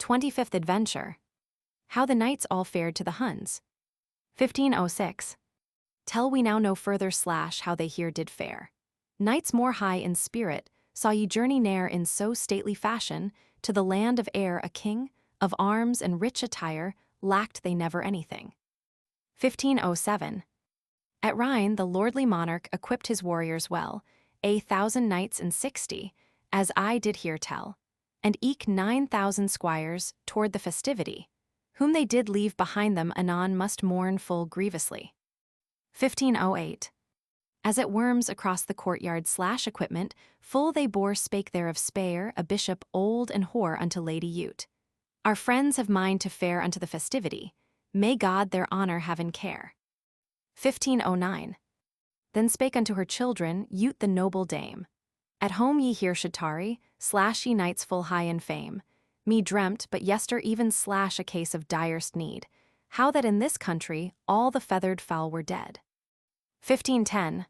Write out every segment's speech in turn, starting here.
25th adventure. How the knights all fared to the Huns. 1506. Tell we now no further how they here did fare. Knights more high in spirit, saw ye journey ne'er in so stately fashion, to the land of air a king, of arms and rich attire, lacked they never anything. 1507. At Rhine the lordly monarch equipped his warriors well, 1,000 knights and 60, as I did here tell, and eke 9,000 squires toward the festivity, whom they did leave behind them anon must mourn full grievously. 1508. As at Worms across the courtyard equipment, full they bore spake there of Speyer, a bishop old and hoar unto Lady Ute. Our friends have mind to fare unto the festivity, may God their honor have in care. 1509. Then spake unto her children Ute the noble dame. At home ye here should tarry, ye knights full high in fame. Me dreamt but yester even a case of direst need, how that in this country all the feathered fowl were dead. 1510.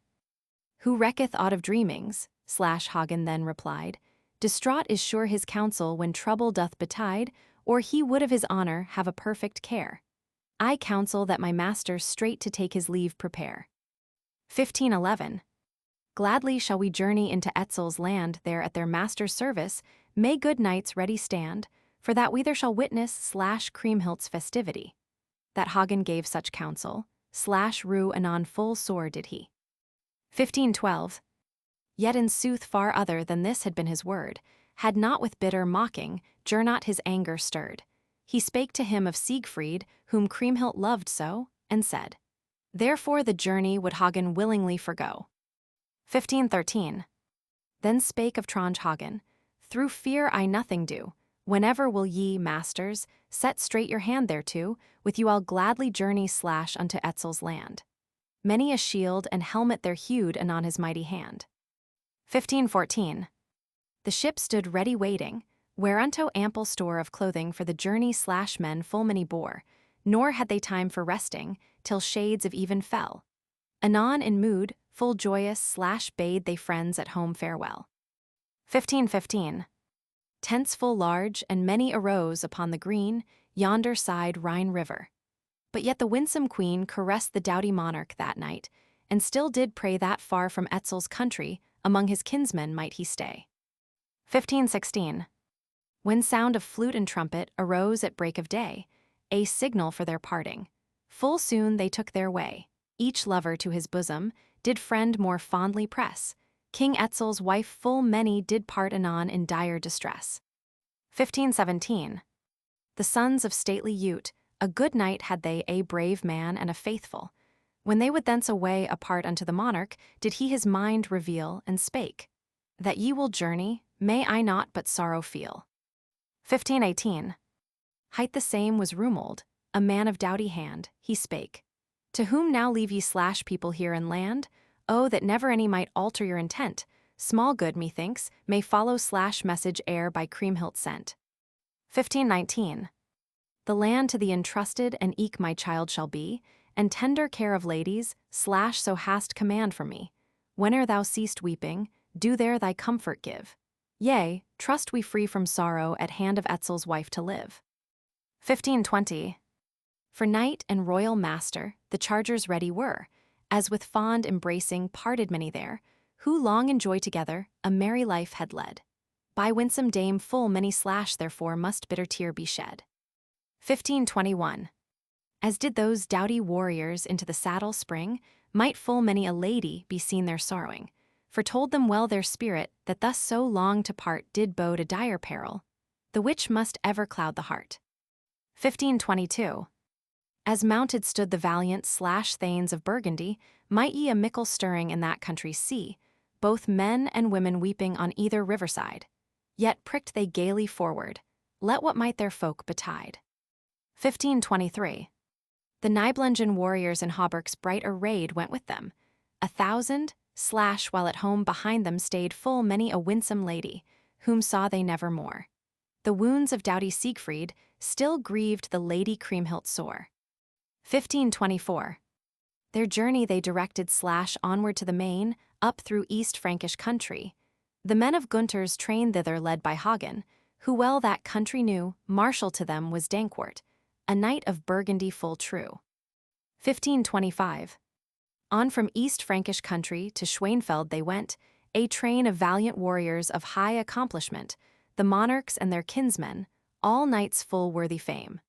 Who recketh aught of dreamings? Hagen then replied. Distraught is sure his counsel when trouble doth betide, or he would of his honor have a perfect care. I counsel that my master straight to take his leave prepare. 1511. Gladly shall we journey into Etzel's land, there at their master's service, may good knights ready stand, for that we there shall witness Kriemhild's festivity. That Hagen gave such counsel, rue anon full sore did he. 1512. Yet in sooth far other than this had been his word, had not with bitter mocking Gernot his anger stirred. He spake to him of Siegfried, whom Kriemhild loved so, and said, therefore the journey would Hagen willingly forgo. 1513. Then spake of Tronge Hagen, through fear I nothing do, whenever will ye, masters, set straight your hand thereto, with you I'll gladly journey unto Etzel's land. Many a shield and helmet there hewed anon his mighty hand. 1514. The ship stood ready waiting, whereunto ample store of clothing for the journey men full many bore, nor had they time for resting, till shades of even fell. Anon in mood, full joyous bade they friends at home farewell. 1515. Tents full large and many arose upon the green, yonder side Rhine river. But yet the winsome queen caressed the doughty monarch that night, and still did pray that far from Etzel's country, among his kinsmen might he stay. 1516. When sound of flute and trumpet arose at break of day, a signal for their parting, full soon they took their way, each lover to his bosom, did friend more fondly press, King Etzel's wife full many did part anon in dire distress. 1517. The sons of stately Ute, a good knight had they, a brave man and a faithful. When they would thence away apart unto the monarch, did he his mind reveal, and spake, that ye will journey, may I not but sorrow feel. 1518. Hight the same was Rumold, a man of doughty hand, he spake. To whom now leave ye people here in land? Oh, that never any might alter your intent. Small good, methinks, may follow message ere by Kriemhild sent. 1519. The land to the entrusted and eke my child shall be, and tender care of ladies, so hast command from me. Whene'er thou seest weeping, do there thy comfort give. Yea, trust we free from sorrow at hand of Etzel's wife to live. 1520. For knight and royal master, the chargers ready were, as with fond embracing parted many there, who long in joy together a merry life had led. By winsome dame full many therefore must bitter tear be shed. 1521. As did those doughty warriors into the saddle spring, might full many a lady be seen there sorrowing, for told them well their spirit that thus so long to part did bode a dire peril, the which must ever cloud the heart. 1522. As mounted stood the valiant thanes of Burgundy, might ye a mickle stirring in that country see, both men and women weeping on either riverside. Yet pricked they gaily forward, let what might their folk betide. 1523. The Nibelungen warriors in hauberks bright arrayed went with them, 1,000, while at home behind them stayed full many a winsome lady, whom saw they never more. The wounds of doughty Siegfried still grieved the lady Kriemhild sore. 1524. Their journey they directed onward to the main, up through East Frankish country. The men of Gunther's train thither led by Hagen, who well that country knew, marshal to them was Dankwart, a knight of Burgundy full true. 1525. On from East Frankish country to Schwainfeld they went, a train of valiant warriors of high accomplishment, the monarchs and their kinsmen, all knights full worthy fame.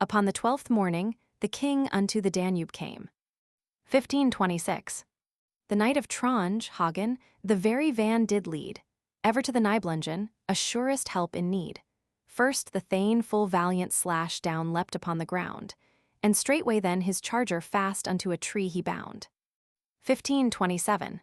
Upon the 12th morning, the king unto the Danube came. 1526. The knight of Tronge, Hagen, the very van did lead, ever to the Nibelungen, a surest help in need. First the thane full valiant slash down leapt upon the ground, and straightway then his charger fast unto a tree he bound. 1527.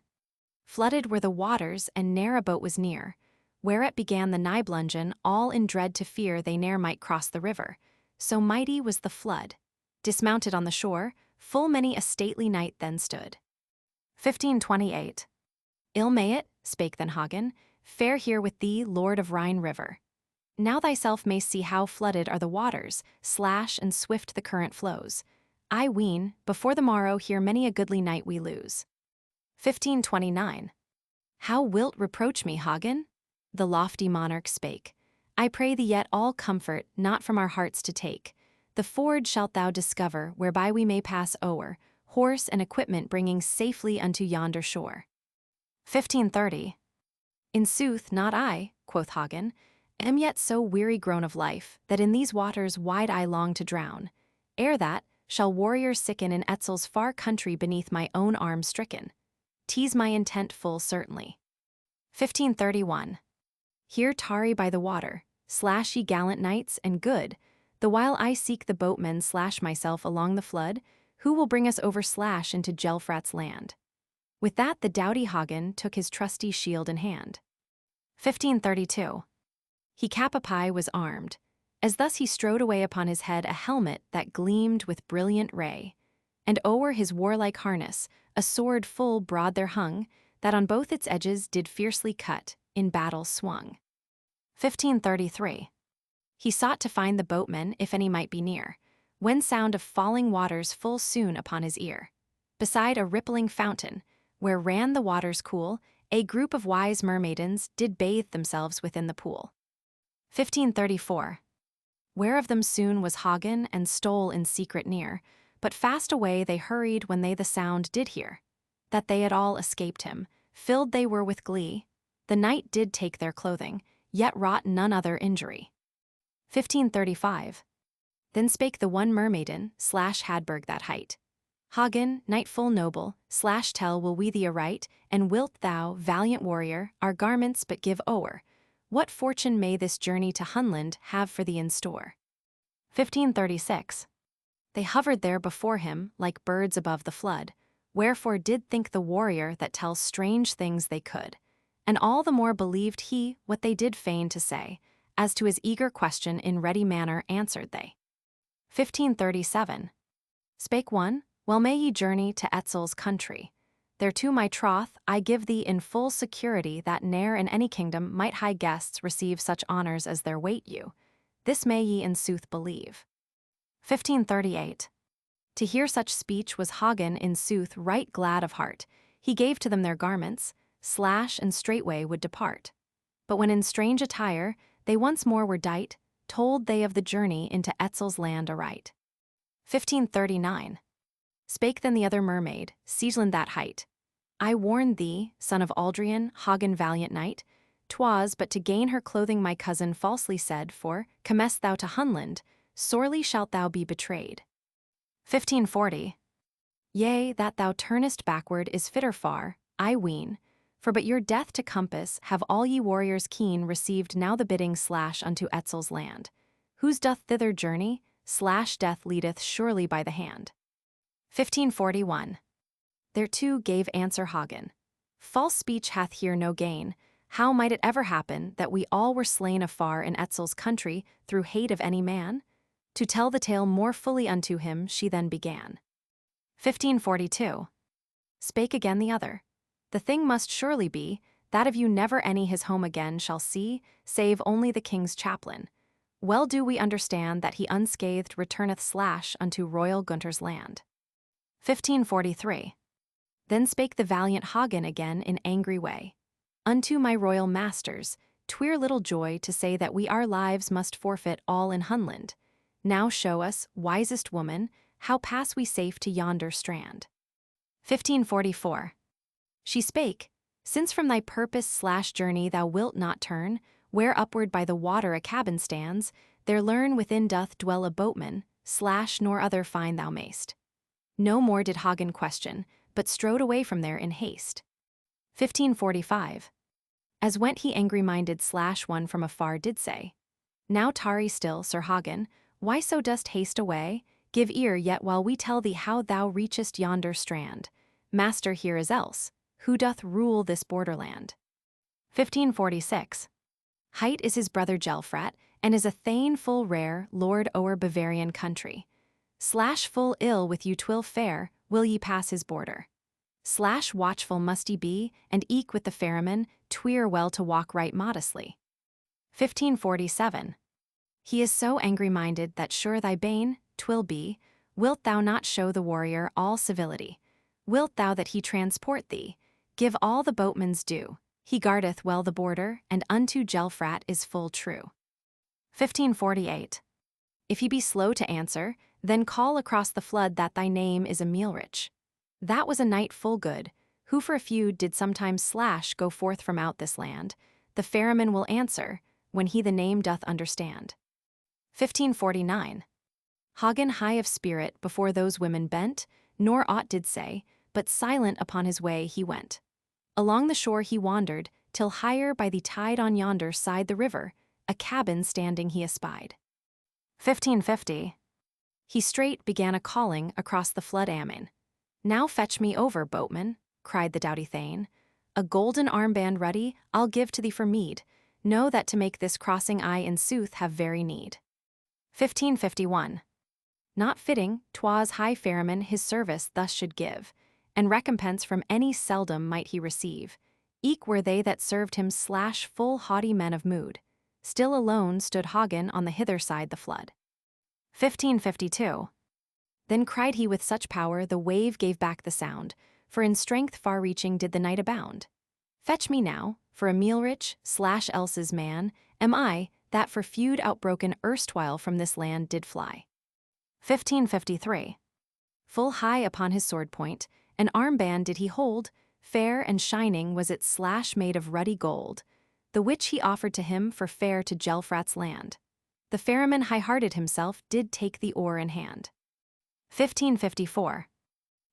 Flooded were the waters, and ne'er a boat was near, whereat began the Nibelungen all in dread to fear they ne'er might cross the river, so mighty was the flood. Dismounted on the shore, full many a stately knight then stood. 1528. Ill may it, spake then Hagen, fare here with thee, lord of Rhine river. Now thyself may see how flooded are the waters, slash and swift the current flows. I ween, before the morrow here many a goodly knight we lose. 1529. How wilt reproach me, Hagen? The lofty monarch spake. I pray thee yet all comfort not from our hearts to take. The ford shalt thou discover whereby we may pass o'er, horse and equipment bringing safely unto yonder shore. 1530. In sooth, not I, quoth Hagen, am yet so weary grown of life, that in these waters wide I long to drown. Ere that, shall warriors sicken in Etzel's far country beneath my own arm stricken. 'Tis my intent full certainly. 1531. Here tarry by the water, slash ye gallant knights, and good, the while I seek the boatmen slash myself along the flood, who will bring us over slash into Gelfrat's land. With that the doughty Hagen took his trusty shield in hand. 1532. He Capapi was armed, as thus he strode away upon his head a helmet that gleamed with brilliant ray, and o'er his warlike harness a sword full broad there hung, that on both its edges did fiercely cut, in battle swung. 1533. He sought to find the boatmen, if any might be near, when sound of falling waters full soon upon his ear. Beside a rippling fountain, where ran the waters cool, a group of wise mermaidens did bathe themselves within the pool. 1534. Where of them soon was Hagen, and stole in secret near, but fast away they hurried when they the sound did hear. That they at all escaped him, filled they were with glee. The knight did take their clothing, yet wrought none other injury. 1535. Then spake the one mermaiden, slash Hadburg that height. Hagen, knight full noble, slash tell will we thee aright, and wilt thou, valiant warrior, our garments but give o'er? What fortune may this journey to Hunland have for thee in store? 1536. They hovered there before him, like birds above the flood, wherefore did think the warrior that tell strange things they could, and all the more believed he what they did feign to say, as to his eager question in ready manner answered they. 1537. Spake one, well may ye journey to Etzel's country. Thereto my troth I give thee in full security that ne'er in any kingdom might high guests receive such honors as their wait you. This may ye in sooth believe. 1538. To hear such speech was Hagen in sooth right glad of heart. He gave to them their garments, slash and straightway would depart. But when in strange attire they once more were dight, told they of the journey into Etzel's land aright. 1539. Spake then the other mermaid, Sieglind that height. I warn thee, son of Aldrian, Hagen valiant knight, 'twas but to gain her clothing my cousin falsely said, for, comest thou to Hunland, sorely shalt thou be betrayed. 1540. Yea, that thou turnest backward is fitter far, I ween, for but your death to compass have all ye warriors keen received now the bidding slash unto Etzel's land. Whose doth thither journey, slash death leadeth surely by the hand. 1541. Thereto gave answer Hagen. False speech hath here no gain. How might it ever happen that we all were slain afar in Etzel's country through hate of any man? To tell the tale more fully unto him she then began. 1542. Spake again the other. The thing must surely be, that of you never any his home again shall see, save only the king's chaplain. Well do we understand that he unscathed returneth slash unto royal Gunther's land. 1543. Then spake the valiant Hagen again in angry way. Unto my royal masters, twere little joy to say that we our lives must forfeit all in Hunland. Now show us, wisest woman, how pass we safe to yonder strand. 1544. She spake, since from thy purpose/journey thou wilt not turn, where upward by the water a cabin stands, there learn within doth dwell a boatman/nor other find thou mayst. No more did Hagen question, but strode away from there in haste. 1545. As went he angry-minded/one from afar did say, now tarry still, Sir Hagen, why so dost haste away? Give ear yet while we tell thee how thou reachest yonder strand. Master here is else, who doth rule this borderland. 1546. Hight is his brother Gelfrat, and is a thane full rare, lord o'er Bavarian country. /full ill with you twill fare, will ye pass his border. /watchful must ye be, and eke with the ferryman, twere well to walk right modestly. 1547. He is so angry-minded that sure thy bane, twill be, wilt thou not show the warrior all civility? Wilt thou that he transport thee? Give all the boatman's due. He guardeth well the border, and unto Gelfrat is full true. 1548. If he be slow to answer, then call across the flood that thy name is Emilrich. That was a knight full good, who for a feud did sometimes / go forth from out this land. The ferryman will answer, when he the name doth understand. 1549. Hagen high of spirit before those women bent, nor aught did say, but silent upon his way he went. Along the shore he wandered, till higher by the tide on yonder side the river, a cabin standing he espied. 1550. He straight began a calling across the flood Amin. Now fetch me over, boatman, cried the doughty thane. A golden armband ruddy I'll give to thee for meed. Know that to make this crossing I in sooth have very need. 1551. Not fitting 'twas high ferryman his service thus should give, and recompense from any seldom might he receive. Eke were they that served him / full haughty men of mood. Still alone stood Hagen on the hither side the flood. 1552. Then cried he with such power the wave gave back the sound, for in strength far-reaching did the knight abound. Fetch me now, for Emilrich / else's man, am I, that for feud outbroken erstwhile from this land did fly. 1553. Full high upon his sword point, an armband did he hold, fair and shining was it / made of ruddy gold, the which he offered to him for fare to Gelfrat's land. The ferryman high-hearted himself did take the oar in hand. 1554.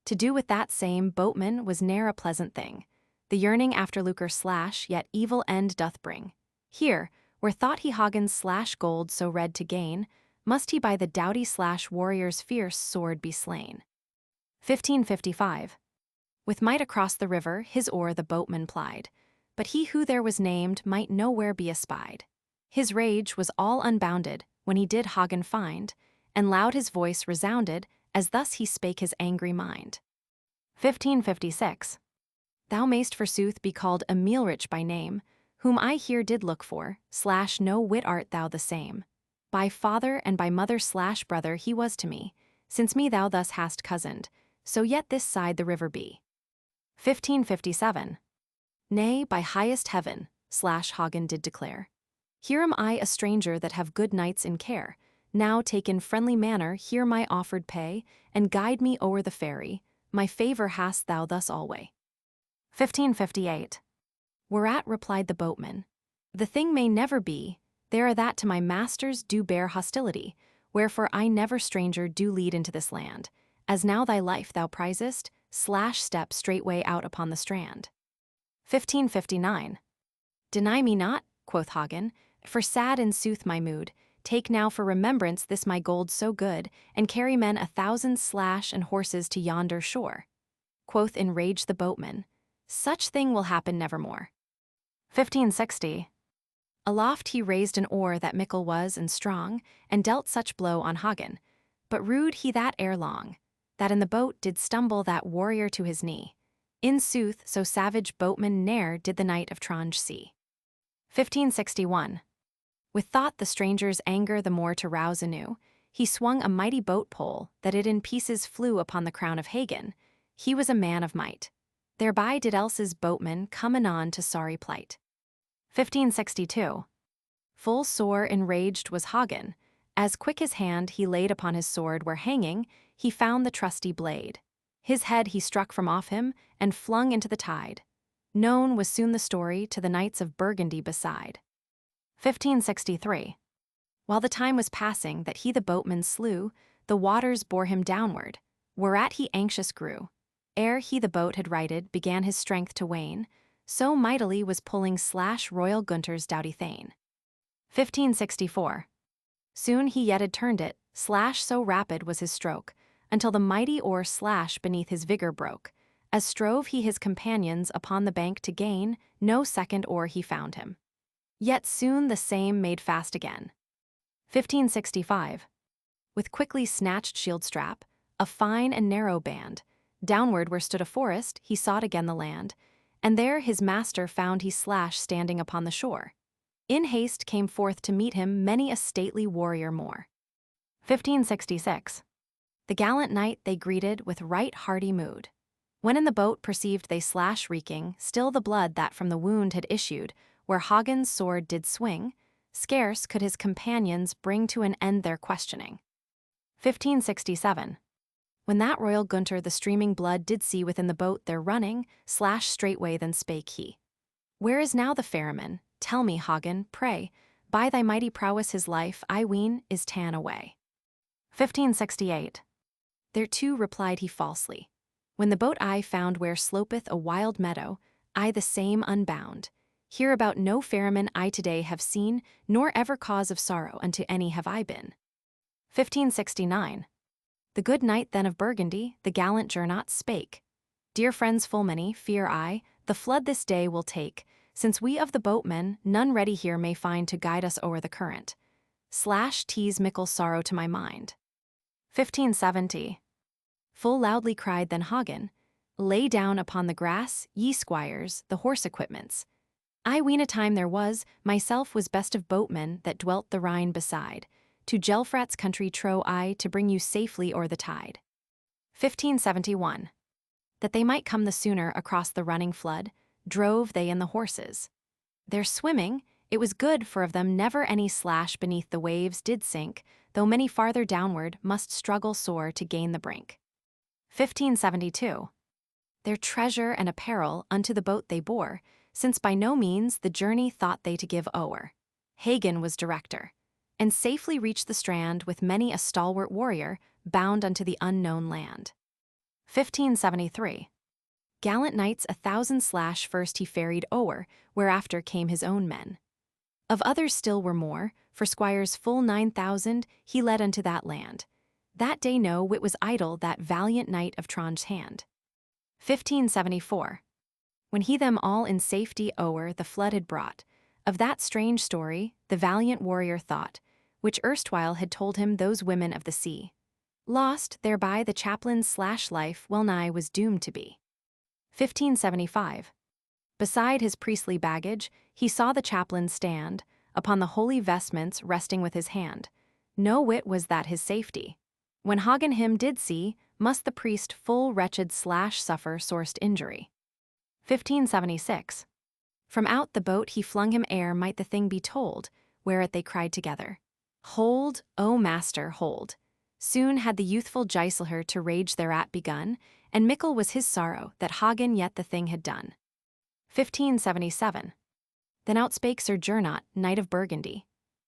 To do with that same boatman was ne'er a pleasant thing. The yearning after lucre / yet evil end doth bring. Here, where thought he Hagen's / gold so red to gain, must he by the doughty / warrior's fierce sword be slain. 1555. With might across the river his oar the boatman plied, but he who there was named might nowhere be espied. His rage was all unbounded when he did Hagen find, and loud his voice resounded, as thus he spake his angry mind. 1556. Thou mayst forsooth be called Emilrich by name, whom I here did look for, / no whit art thou the same. By father and by mother / brother he was to me, since me thou thus hast cozened, so yet this side the river be. 1557. Nay, by highest heaven, / Hagen did declare. Here am I a stranger that have good knights in care. Now take in friendly manner here my offered pay, and guide me o'er the ferry. My favor hast thou thus alway. 1558. Whereat replied the boatman, the thing may never be, there are that to my masters do bear hostility, wherefore I never stranger do lead into this land, as now thy life thou prizest, / step straightway out upon the strand. 1559. Deny me not, quoth Hagen, for sad in sooth my mood, take now for remembrance this my gold so good, and carry men 1,000 / and horses to yonder shore. Quoth enraged the boatman, such thing will happen nevermore. 1560. Aloft he raised an oar that mickle was and strong, and dealt such blow on Hagen, but rude he that ere long, that in the boat did stumble that warrior to his knee. In sooth, so savage boatman ne'er did the knight of Trange see. 1561. With thought the stranger's anger the more to rouse anew, he swung a mighty boat pole, that it in pieces flew upon the crown of Hagen. He was a man of might. Thereby did else's boatman come anon to sorry plight. 1562. Full sore enraged was Hagen. As quick his hand he laid upon his sword where hanging, he found the trusty blade. His head he struck from off him, and flung into the tide. Known was soon the story to the knights of Burgundy beside. 1563. While the time was passing that he the boatman slew, the waters bore him downward, whereat he anxious grew. Ere he the boat had righted, began his strength to wane, so mightily was pulling / royal Gunther's doughty thane. 1564. Soon he yet had turned it, / so rapid was his stroke, until the mighty oar / beneath his vigor broke. As strove he his companions upon the bank to gain, no second oar he found him. Yet soon the same made fast again. 1565. With quickly snatched shield strap, a fine and narrow band, downward where stood a forest, he sought again the land, and there his master found he / standing upon the shore. In haste came forth to meet him many a stately warrior more. 1566. The gallant knight they greeted with right hearty mood. When in the boat perceived they / reeking, still the blood that from the wound had issued, where Hagen's sword did swing, scarce could his companions bring to an end their questioning. 1567. When that royal Gunther the streaming blood did see within the boat there running, / straightway then spake he. Where is now the ferryman? Tell me, Hagen, pray. By thy mighty prowess his life, I ween, is ta'en away. 1568. Thereto replied he falsely. When the boat I found where slopeth a wild meadow, I the same unbound. Hereabout no ferryman I today have seen, nor ever cause of sorrow unto any have I been. 1569. The good knight then of Burgundy, the gallant Gernot, spake. Dear friends full many, fear I, the flood this day will take, since we of the boatmen none ready here may find to guide us o'er the current. / tease mickle sorrow to my mind. 1570. Full loudly cried then Hagen, lay down upon the grass, ye squires, the horse equipments. I ween a time there was, myself was best of boatmen that dwelt the Rhine beside. To Gelfrat's country trow I to bring you safely o'er the tide. 1571. That they might come the sooner across the running flood, drove they in the horses. Their swimming, it was good for of them never any / beneath the waves did sink, though many farther downward must struggle sore to gain the brink. 1572. Their treasure and apparel unto the boat they bore, since by no means the journey thought they to give o'er. Hagen was director, and safely reached the strand with many a stalwart warrior bound unto the unknown land. 1573. Gallant knights 1,000 / first he ferried o'er, whereafter came his own men. Of others still were more, for squires full 9,000 he led unto that land. That day no whit was idle that valiant knight of Tronj's hand. 1574. When he them all in safety o'er the flood had brought, of that strange story the valiant warrior thought, which erstwhile had told him those women of the sea. Lost, thereby the chaplain's / life well nigh was doomed to be. 1575. Beside his priestly baggage, he saw the chaplain stand, upon the holy vestments resting with his hand. No whit was that his safety. When Hagen him did see, must the priest full wretched / suffer sorest injury. 1576. From out the boat he flung him ere might the thing be told, whereat they cried together. Hold, O master, hold. Soon had the youthful Giselher to rage thereat begun, and mickle was his sorrow that Hagen yet the thing had done. 1577. Then outspake Sir Gernot, knight of Burgundy.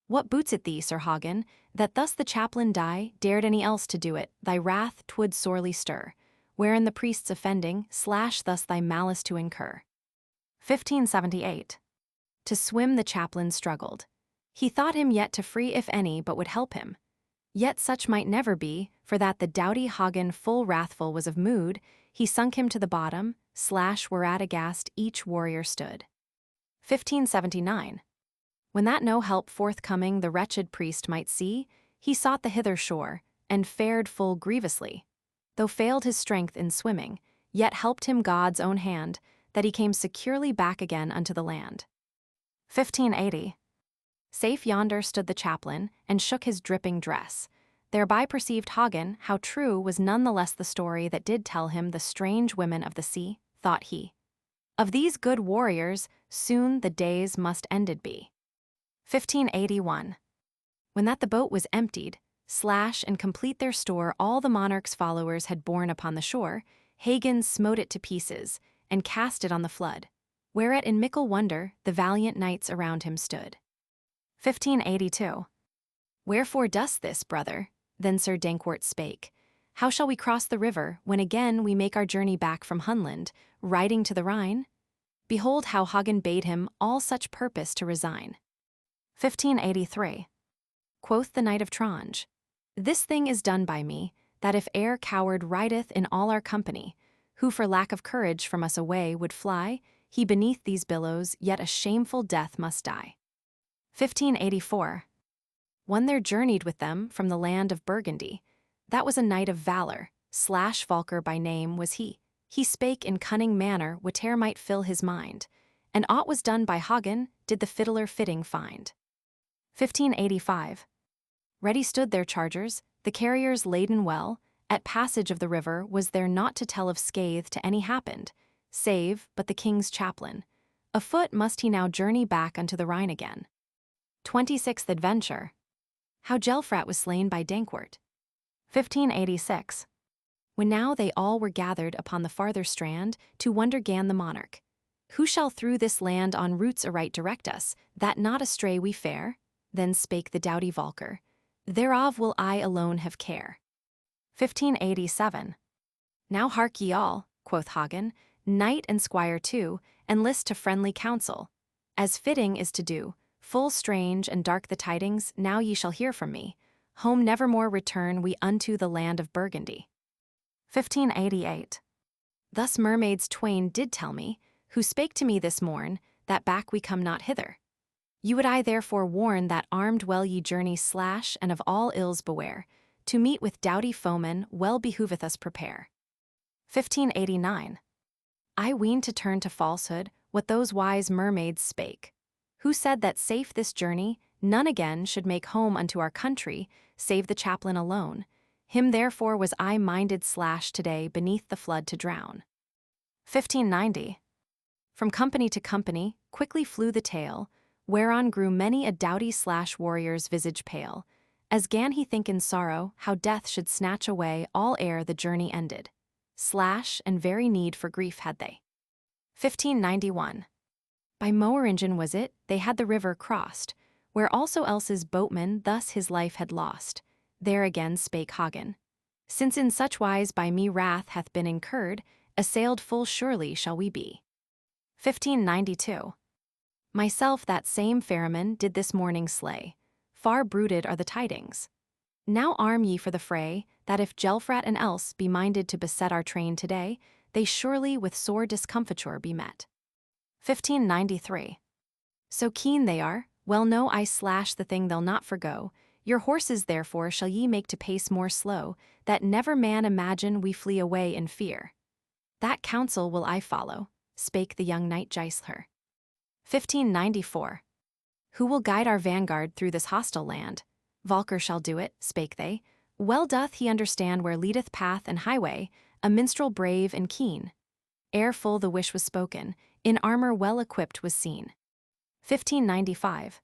What boots it thee, Sir Hagen, that thus the chaplain die? Dared any else to do it, thy wrath 'twould sorely stir, wherein the priest's offending / thus thy malice to incur. 1578. To swim the chaplain struggled. He thought him yet to free if any but would help him. Yet such might never be, for that the doughty Hagen full wrathful was of mood, he sunk him to the bottom, / whereat aghast each warrior stood. 1579. When that no help forthcoming the wretched priest might see, he sought the hither shore, and fared full grievously. Though failed his strength in swimming, yet helped him God's own hand, that he came securely back again unto the land. 1580. Safe yonder stood the chaplain, and shook his dripping dress. Thereby perceived Hagen how true was none the less the story that did tell him the strange women of the sea, thought he. Of these good warriors, soon the days must ended be. 1581. When that the boat was emptied, slash and complete their store all the monarch's followers had borne upon the shore, Hagen smote it to pieces, and cast it on the flood, whereat in mickle wonder the valiant knights around him stood. 1582. Wherefore dost this, brother? Then Sir Dankwart spake. How shall we cross the river, when again we make our journey back from Hunland, riding to the Rhine? Behold how Hagen bade him all such purpose to resign. 1583. Quoth the knight of Trange, this thing is done by me, that if e'er coward rideth in all our company, who for lack of courage from us away would fly, he beneath these billows yet a shameful death must die. 1584. One there journeyed with them from the land of Burgundy. That was a knight of valor, slash Volker by name was he. He spake in cunning manner whate'er might fill his mind, and aught was done by Hagen did the fiddler fitting find. 1585. Ready stood their chargers, the carriers laden well, at passage of the river was there naught to tell of scathe to any happened, save but the king's chaplain. Afoot must he now journey back unto the Rhine again. 26th adventure. How Gelfrat was slain by Dankwart. 1586. When now they all were gathered upon the farther strand, to wonder gan the monarch. Who shall through this land on routes aright direct us, that not astray we fare? Then spake the doughty Volker, thereof will I alone have care. 1587. Now hark ye all, quoth Hagen, knight and squire too, and list to friendly counsel. As fitting is to do, full strange and dark the tidings now ye shall hear from me. Home nevermore return we unto the land of Burgundy. 1588. Thus mermaids twain did tell me, who spake to me this morn, that back we come not hither. You would I therefore warn that armed well ye journey slash and of all ills beware, to meet with doughty foemen well behooveth us prepare. 1589. I ween to turn to falsehood what those wise mermaids spake, who said that safe this journey none again should make home unto our country, save the chaplain alone. Him therefore was I minded slash today beneath the flood to drown. 1590. From company to company quickly flew the tale, whereon grew many a doughty slash warrior's visage pale, as gan he think in sorrow how death should snatch away all ere the journey ended. Slash and very need for grief had they. 1591. By Moeringen was it they had the river crossed, where also else's boatman thus his life had lost. There again spake Hagen, since in such wise by me wrath hath been incurred, assailed full surely shall we be. 1592. Myself that same ferryman did this morning slay. Far brooded are the tidings. Now arm ye for the fray, that if Gelfrat and else be minded to beset our train today, they surely with sore discomfiture be met. 1593. So keen they are, well know I slash the thing they'll not forgo. Your horses therefore shall ye make to pace more slow, that never man imagine we flee away in fear. That counsel will I follow, spake the young knight Giselher. 1594. Who will guide our vanguard through this hostile land? Volker shall do it, spake they. Well doth he understand where leadeth path and highway, a minstrel brave and keen. Ere full the wish was spoken, in armor well equipped was seen. 1595.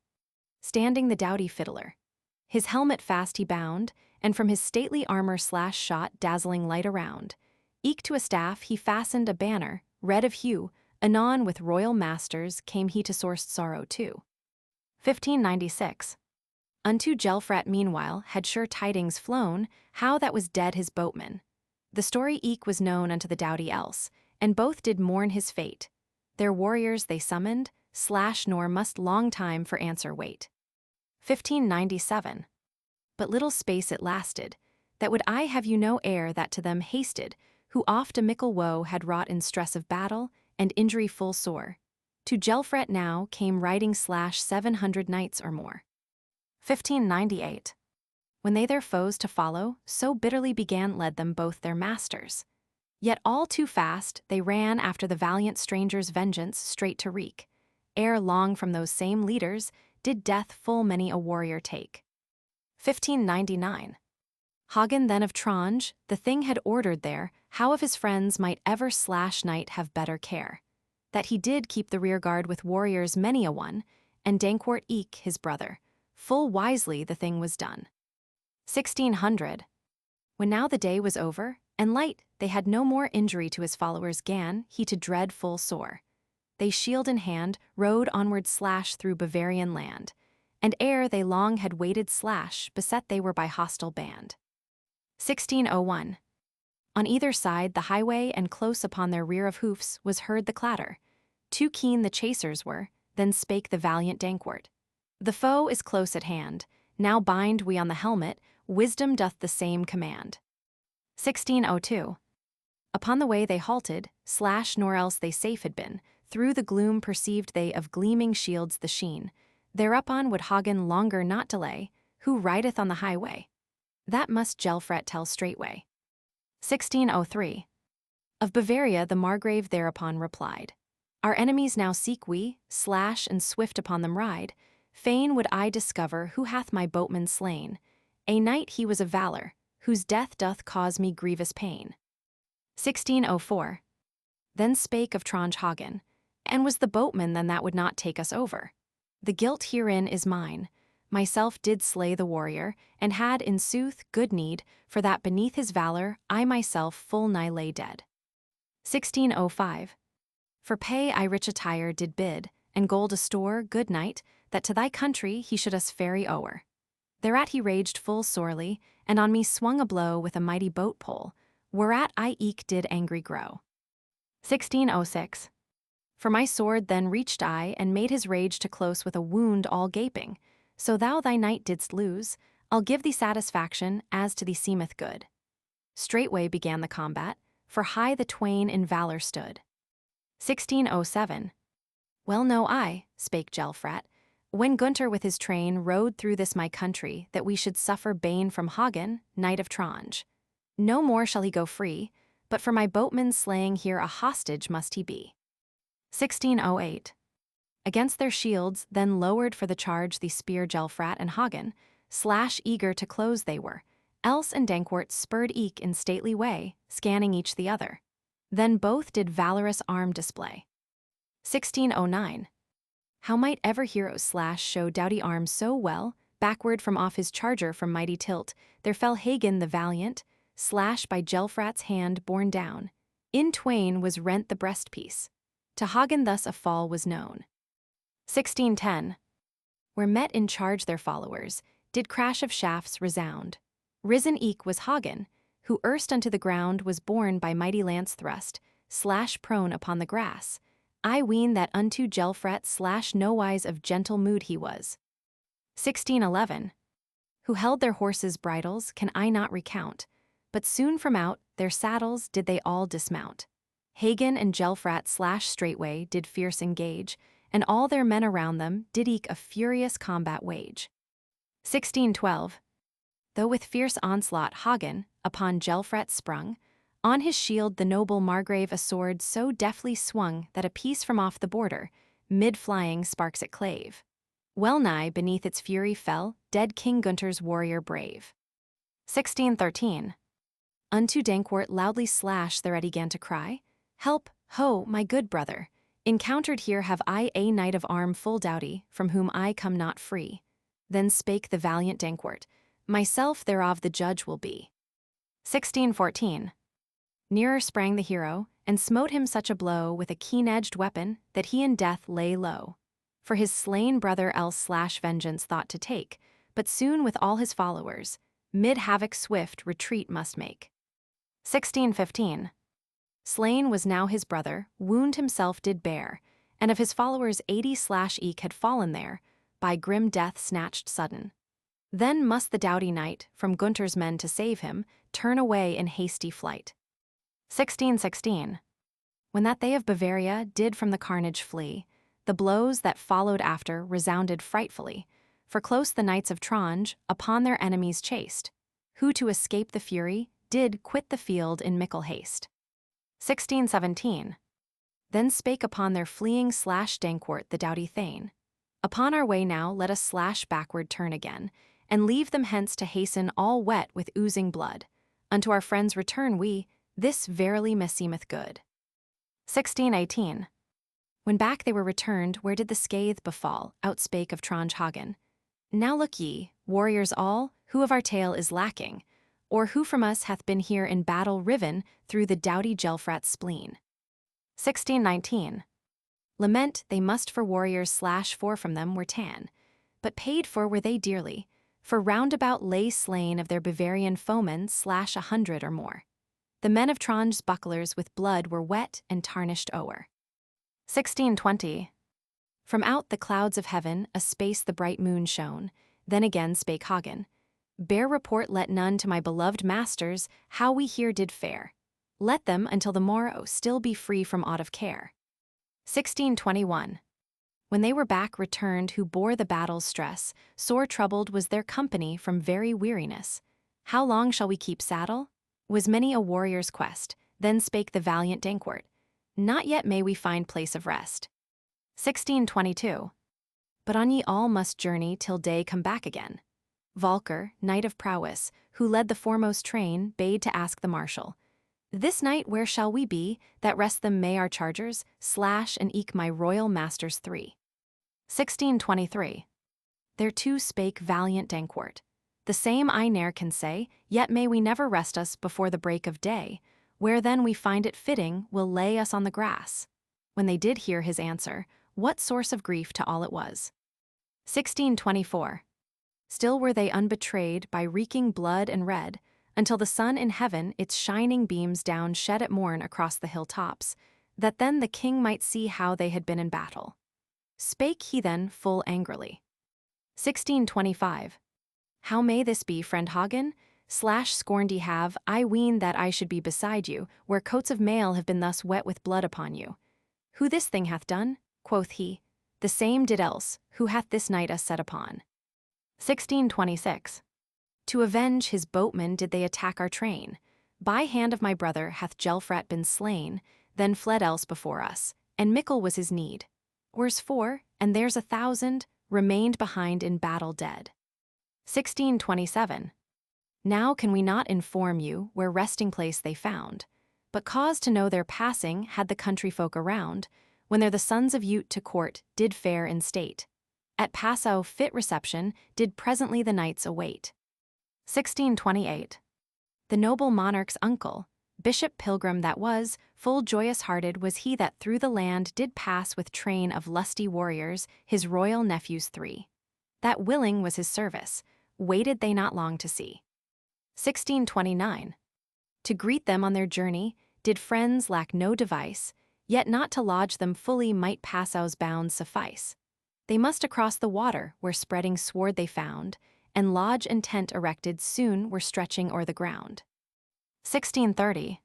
Standing the doughty fiddler. His helmet fast he bound, and from his stately armor slash shot dazzling light around. Eke to a staff he fastened a banner, red of hue, anon with royal masters came he to source sorrow too. 1596. Unto Gelfrat meanwhile had sure tidings flown, how that was dead his boatman. The story eke was known unto the doughty else, and both did mourn his fate. Their warriors they summoned, slash nor must long time for answer wait. 1597. But little space it lasted, that would I have you know ere that to them hasted, who oft a mickle woe had wrought in stress of battle, and injury full sore. To Gelfrat now came riding slash 700 knights or more. 1598. When they their foes to follow, so bitterly began led them both their masters. Yet all too fast they ran after the valiant stranger's vengeance straight to wreak. Ere long from those same leaders did death full many a warrior take. 1599. Hagen then of Trange, the thing had ordered there, how of his friends might ever slash knight have better care. that he did keep the rear guard with warriors many a one, and Dankwart eke his brother. Full wisely the thing was done. 1600. When now the day was over, and light, they had no more injury to his followers gan he to dread full sore. They shield in hand, rode onward through Bavarian land, and ere they long had waited beset they were by hostile band. 1601. On either side the highway, and close upon their rear of hoofs was heard the clatter. Too keen the chasers were, then spake the valiant Dankwart. The foe is close at hand, now bind we on the helmet, wisdom doth the same command. 1602. Upon the way they halted, nor else they safe had been, through the gloom perceived they of gleaming shields the sheen. Thereupon would Hagen longer not delay, who rideth on the highway. That must Gelfrat tell straightway. 1603. Of Bavaria the Margrave thereupon replied. Our enemies now seek we, and swift upon them ride. Fain would I discover who hath my boatman slain. A knight he was of valor, whose death doth cause me grievous pain. 1604. Then spake of Tronge Hagen, and was the boatman then that would not take us over. The guilt herein is mine. Myself did slay the warrior, and had in sooth good need, for that beneath his valor I myself full nigh lay dead. 1605. For pay I rich attire did bid, and gold astore, good knight, that to thy country he should us ferry o'er. Thereat he raged full sorely, and on me swung a blow with a mighty boat pole, whereat I eke did angry grow. 1606. For my sword then reached I, and made his rage to close with a wound all gaping. So thou thy knight didst lose, I'll give thee satisfaction as to thee seemeth good. Straightway began the combat, for high the twain in valor stood. 1607. Well know I, spake Gelfrat, when Gunther with his train rode through this my country, that we should suffer bane from Hagen, knight of Tronge. No more shall he go free, but for my boatman's slaying here a hostage must he be. 1608. Against their shields then lowered for the charge the spear Gelfrat and Hagen, eager to close they were, else and Dankwart spurred eke in stately way, scanning each the other. Then both did valorous arm display. 1609. How might ever heroes show doughty arms so well, backward from off his charger from mighty tilt, there fell Hagen the valiant, by Gelfrat's hand borne down. In twain was rent the breastpiece. To Hagen thus a fall was known. 1610. Where met in charge their followers, did crash of shafts resound. Risen eke was Hagen, who erst unto the ground was borne by mighty lance thrust, prone upon the grass. I ween that unto Gelfrat nowise of gentle mood he was. 1611. Who held their horses' bridles can I not recount, but soon from out their saddles did they all dismount. Hagen and Gelfrat straightway did fierce engage, and all their men around them did eke a furious combat wage. 1612. Though with fierce onslaught Hagen upon Gelfrat sprung, on his shield the noble Margrave a sword so deftly swung that a piece from off the border, mid-flying sparks it clave. Well nigh beneath its fury fell dead King Gunther's warrior brave. 1613. Unto Dankwart loudly thereat he gan to cry, Help, ho, my good brother! Encountered here have I a knight of arm full doughty, from whom I come not free. Then spake the valiant Dankwart, Myself thereof the judge will be. 1614. Nearer sprang the hero, and smote him such a blow with a keen-edged weapon that he in death lay low. For his slain brother else vengeance thought to take, but soon with all his followers, mid havoc swift retreat must make. 1615. Slain was now his brother, wound himself did bear, and of his followers 80 eke had fallen there, by grim death snatched sudden. Then must the doughty knight, from Gunther's men to save him, turn away in hasty flight. 1616. When that they of Bavaria did from the carnage flee, the blows that followed after resounded frightfully, for close the knights of Tronge upon their enemies chased, who to escape the fury did quit the field in mickle haste. 1617. Then spake upon their fleeing Dankwart the doughty thane, Upon our way now let us backward turn again, and leave them hence to hasten all wet with oozing blood. Unto our friends return we, this verily meseemeth good. 1618. When back they were returned, where did the scathe befall? Outspake of Tronge Hagen. Now look ye, warriors all, who of our tale is lacking, or who from us hath been here in battle riven through the doughty Gelfrat's spleen. 1619. Lament they must for warriors /for from them were tan, but paid for were they dearly, for roundabout lay slain of their Bavarian foemen /100 or more. The men of Tronge's bucklers with blood were wet and tarnished o'er. 1620. From out the clouds of heaven a space the bright moon shone, then again spake Hagen. Bear report let none to my beloved masters how we here did fare. Let them until the morrow still be free from aught of care. 1621. When they were back returned who bore the battle's stress, sore troubled was their company from very weariness. How long shall we keep saddle? Was many a warrior's quest, then spake the valiant Dankwart. Not yet may we find place of rest. 1622. But on ye all must journey till day come back again. Volker, knight of prowess, who led the foremost train, bade to ask the marshal. This night where shall we be, that rest them may our chargers, and eke my royal masters 3. 1623. Thereto spake valiant Dankwart. The same I ne'er can say, yet may we never rest us before the break of day, where then we find it fitting will lay us on the grass. When they did hear his answer, what source of grief to all it was. 1624. Still were they unbetrayed by reeking blood and red, until the sun in heaven its shining beams down shed at morn across the hilltops, that then the king might see how they had been in battle. Spake he then full angrily. 1625. How may this be, friend Hagen? Scorned ye have, I ween that I should be beside you, where coats of mail have been thus wet with blood upon you. Who this thing hath done? Quoth he. The same did else, who hath this night us set upon. 1626. To avenge his boatmen did they attack our train. By hand of my brother hath Gelfrat been slain, then fled else before us, and mickle was his need. Where's 4, and there's 1,000, remained behind in battle dead. 1627. Now can we not inform you where resting place they found, but cause to know their passing had the country folk around, when there the sons of Ute to court did fare in state. At Passau fit reception did presently the knights await. 1628. The noble monarch's uncle, Bishop Pilgrim that was, full joyous-hearted was he that through the land did pass with train of lusty warriors, his royal nephews 3. That willing was his service, waited they not long to see. 1629. To greet them on their journey, did friends lack no device, yet not to lodge them fully might Passau's bounds suffice. They must across the water where spreading sward they found, and lodge and tent erected soon were stretching o'er the ground. 1630.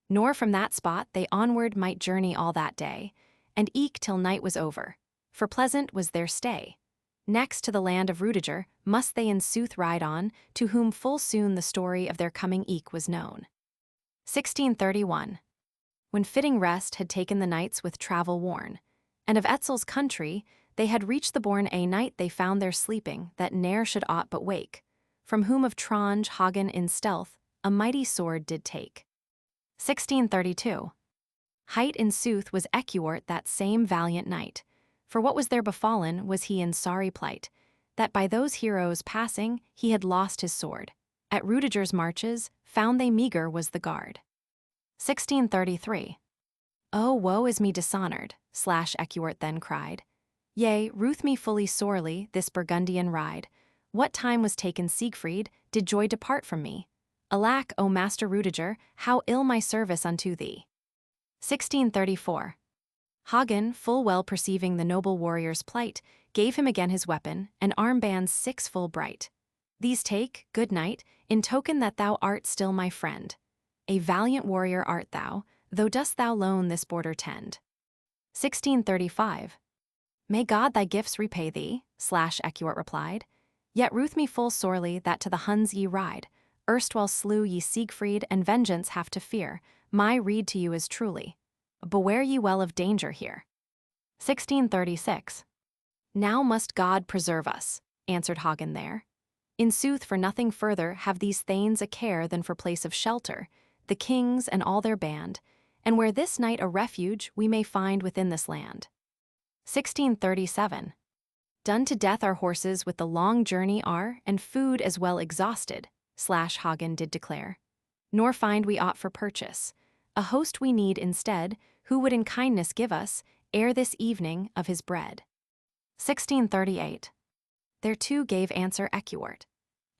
Nor from that spot they onward might journey all that day, and eke till night was over, for pleasant was their stay. Next to the land of Rudiger must they in sooth ride on, to whom full soon the story of their coming eke was known. 1631. When fitting rest had taken the knights with travel worn, and of Etzel's country they had reached the bourne a night they found there sleeping that ne'er should aught but wake, from whom of Tronge Hagen in stealth a mighty sword did take. 1632. Hight in sooth was Ecuart that same valiant knight, for what was there befallen was he in sorry plight, that by those heroes passing he had lost his sword. At Rudiger's marches found they meager was the guard. 1633. Oh, woe is me dishonored, Ecuart then cried. Yea, ruth me fully sorely this Burgundian ride. What time was taken Siegfried, did joy depart from me? Alack, O Master Rudiger, how ill my service unto thee. 1634. Hagen, full well perceiving the noble warrior's plight, gave him again his weapon, and armbands 6 full bright. These take, good knight, in token that thou art still my friend. A valiant warrior art thou, though dost thou lone this border tend. 1635. May God thy gifts repay thee, Ecuart replied. Yet ruth me full sorely that to the Huns ye ride. Erstwhile slew ye Siegfried, and vengeance have to fear. My rede to you is truly, beware ye well of danger here. 1636. Now must God preserve us, answered Hagen there. In sooth for nothing further have these thanes a care than for place of shelter, the kings and all their band, and where this night a refuge we may find within this land. 1637. Done to death our horses with the long journey are, and food as well exhausted, Hagen did declare. Nor find we aught for purchase. A host we need instead, who would in kindness give us, ere this evening, of his bread. 1638. Thereto gave answer Ecuart.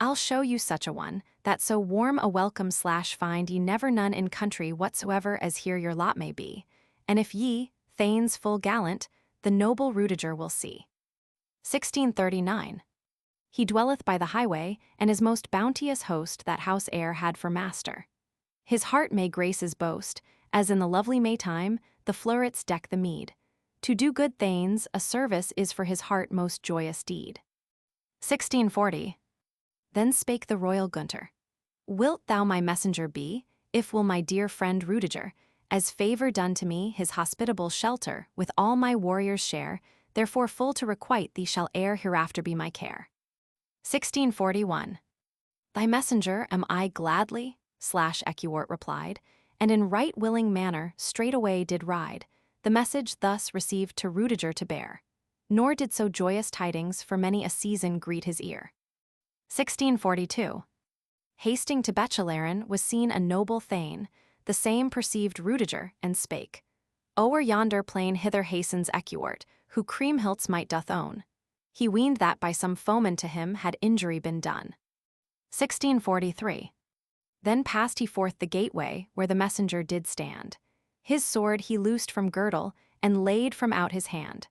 I'll show you such a one, that so warm a welcome find ye never none in country whatsoever as here your lot may be, and if ye, thanes full gallant, the noble Rudiger will see. 1639. He dwelleth by the highway, and his most bounteous host that house heir had for master. His heart may graces boast, as in the lovely Maytime, the florets deck the mead. To do good thanes, a service is for his heart most joyous deed. 1640. Then spake the royal Gunther. Wilt thou my messenger be, if will my dear friend Rudiger, as favour done to me his hospitable shelter, with all my warriors share, therefore full to requite thee shall ere hereafter be my care. 1641. Thy messenger am I gladly, Ecuart replied, and in right willing manner straightway did ride, the message thus received to Rudiger to bear, nor did so joyous tidings for many a season greet his ear. 1642. Hasting to Bechelaren was seen a noble thane, the same perceived Rudiger, and spake, O'er yonder plain hither hastens Ecuart, who Kriemhild's might doth own. He weened that by some foeman to him had injury been done. 1643. Then passed he forth the gateway where the messenger did stand. His sword he loosed from girdle, and laid from out his hand.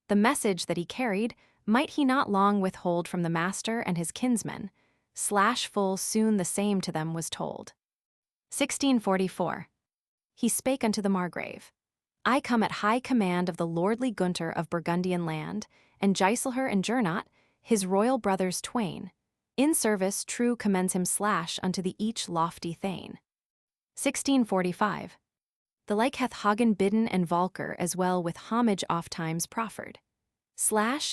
The message that he carried might he not long withhold from the master and his kinsmen, full soon the same to them was told. 1644. He spake unto the Margrave, I come at high command of the lordly Gunther of Burgundian land, and Giselher and Gernot, his royal brothers twain. In service true commends him unto the each lofty thane. 1645. The like hath Hagen bidden and Volker as well with homage ofttimes proffered.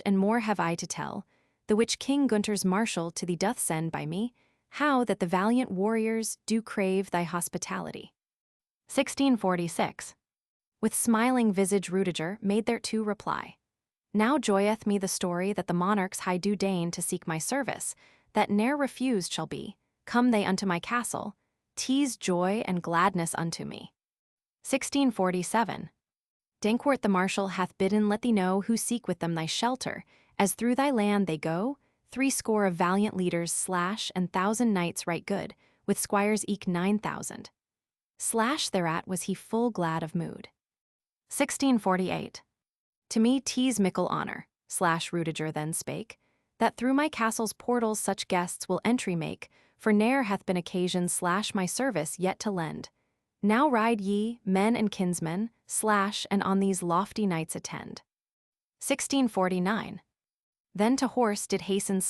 And more have I to tell, the which King Gunther's marshal to thee doth send by me, how that the valiant warriors do crave thy hospitality. 1646. With smiling visage Rudiger made thereto reply. Now joyeth me the story that the monarchs high do deign to seek my service, that ne'er refused shall be, come they unto my castle, tease joy and gladness unto me. 1647. Dankwart the marshal hath bidden let thee know who seek with them thy shelter, as through thy land they go, 60 of valiant leaders and 1,000 knights right good, with squires eke 9,000. Thereat was he full glad of mood. 1648. To me 'tis mickle honor, Rudiger then spake, that through my castle's portals such guests will entry make, for ne'er hath been occasion my service yet to lend. Now ride ye, men and kinsmen, and on these lofty knights attend. 1649. Then to horse did hasten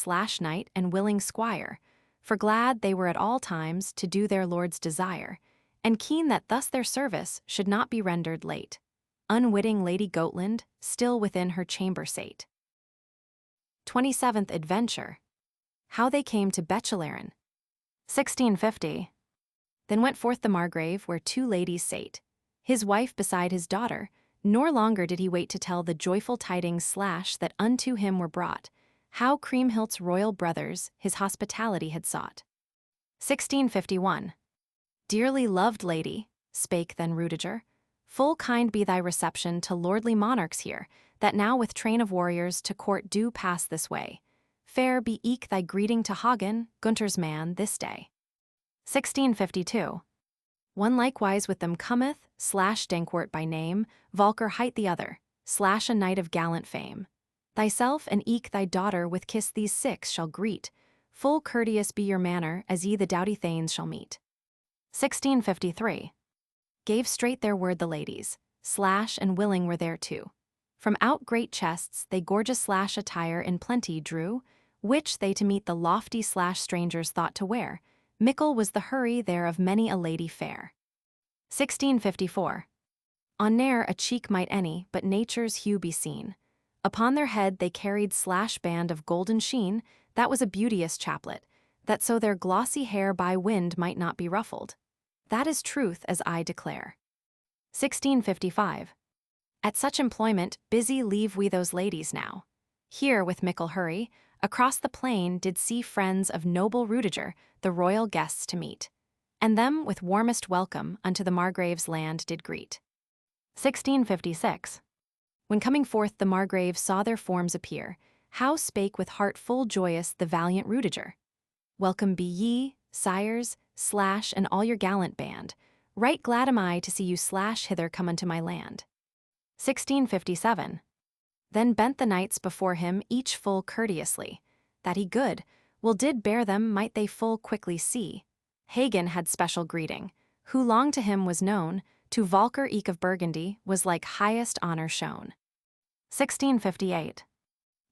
knight and willing squire, for glad they were at all times to do their lord's desire, and keen that thus their service should not be rendered late. Unwitting Lady Gotland still within her chamber sate. 27th Adventure. How they came to Bechelaren. 1650. Then went forth the Margrave where two ladies sate, his wife beside his daughter, nor longer did he wait to tell the joyful tidings that unto him were brought, how Kriemhild's royal brothers his hospitality had sought. 1651. Dearly loved lady, spake then Rudiger, full kind be thy reception to lordly monarchs here, that now with train of warriors to court do pass this way. Fair be eke thy greeting to Hagen, Gunther's man, this day. 1652. One likewise with them cometh, Dankwart by name, Volker hight the other, a knight of gallant fame. Thyself and eke thy daughter with kiss these 6 shall greet, full courteous be your manner as ye the doughty thanes shall meet. 1653. Gave straight their word the ladies, and willing were there too. From out great chests they gorgeous attire in plenty drew, which they to meet the lofty strangers thought to wear. Mickle was the hurry there of many a lady fair. 1654. On ne'er a cheek might any but nature's hue be seen. Upon their head they carried band of golden sheen, that was a beauteous chaplet, that so their glossy hair by wind might not be ruffled. That is truth as I declare. 1655. At such employment busy leave we those ladies now. Here with mickle hurry, across the plain did see friends of noble Rudiger the royal guests to meet, and them with warmest welcome unto the Margrave's land did greet. 1656. When coming forth the Margraves saw their forms appear, how spake with heart full joyous the valiant Rudiger. Welcome be ye, sires, Slash, and all your gallant band. Right glad am I to see you Slash hither come unto my land. 1657. Then bent the knights before him each full courteously, that he good will did bear them might they full quickly see. Hagen had special greeting, who long to him was known, to Volker eke of Burgundy was like highest honor shown. 1658.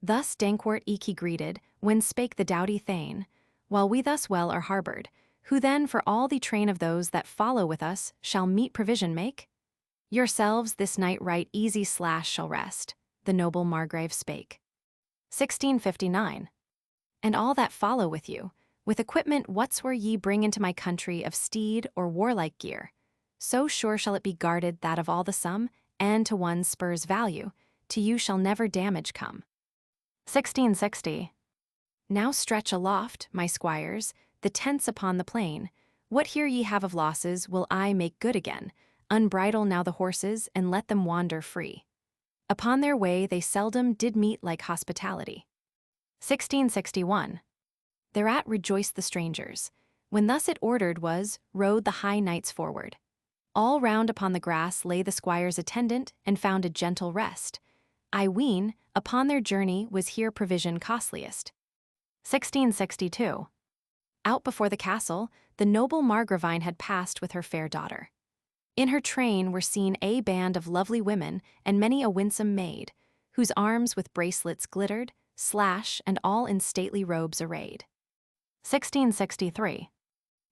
Thus Dankwart eke he greeted, when spake the doughty Thane, while we thus well are harbored, who then for all the train of those that follow with us shall meet provision make? Yourselves this night right easy Slash shall rest, the noble Margrave spake. 1659. And all that follow with you, with equipment whatsoe'er ye bring into my country of steed or warlike gear, so sure shall it be guarded that of all the sum, and to one spur's value, to you shall never damage come. 1660. Now stretch aloft, my squires, the tents upon the plain. What here ye have of losses will I make good again. Unbridle now the horses, and let them wander free. Upon their way they seldom did meet like hospitality. 1661. Thereat rejoiced the strangers. When thus it ordered was, rode the high knights forward. All round upon the grass lay the squire's attendant, and found a gentle rest. I ween, upon their journey was here provision costliest. 1662. Out before the castle, the noble Margravine had passed with her fair daughter. In her train were seen a band of lovely women and many a winsome maid, whose arms with bracelets glittered, Slash, and all in stately robes arrayed. 1663.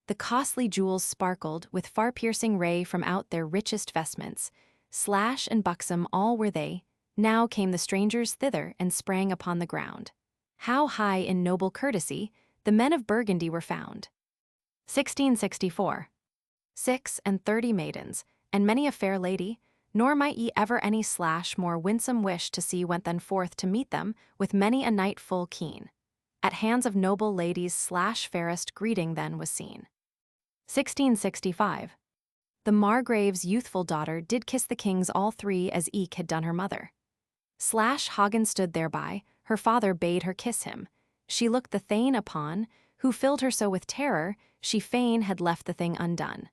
The costly jewels sparkled with far-piercing ray from out their richest vestments. Slash and buxom all were they. Now came the strangers thither and sprang upon the ground. How high in noble courtesy the men of Burgundy were found. 1664. 36 maidens, and many a fair lady, nor might ye ever any Slash more winsome wish to see went then forth to meet them with many a knight full keen. At hands of noble ladies Slash fairest greeting then was seen. 1665. The Margrave's youthful daughter did kiss the kings all three as eke had done her mother. Slash Hagen stood thereby, her father bade her kiss him. She looked the Thane upon, who filled her so with terror, she fain had left the thing undone.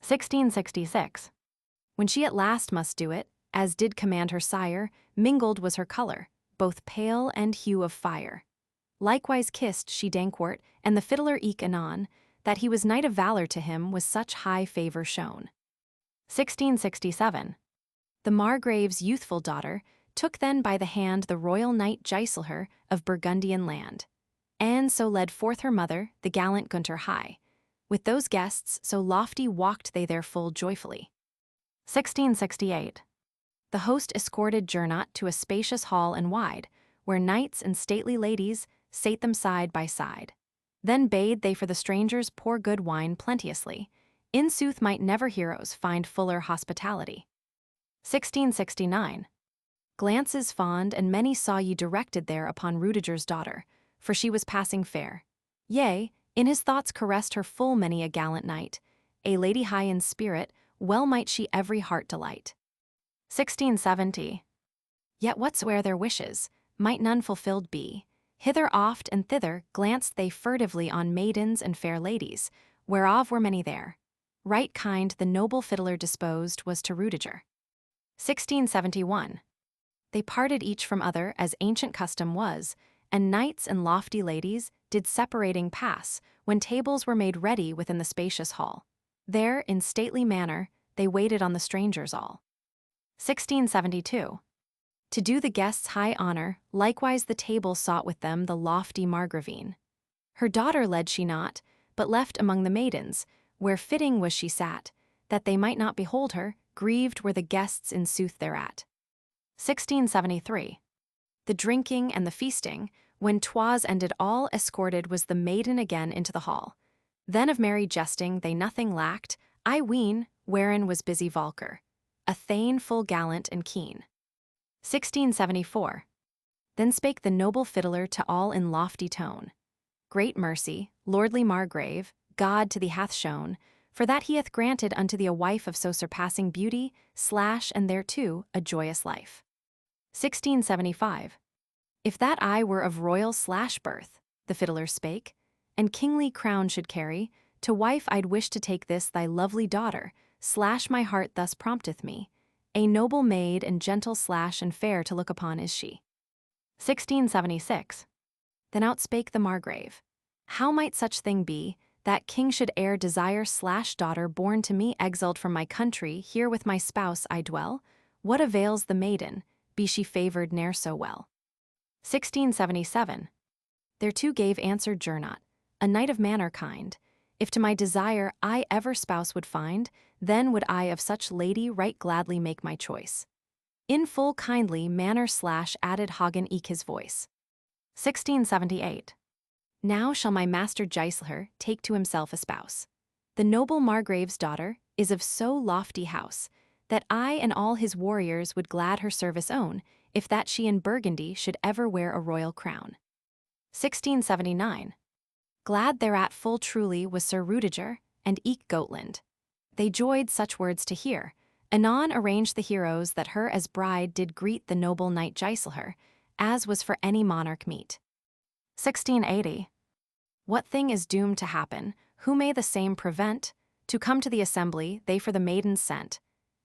1666. When she at last must do it, as did command her sire, mingled was her color, both pale and hue of fire. Likewise kissed she Dankwart, and the fiddler eke anon, that he was knight of valor to him was such high favor shown. 1667. The Margrave's youthful daughter took then by the hand the royal knight Giselher of Burgundian land, and so led forth her mother, the gallant Gunther high. With those guests so lofty walked they there full joyfully. 1668. The host escorted Gernot to a spacious hall and wide, where knights and stately ladies sate them side by side. Then bade they for the strangers pour good wine plenteously. In sooth might never heroes find fuller hospitality. 1669. Glances fond and many saw ye directed there upon Rudiger's daughter, for she was passing fair. Yea, in his thoughts caressed her full many a gallant knight. A lady high in spirit, well might she every heart delight. 1670. Yet whatsoe'er their wishes, might none fulfilled be. Hither oft and thither glanced they furtively on maidens and fair ladies, whereof were many there. Right kind the noble fiddler disposed was to Rudiger. 1671. They parted each from other as ancient custom was, and knights and lofty ladies did separating pass when tables were made ready within the spacious hall. There, in stately manner, they waited on the strangers all. 1672. To do the guests high honor, likewise the table sought with them the lofty Margravine. Her daughter led she not, but left among the maidens, where fitting was she sat, that they might not behold her, grieved were the guests in sooth thereat. 1673. The drinking and the feasting, when 'twas ended all escorted was the maiden again into the hall. Then of merry jesting they nothing lacked, I ween, wherein was busy Volker. a thane full gallant and keen. 1674. Then spake the noble fiddler to all in lofty tone. Great mercy, lordly Margrave, God to thee hath shown, for that he hath granted unto thee a wife of so surpassing beauty, and thereto a joyous life. 1675. If that I were of royal birth, the fiddler spake, and kingly crown should carry, to wife I'd wish to take this thy lovely daughter, my heart thus prompteth me. A noble maid and gentle and fair to look upon is she. 1676. Then outspake the Margrave. How might such thing be, that king should e'er desire daughter born to me exiled from my country, here with my spouse I dwell? What avails the maiden, be she favored ne'er so well? 1677. Thereto gave answer Gernot, a knight of manner kind. If to my desire I ever spouse would find, then would I of such lady right gladly make my choice. In full kindly manner added Hagen eke his voice. 1678. Now shall my master Giselher take to himself a spouse. The noble Margrave's daughter is of so lofty house, that I and all his warriors would glad her service own, if that she in Burgundy should ever wear a royal crown. 1679. Glad thereat full truly was Sir Rudiger, and eke Gotland. They joyed such words to hear. Anon arranged the heroes that her as bride did greet the noble knight Giselher, as was for any monarch meet. 1680. What thing is doomed to happen, who may the same prevent? To come to the assembly they for the maiden sent,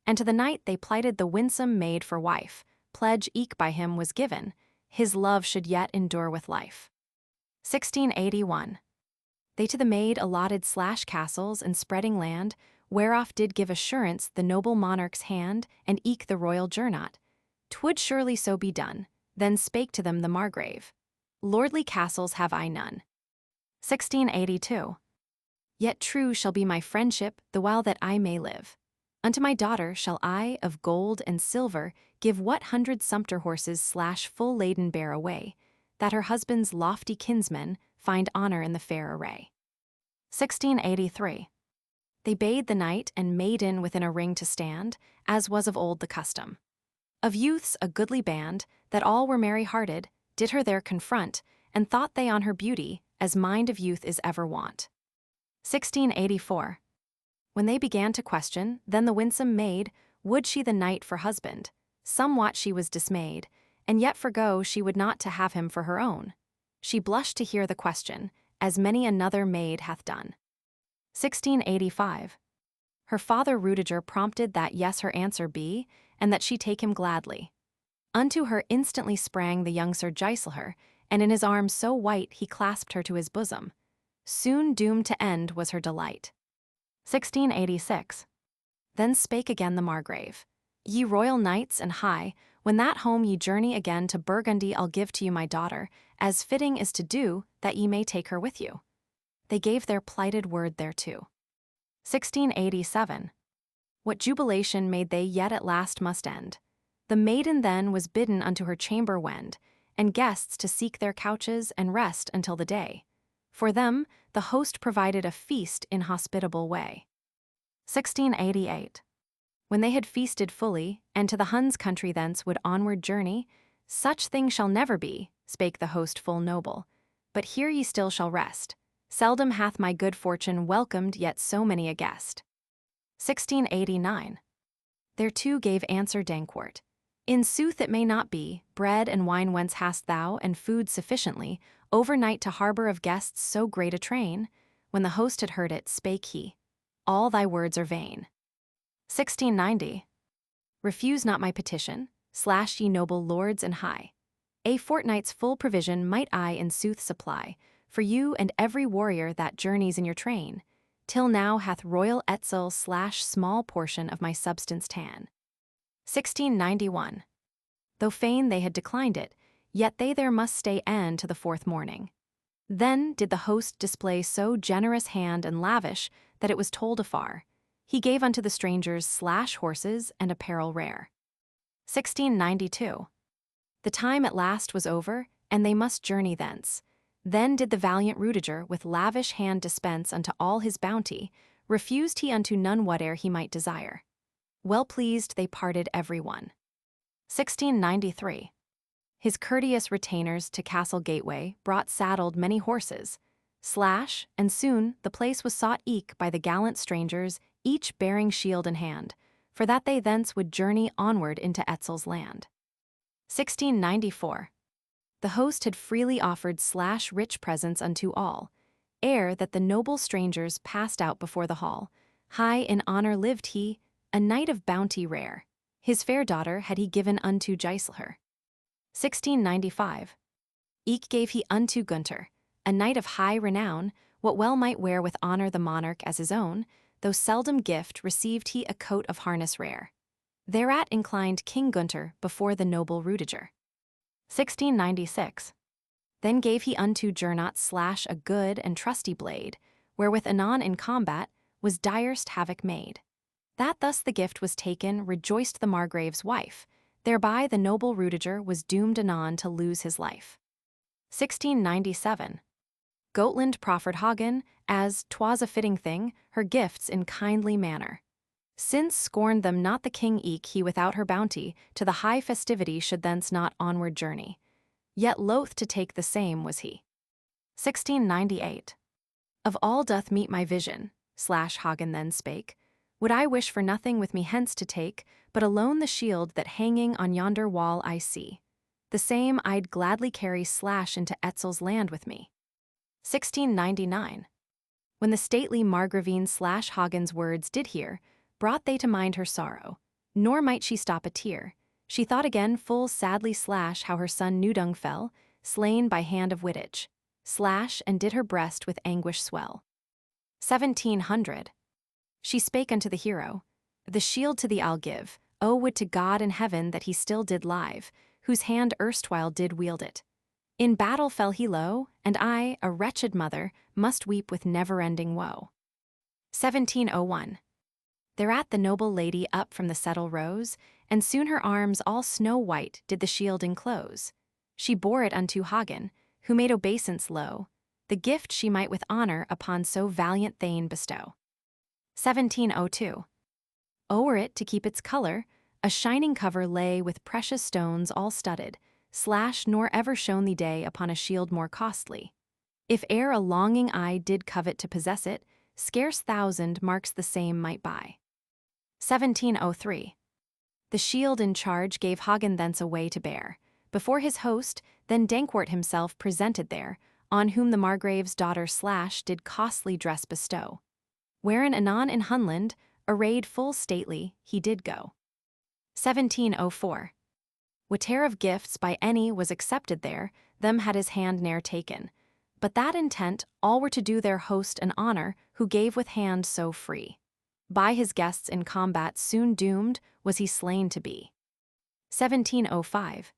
and to the knight they plighted the winsome maid for wife, pledge eke by him was given, his love should yet endure with life. 1681. They to the maid allotted castles and spreading land, whereof did give assurance the noble monarch's hand, and eke the royal Gernot. 'Twould surely so be done. Then spake to them the Margrave, lordly castles have I none. 1682. Yet true shall be my friendship, the while that I may live. Unto my daughter shall I of gold and silver give what 100 sumpter horses full laden bear away, that her husband's lofty kinsmen find honor in the fair array. 1683. They bade the knight and maiden within a ring to stand, as was of old the custom. Of youths a goodly band, that all were merry-hearted, did her there confront, and thought they on her beauty, as mind of youth is ever wont. 1684. When they began to question, then the winsome maid, would she the knight for husband? Somewhat she was dismayed, and yet forgo she would not to have him for her own. She blushed to hear the question, as many another maid hath done. 1685. Her father Rudiger prompted that yes her answer be, and that she take him gladly. Unto her instantly sprang the young Sir Giselher, and in his arms so white he clasped her to his bosom. Soon doomed to end was her delight. 1686. Then spake again the Margrave. Ye royal knights and high, when that home ye journey again to Burgundy I'll give to you my daughter, as fitting is to do, that ye may take her with you. They gave their plighted word thereto. 1687. What jubilation made they yet at last must end. The maiden then was bidden unto her chamber wend, and guests to seek their couches and rest until the day. For them, the host provided a feast in hospitable way. 1688. When they had feasted fully, and to the Huns' country thence would onward journey, such thing shall never be, spake the host full noble, but here ye still shall rest. Seldom hath my good fortune welcomed yet so many a guest. 1689. Thereto gave answer Dankwart. In sooth it may not be, bread and wine whence hast thou, and food sufficiently, overnight to harbor of guests so great a train? When the host had heard it, spake he, all thy words are vain. 1690. Refuse not my petition, ye noble lords and high. A fortnight's full provision might I in sooth supply, for you and every warrior that journeys in your train, till now hath royal Etzel small portion of my substance ta'en. 1691. Though fain they had declined it, yet they there must stay to the 4th morning. Then did the host display so generous hand and lavish, that it was told afar. He gave unto the strangers horses and apparel rare. 1692. The time at last was over, and they must journey thence. Then did the valiant Rudiger with lavish hand dispense unto all his bounty, refused he unto none whate'er he might desire. Well pleased they parted every one. 1693. His courteous retainers to castle gateway brought saddled many horses, and soon the place was sought eke by the gallant strangers, each bearing shield in hand, for that they thence would journey onward into Etzel's land. 1694. The host had freely offered rich presents unto all, ere that the noble strangers passed out before the hall. High in honor lived he, a knight of bounty rare. His fair daughter had he given unto Giselher. 1695. Eke gave he unto Gunther, a knight of high renown, what well might wear with honor the monarch as his own, though seldom gift received he a coat of harness rare. Thereat inclined King Gunther before the noble Rudiger. 1696. Then gave he unto Gernot a good and trusty blade, wherewith anon in combat was direst havoc made. That thus the gift was taken rejoiced the Margrave's wife, thereby the noble Rudiger was doomed anon to lose his life. 1697. Gotland proffered Hagen, as 'twas a fitting thing, her gifts in kindly manner. Since scorned them not the king eke he without her bounty, to the high festivity should thence not onward journey. Yet loath to take the same was he. 1698. Of all doth meet my vision, Hagen then spake, would I wish for nothing with me hence to take, but alone the shield that hanging on yonder wall I see. The same I'd gladly carry into Etzel's land with me. 1699. When the stately Margravine Hagen's words did hear, brought they to mind her sorrow, nor might she stop a tear. She thought again full sadly how her son Nudung fell, slain by hand of Wittich, and did her breast with anguish swell. 1700. She spake unto the hero, the shield to thee I'll give, O would to God in heaven that he still did live, whose hand erstwhile did wield it. In battle fell he low, and I, a wretched mother, must weep with never-ending woe. 1701. Thereat the noble lady up from the settle rose, and soon her arms all snow-white did the shield enclose. She bore it unto Hagen, who made obeisance low, the gift she might with honor upon so valiant thane bestow. 1702. O'er it, to keep its color, a shining cover lay with precious stones all studded, nor ever shone the day upon a shield more costly. If e'er a longing eye did covet to possess it, scarce 1,000 marks the same might buy. 1703. The shield in charge gave Hagen thence away to bear. Before his host, then Dankwart himself presented there, on whom the Margrave's daughter did costly dress bestow. Wherein anon in Hunland, arrayed full stately, he did go. 1704. Whate'er of gifts by any was accepted there, them had his hand ne'er taken. But that intent, all were to do their host an honor, who gave with hand so free. By his guests in combat soon doomed, was he slain to be. 1705.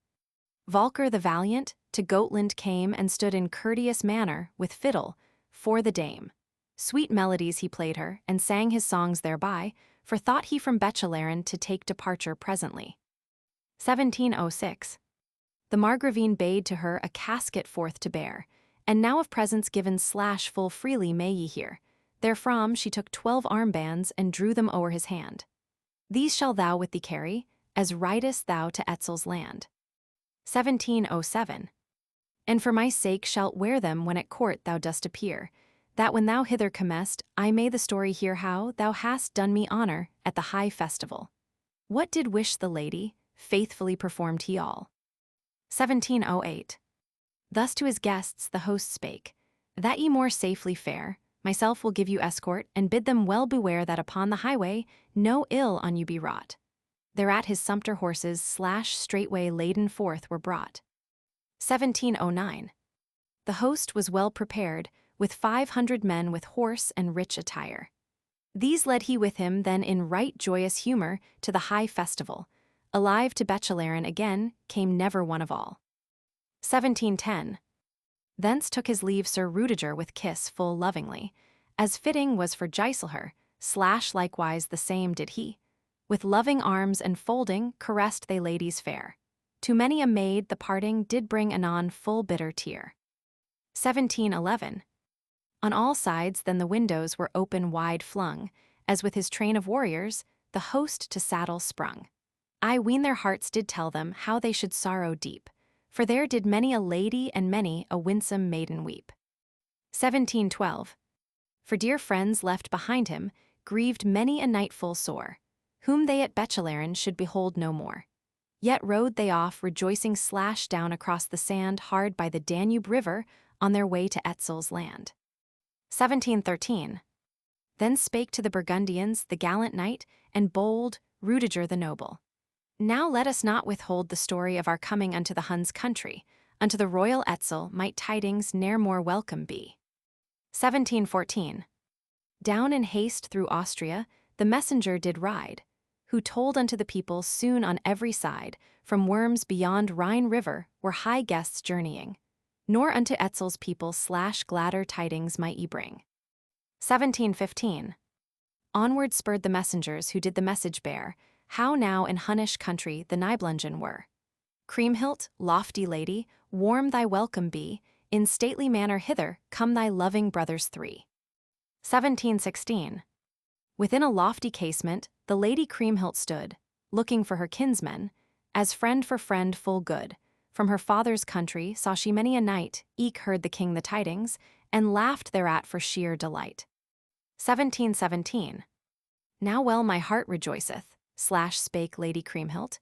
Volker the valiant, to Gotland came and stood in courteous manner, with fiddle, for the dame. Sweet melodies he played her, and sang his songs thereby, for thought he from Bechelaren to take departure presently. 1706. The Margravine bade to her a casket forth to bear, and now of presents given full freely may ye hear. Therefrom she took 12 armbands and drew them o'er his hand. These shall thou with thee carry, as ridest thou to Etzel's land. 1707. And for my sake shalt wear them when at court thou dost appear, that when thou hither comest, I may the story hear how thou hast done me honor at the high festival. What did wish the lady, faithfully performed he all. 1708. Thus to his guests the host spake, that ye more safely fare, myself will give you escort, and bid them well beware that upon the highway no ill on you be wrought. Thereat his sumpter horses straightway laden forth were brought. 1709. The host was well prepared, with 500 men with horse and rich attire. These led he with him then in right joyous humor to the high festival. Alive to Bechelaren again came never one of all. 1710. Thence took his leave Sir Rudiger with kiss full lovingly, as fitting was for Giselher, likewise the same did he. With loving arms enfolding caressed they ladies fair. To many a maid the parting did bring anon full bitter tear. 1711. On all sides then the windows were open wide flung, as with his train of warriors, the host to saddle sprung. I ween their hearts did tell them how they should sorrow deep, for there did many a lady and many a winsome maiden weep. 1712. For dear friends left behind him, grieved many a knight full sore, whom they at Bechelaren should behold no more. Yet rode they off rejoicing down across the sand hard by the Danube river on their way to Etzel's land. 1713. Then spake to the Burgundians the gallant knight, and bold Rudiger the noble. Now let us not withhold the story of our coming unto the Huns' country, unto the royal Etzel might tidings ne'er more welcome be. 1714. Down in haste through Austria the messenger did ride, who told unto the people soon on every side, from Worms beyond Rhine river were high guests journeying, nor unto Etzel's people gladder tidings might ye bring. 1715. Onward spurred the messengers who did the message bear, how now in Hunnish country the Nibelungen were. Kriemhild, lofty lady, warm thy welcome be, in stately manner hither come thy loving brothers three. 1716. Within a lofty casement the lady Kriemhild stood, looking for her kinsmen, as friend for friend full good. From her father's country saw she many a knight, eke heard the king the tidings, and laughed thereat for sheer delight. 1717. Now well my heart rejoiceth, spake Lady Kriemhild.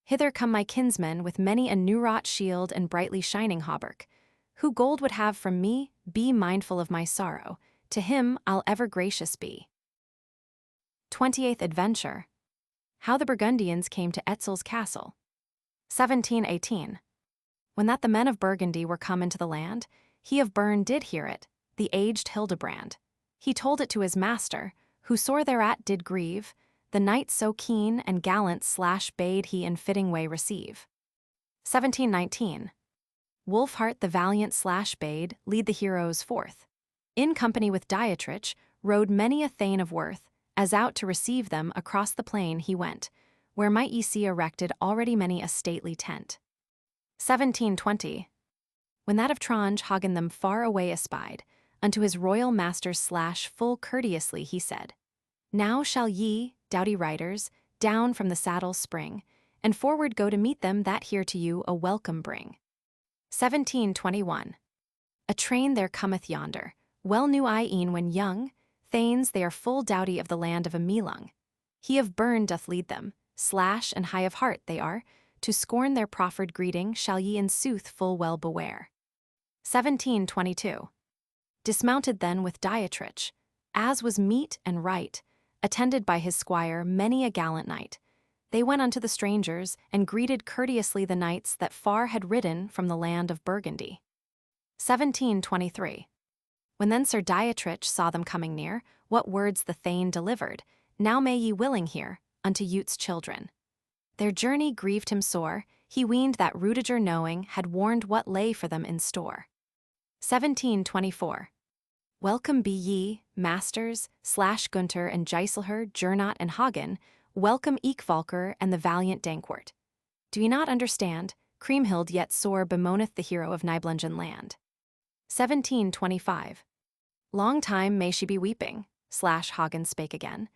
Hither come my kinsmen with many a new-wrought shield and brightly shining hauberk. Who gold would have from me, be mindful of my sorrow, to him I'll ever gracious be. 20th Adventure. How the Burgundians came to Etzel's castle. 1718. When that the men of Burgundy were come into the land, he of Bern did hear it, the aged Hildebrand. He told it to his master, who sore thereat did grieve, the knight so keen and gallant bade he in fitting way receive. 1719. Wolfhart the valiant bade lead the heroes forth. In company with Dietrich rode many a thane of worth, as out to receive them across the plain he went, where might ye see erected already many a stately tent. 1720. When that of Trange Hagen them far away espied, unto his royal masters full courteously he said, Now shall ye, doughty riders, down from the saddle spring, and forward go to meet them that here to you a welcome bring. 1721. A train there cometh yonder, well knew I e'en when young, thanes they are full doughty of the land of Amelung. He of Bern doth lead them, and high of heart they are, to scorn their proffered greeting shall ye in sooth full well beware. 1722. Dismounted then with Dietrich, as was meet and right, attended by his squire many a gallant knight, they went unto the strangers and greeted courteously the knights that far had ridden from the land of Burgundy. 1723. When then Sir Dietrich saw them coming near, what words the thane delivered, Now may ye willing hear, unto Ute's children. Their journey grieved him sore, he weened that Rudiger knowing had warned what lay for them in store. 1724. Welcome be ye, masters, Gunther and Giselher, Gernot and Hagen, welcome eke Volker and the valiant Dankwart. Do ye not understand, Kriemhild yet sore bemoaneth the hero of Nibelungen land. 1725. Long time may she be weeping, Hagen spake again.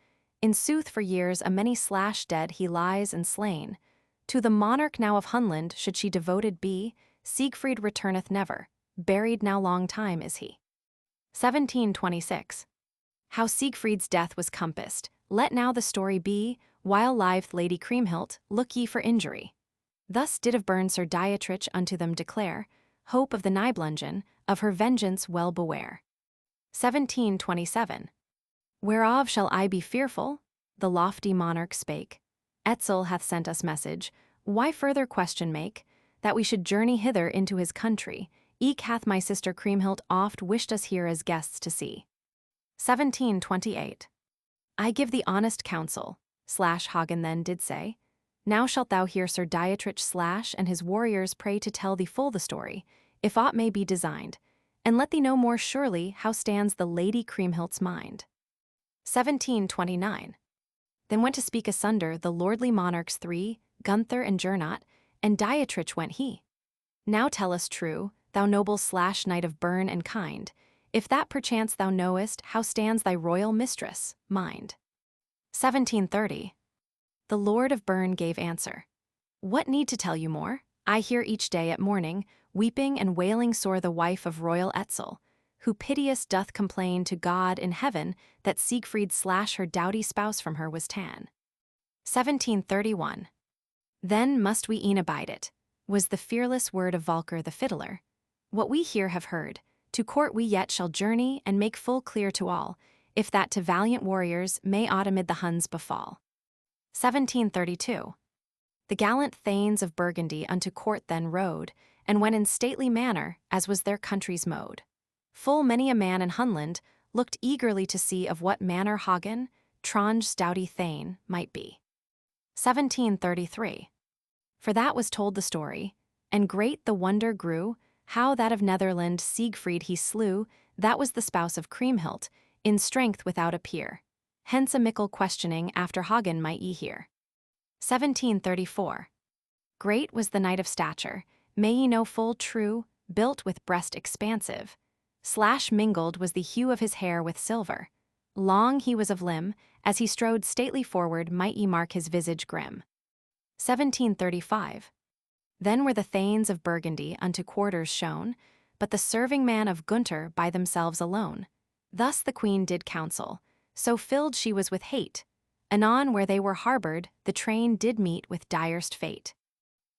In sooth for years a many dead he lies and slain. To the monarch now of Hunland should she devoted be, Siegfried returneth never, buried now long time is he. 1726. How Siegfried's death was compassed, let now the story be, while lived Lady Kriemhild, look ye for injury. Thus did of Bern Sir Dietrich unto them declare, hope of the Nibelungen, of her vengeance well beware. 1727. Whereof shall I be fearful? The lofty monarch spake. Etzel hath sent us message, why further question make, that we should journey hither into his country, eke hath my sister Kriemhild oft wished us here as guests to see. 1728. I give thee honest counsel, Hagen then did say. Now shalt thou hear Sir Dietrich and his warriors pray to tell thee full the story, if aught may be designed, and let thee know more surely how stands the Lady Kriemhild's mind. 1729. Then went to speak asunder the lordly monarchs three, Gunther and Gernot, and Dietrich went he. Now tell us true, thou noble knight of Bern and kind, if that perchance thou knowest how stands thy royal mistress, mind. 1730. The Lord of Bern gave answer. What need to tell you more? I hear each day at morning, weeping and wailing sore the wife of royal Etzel, who piteous doth complain to God in heaven that Siegfried / her doughty spouse from her was ta'en. 1731. Then must we e'en abide it, was the fearless word of Volker the fiddler. What we here have heard, to court we yet shall journey and make full clear to all, if that to valiant warriors may aught amid the Huns befall. 1732. The gallant thanes of Burgundy unto court then rode, and went in stately manner, as was their country's mode. Full many a man in Hunland looked eagerly to see of what manner Hagen, Tronge's doughty thane, might be. 1733. For that was told the story, and great the wonder grew, how that of Netherland Siegfried he slew, that was the spouse of Kriemhild, in strength without a peer. Hence a mickle questioning after Hagen might ye hear. 1734. Great was the knight of stature, may ye know full true, built with breast expansive. / mingled was the hue of his hair with silver. Long he was of limb, as he strode stately forward might ye mark his visage grim. 1735. Then were the thanes of Burgundy unto quarters shown, but the serving man of Gunther by themselves alone. Thus the queen did counsel, so filled she was with hate. Anon where they were harbored, the train did meet with direst fate.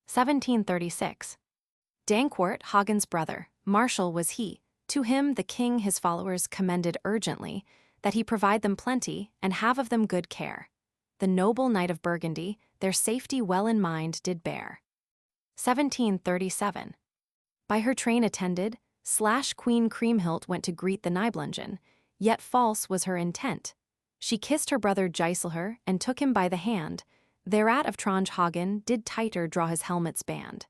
1736. Dankwart, Hagen's brother, marshal was he. To him the king his followers commended urgently, that he provide them plenty, and have of them good care. The noble knight of Burgundy their safety well in mind did bear. 1737. By her train attended, / Queen Kriemhild went to greet the Nibelungen, yet false was her intent. She kissed her brother Giselher, and took him by the hand, thereat of Tronge Hagen did tighter draw his helmet's band.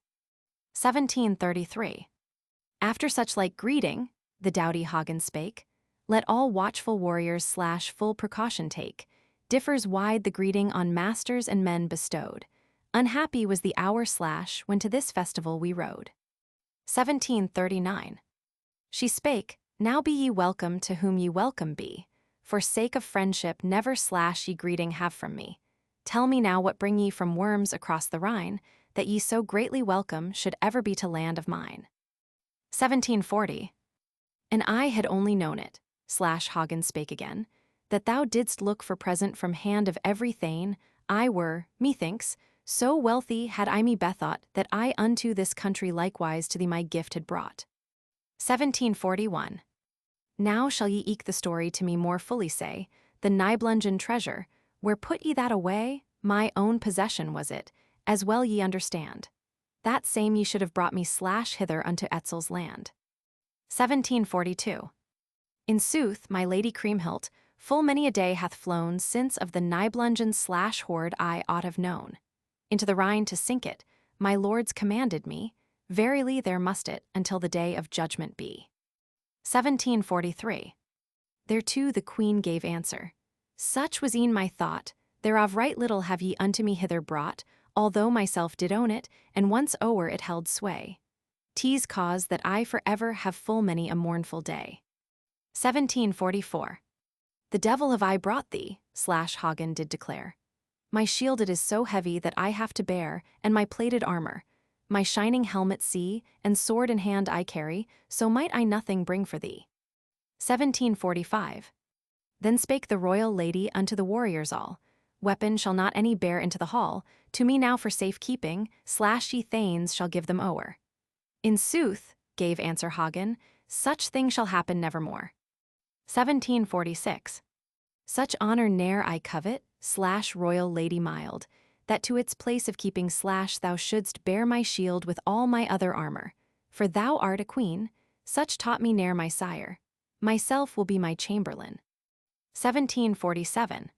1733. After such like greeting, the doughty Hagen spake, let all watchful warriors / full precaution take. Differs wide the greeting on masters and men bestowed. Unhappy was the hour / when to this festival we rode. 1739. She spake, now be ye welcome to whom ye welcome be. For sake of friendship never / ye greeting have from me. Tell me now what bring ye from Worms across the Rhine, that ye so greatly welcome should ever be to land of mine. 1740. And I had only known it, / Hagen spake again, that thou didst look for present from hand of every thane, I were, methinks, so wealthy had I me bethought that I unto this country likewise to thee my gift had brought. 1741. Now shall ye eke the story to me more fully say, the Nibelungen treasure, where put ye that away? My own possession was it, as well ye understand. That same ye should have brought me / hither unto Etzel's land. 1742. In sooth, my lady Kriemhild, full many a day hath flown since of the Nibelungen / hoard I ought have known. Into the Rhine to sink it, my lords commanded me, verily there must it until the day of judgment be. 1743. Thereto the queen gave answer. Such was e'en my thought, thereof right little have ye unto me hither brought, although myself did own it, and once o'er it held sway. 'Tis cause that I for ever have full many a mournful day. 1744. The devil have I brought thee, / Hagen did declare. My shield it is so heavy that I have to bear, and my plated armor. My shining helmet see, and sword in hand I carry, so might I nothing bring for thee. 1745. Then spake the royal lady unto the warriors all, weapon shall not any bear into the hall, to me now for safe keeping, / ye thanes shall give them o'er. In sooth, gave answer Hagen, such thing shall happen nevermore. 1746. Such honor ne'er I covet, / royal lady mild, that to its place of keeping / thou shouldst bear my shield with all my other armor. For thou art a queen, such taught me ne'er my sire. Myself will be my chamberlain. 1747.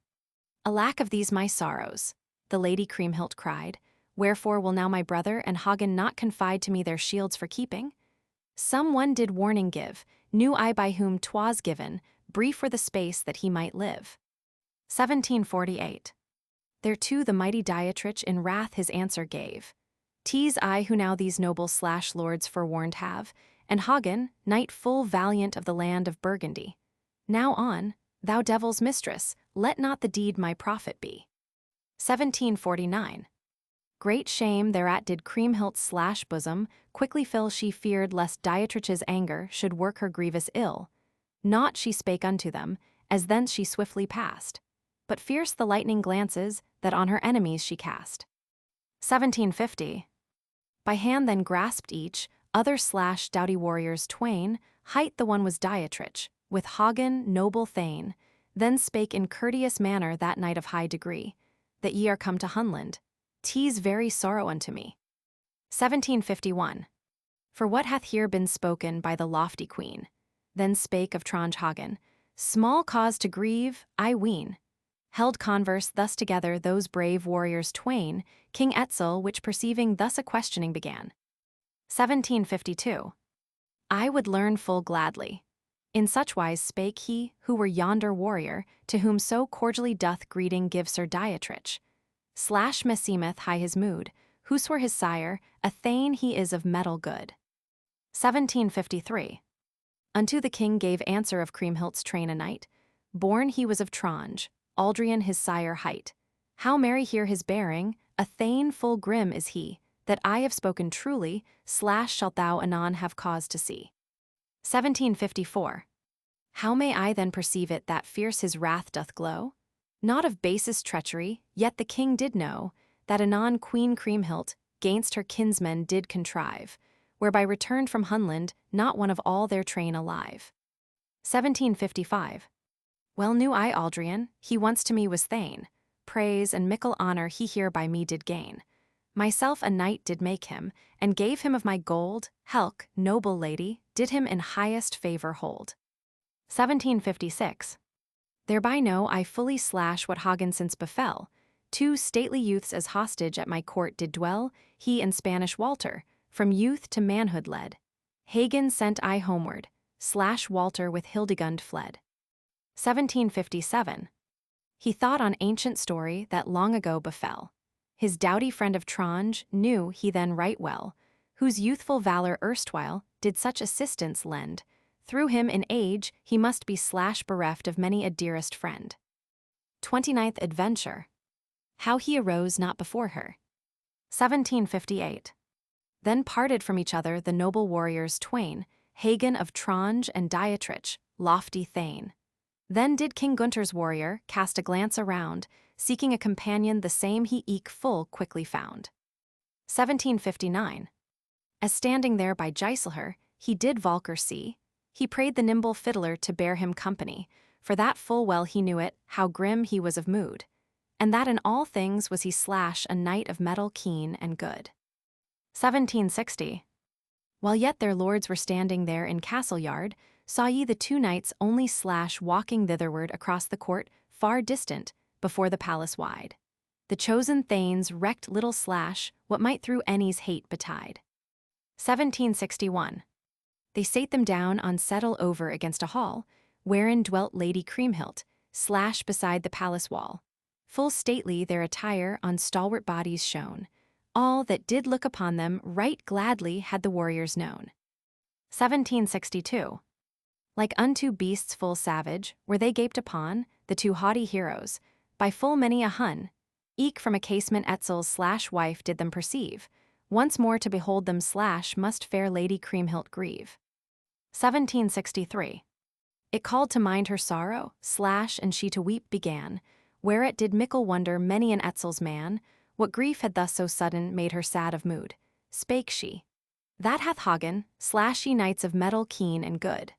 Alack of these my sorrows, the lady Kriemhild cried, wherefore will now my brother and Hagen not confide to me their shields for keeping? Some one did warning give, knew I by whom 'twas given, brief were the space that he might live. 1748. Thereto the mighty Dietrich in wrath his answer gave. 'Tis I who now these noble / lords forewarned have, and Hagen, knight full valiant of the land of Burgundy. Now on, thou devil's mistress, let not the deed my profit be. 1749. Great shame thereat did Kriemhild slash bosom, quickly fill she feared lest Dietrich's anger should work her grievous ill. Naught she spake unto them, as thence she swiftly passed, but fierce the lightning glances that on her enemies she cast. 1750. By hand then grasped each, other slash doughty warriors twain, hight the one was Dietrich, with Hagen noble thane, then spake in courteous manner that knight of high degree, that ye are come to Hunland, 'tis very sorrow unto me. 1751. For what hath here been spoken by the lofty queen? Then spake of Tronge Hagen, small cause to grieve, I ween. Held converse thus together those brave warriors twain, King Etzel, which perceiving thus a questioning began. 1752. I would learn full gladly. In such wise spake he, who were yonder warrior, to whom so cordially doth greeting give Sir Dietrich. Slash meseemeth high his mood, whoswere his sire, a thane he is of metal good. 1753. Unto the king gave answer of Kriemhild's train a knight. Born he was of Tronge, Aldrian his sire hight. How merry here his bearing, a thane full grim is he, that I have spoken truly, slash shalt thou anon have cause to see. 1754. How may I then perceive it that fierce his wrath doth glow? Not of basest treachery, yet the king did know, that anon Queen Kriemhild, gainst her kinsmen did contrive, whereby returned from Hunland not one of all their train alive. 1755. Well knew I Aldrian, he once to me was thane, praise and mickle honor he here by me did gain. Myself a knight did make him, and gave him of my gold, Helk, noble lady, did him in highest favor hold. 1756. Thereby know I fully slash what Hagen since befell. Two stately youths as hostage at my court did dwell, he and Spanish Walter, from youth to manhood led. Hagen sent I homeward, slash Walter with Hildegund fled. 1757. He thought on ancient story that long ago befell. His doughty friend of Tronge knew he then right well, whose youthful valor erstwhile did such assistance lend. Through him in age he must be slash bereft of many a dearest friend. 29th Adventure. How he arose not before her. 1758. Then parted from each other the noble warriors twain, Hagen of Tronge and Dietrich, lofty thane. Then did King Gunther's warrior cast a glance around, seeking a companion the same he eke full quickly found. 1759. As standing there by Giselher, he did Valkyr see. He prayed the nimble fiddler to bear him company, for that full well he knew it, how grim he was of mood, and that in all things was he slash a knight of metal keen and good. 1760. While yet their lords were standing there in castle yard, saw ye the two knights only slash walking thitherward across the court, far distant, before the palace wide. The chosen thanes recked little slash what might through any's hate betide. 1761. They sate them down on settle over against a hall, wherein dwelt Lady Kriemhild, slash beside the palace wall. Full stately their attire on stalwart bodies shone. All that did look upon them right gladly had the warriors known. 1762. Like unto beasts full savage, were they gaped upon, the two haughty heroes, by full many a Hun. Eke from a casement Etzel's slash wife did them perceive. Once more to behold them slash must fair Lady Kriemhild grieve. 1763. It called to mind her sorrow, slash and she to weep began, whereat did mickle wonder many an Etzel's man, what grief had thus so sudden made her sad of mood. Spake she, that hath Hagen, slash ye knights of metal keen and good.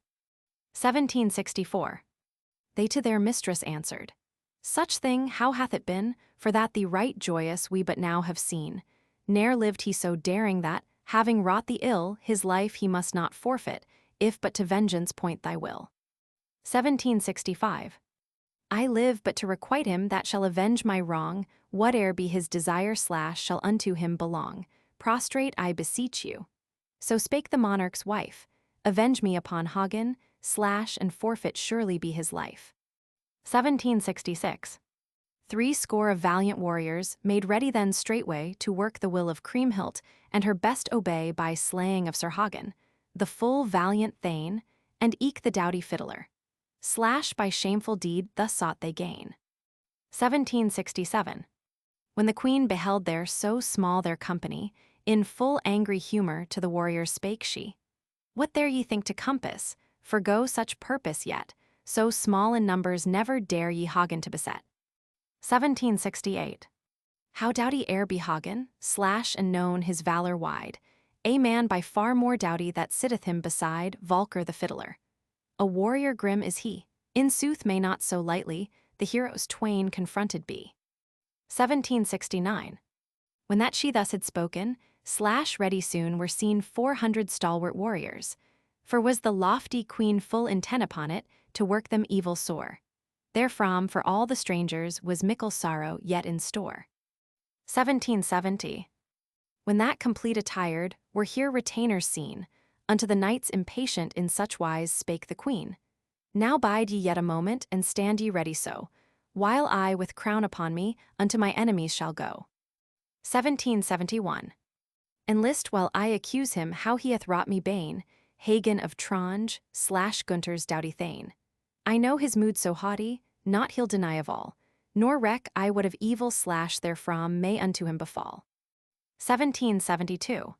1764. They to their mistress answered, such thing how hath it been, for that the right joyous we but now have seen. Ne'er lived he so daring that, having wrought the ill, his life he must not forfeit, if but to vengeance point thy will. 1765. I live but to requite him that shall avenge my wrong, whate'er be his desire slash shall unto him belong. Prostrate I beseech you. So spake the monarch's wife, avenge me upon Hagen, slash and forfeit surely be his life. 1766. 60 of valiant warriors made ready then straightway to work the will of Kriemhild, and her best obey by slaying of Sir Hagen, the full valiant thane, and eke the doughty fiddler. Slash by shameful deed thus sought they gain. 1767. When the queen beheld there so small their company, in full angry humor to the warriors spake she, "What there ye think to compass? Forgo such purpose yet, so small in numbers never dare ye Hagen to beset." 1768. How doughty e'er be Hagen, slash and known his valor wide, a man by far more doughty that sitteth him beside Volker the fiddler. A warrior grim is he, in sooth may not so lightly the heroes twain confronted be. 1769. When that she thus had spoken, slash ready soon were seen 400 stalwart warriors, for was the lofty queen full intent upon it to work them evil sore. Therefrom for all the strangers was mickle sorrow yet in store. 1770. When that complete attired were here retainers seen, unto the knights impatient in such wise spake the queen, "Now bide ye yet a moment and stand ye ready so, while I with crown upon me unto my enemies shall go." 1771. Enlist while I accuse him how he hath wrought me bane, Hagen of Tronge, slash Gunther's doughty thane. I know his mood so haughty, not he'll deny of all, nor reck I what of evil slash therefrom may unto him befall. 1772.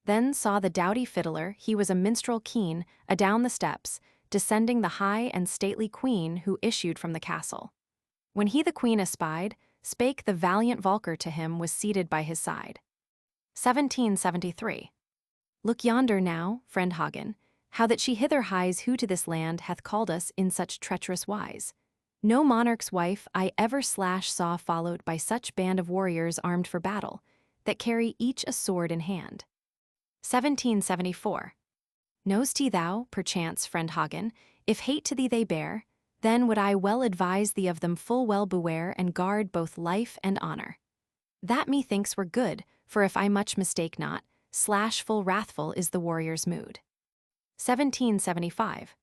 Then saw the doughty fiddler he was a minstrel keen, adown the steps, descending the high and stately queen who issued from the castle. When he the queen espied, spake the valiant Volker to him was seated by his side. 1773. Look yonder now, friend Hagen, how that she hither hies who to this land hath called us in such treacherous wise. No monarch's wife I ever slash saw followed by such band of warriors armed for battle, that carry each a sword in hand. 1774. Know'st thou, perchance, friend Hagen, if hate to thee they bear, then would I well advise thee of them full well beware and guard both life and honor. That methinks were good, for if I much mistake not, slash full wrathful is the warrior's mood. 1775.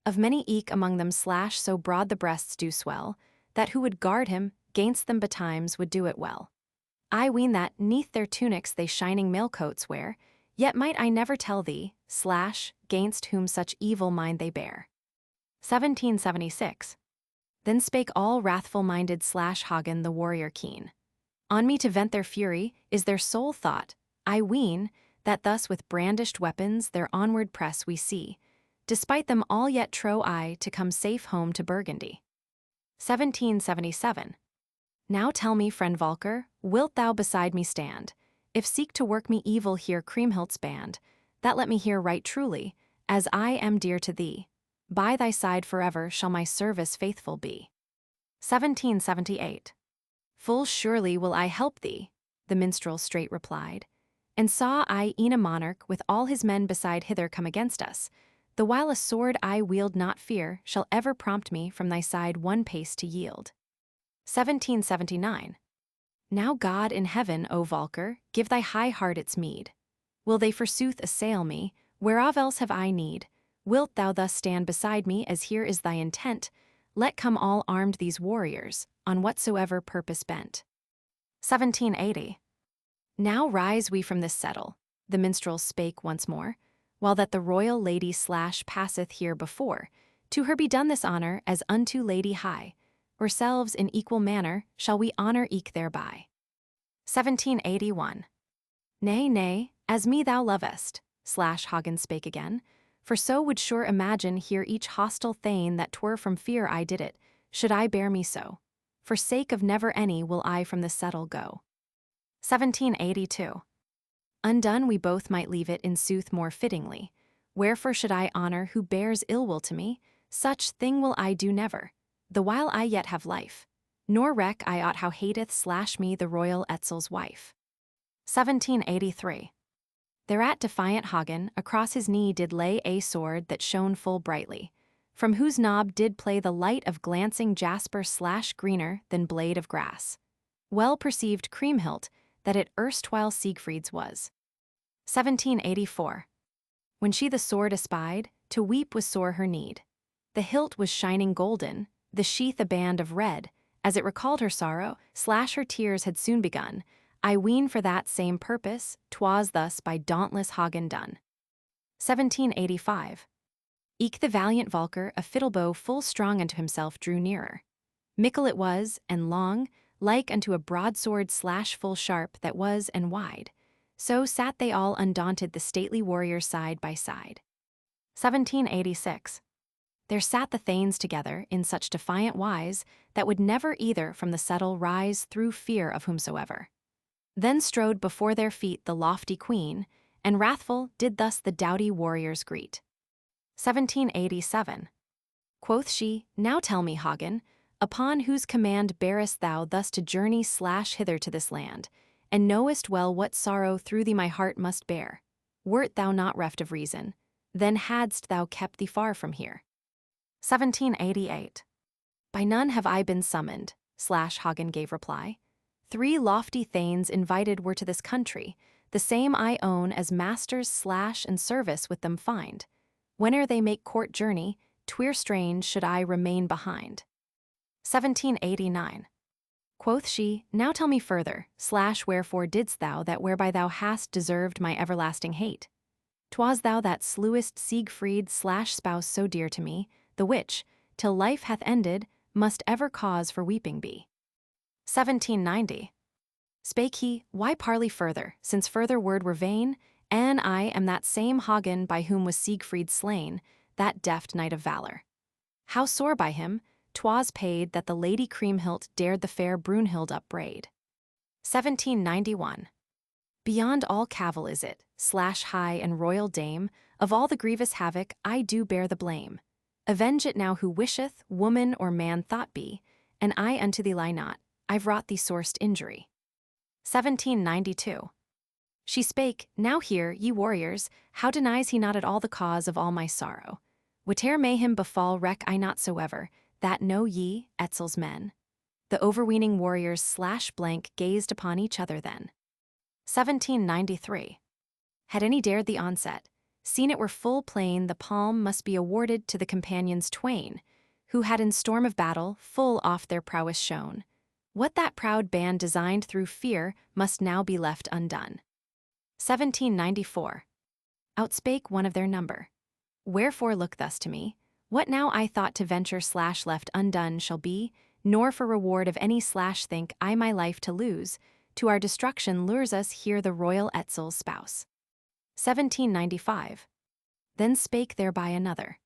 Of many eke among them slash so broad the breasts do swell, that who would guard him, gainst them betimes would do it well. I ween that, neath their tunics they shining mailcoats wear, yet might I never tell thee, slash, gainst whom such evil mind they bear. 1776. Then spake all wrathful-minded slash Hagen the warrior keen. On me to vent their fury is their sole thought, I ween, that thus with brandished weapons their onward press we see, despite them all yet trow I to come safe home to Burgundy. 1777. Now tell me, friend Volker, wilt thou beside me stand, if seek to work me evil here Kriemhild's band, that let me hear right truly, as I am dear to thee, by thy side forever shall my service faithful be. 1778. Full surely will I help thee, the minstrel straight replied, and saw I e'en a monarch with all his men beside hither come against us, the while a sword I wield not fear shall ever prompt me from thy side one pace to yield. 1779. Now God in heaven, O Volker, give thy high heart its meed. Will they forsooth assail me, whereof else have I need? Wilt thou thus stand beside me as here is thy intent? Let come all armed these warriors, on whatsoever purpose bent. 1780. Now rise we from this settle, the minstrel spake once more, while that the royal lady slash passeth here before, to her be done this honor as unto lady high, ourselves in equal manner shall we honor eke thereby. 1781. Nay, nay, as me thou lovest, slash Hagen spake again, for so would sure imagine here each hostile thane that 'twere from fear I did it, should I bear me so. For sake of never any will I from this settle go. 1782. Undone we both might leave it in sooth more fittingly, wherefore should I honor who bears ill will to me? Such thing will I do never, the while I yet have life, nor reck I aught how hateth slash me the royal Etzel's wife. 1783. Thereat defiant Hagen across his knee did lay a sword that shone full brightly, from whose knob did play the light of glancing jasper slash greener than blade of grass. Well perceived Kriemhild that it erstwhile Siegfried's was. 1784. When she the sword espied, to weep was sore her need. The hilt was shining golden, the sheath a band of red, as it recalled her sorrow, slash her tears had soon begun, I ween for that same purpose, 'twas thus by dauntless Hagen done. 1785. Eke the valiant Volker a fiddlebow full strong unto himself drew nearer. Mickle it was, and long, like unto a broadsword slash full sharp that was and wide. So sat they all undaunted, the stately warriors side by side. 1786. There sat the thanes together in such defiant wise that would never either from the settle rise through fear of whomsoever. Then strode before their feet the lofty queen, and wrathful did thus the doughty warriors greet. 1787. Quoth she, Now tell me, Hagen, upon whose command bearest thou thus to journey slash hither to this land, and knowest well what sorrow through thee my heart must bear. Wert thou not reft of reason, then hadst thou kept thee far from here. 1788. By none have I been summoned, slash Hagen gave reply. 3 lofty thanes invited were to this country, the same I own as masters slash and service with them find. Whene'er they make court journey, 'twere strange should I remain behind. 1789. Quoth she, Now tell me further, slash wherefore didst thou that whereby thou hast deserved my everlasting hate? 'Twas thou that slewest Siegfried slash spouse so dear to me, the which, till life hath ended, must ever cause for weeping be. 1790. Spake he, Why parley further, since further word were vain, and I am that same Hagen by whom was Siegfried slain, that deft knight of valor. How sore by him, 'twas paid that the lady Kriemhild dared the fair Brunhild upbraid. 1791. Beyond all cavil is it, slash high and royal dame, of all the grievous havoc I do bear the blame. Avenge it now who wisheth, woman or man thought be, and I unto thee lie not, I've wrought thee sorest injury. 1792. She spake, Now hear, ye warriors, how denies he not at all the cause of all my sorrow? Whate'er may him befall reck I not soever, that know ye, Etzel's men. The overweening warriors slash blank gazed upon each other then. 1793. Had any dared the onset, seen it were full plain the palm must be awarded to the companions twain, who had in storm of battle full oft their prowess shown. What that proud band designed through fear must now be left undone. 1794. Outspake one of their number. Wherefore look thus to me? What now I thought to venture slash left undone shall be, nor for reward of any slash think I my life to lose, to our destruction lures us here the royal Etzel's spouse. 1795. Then spake thereby another.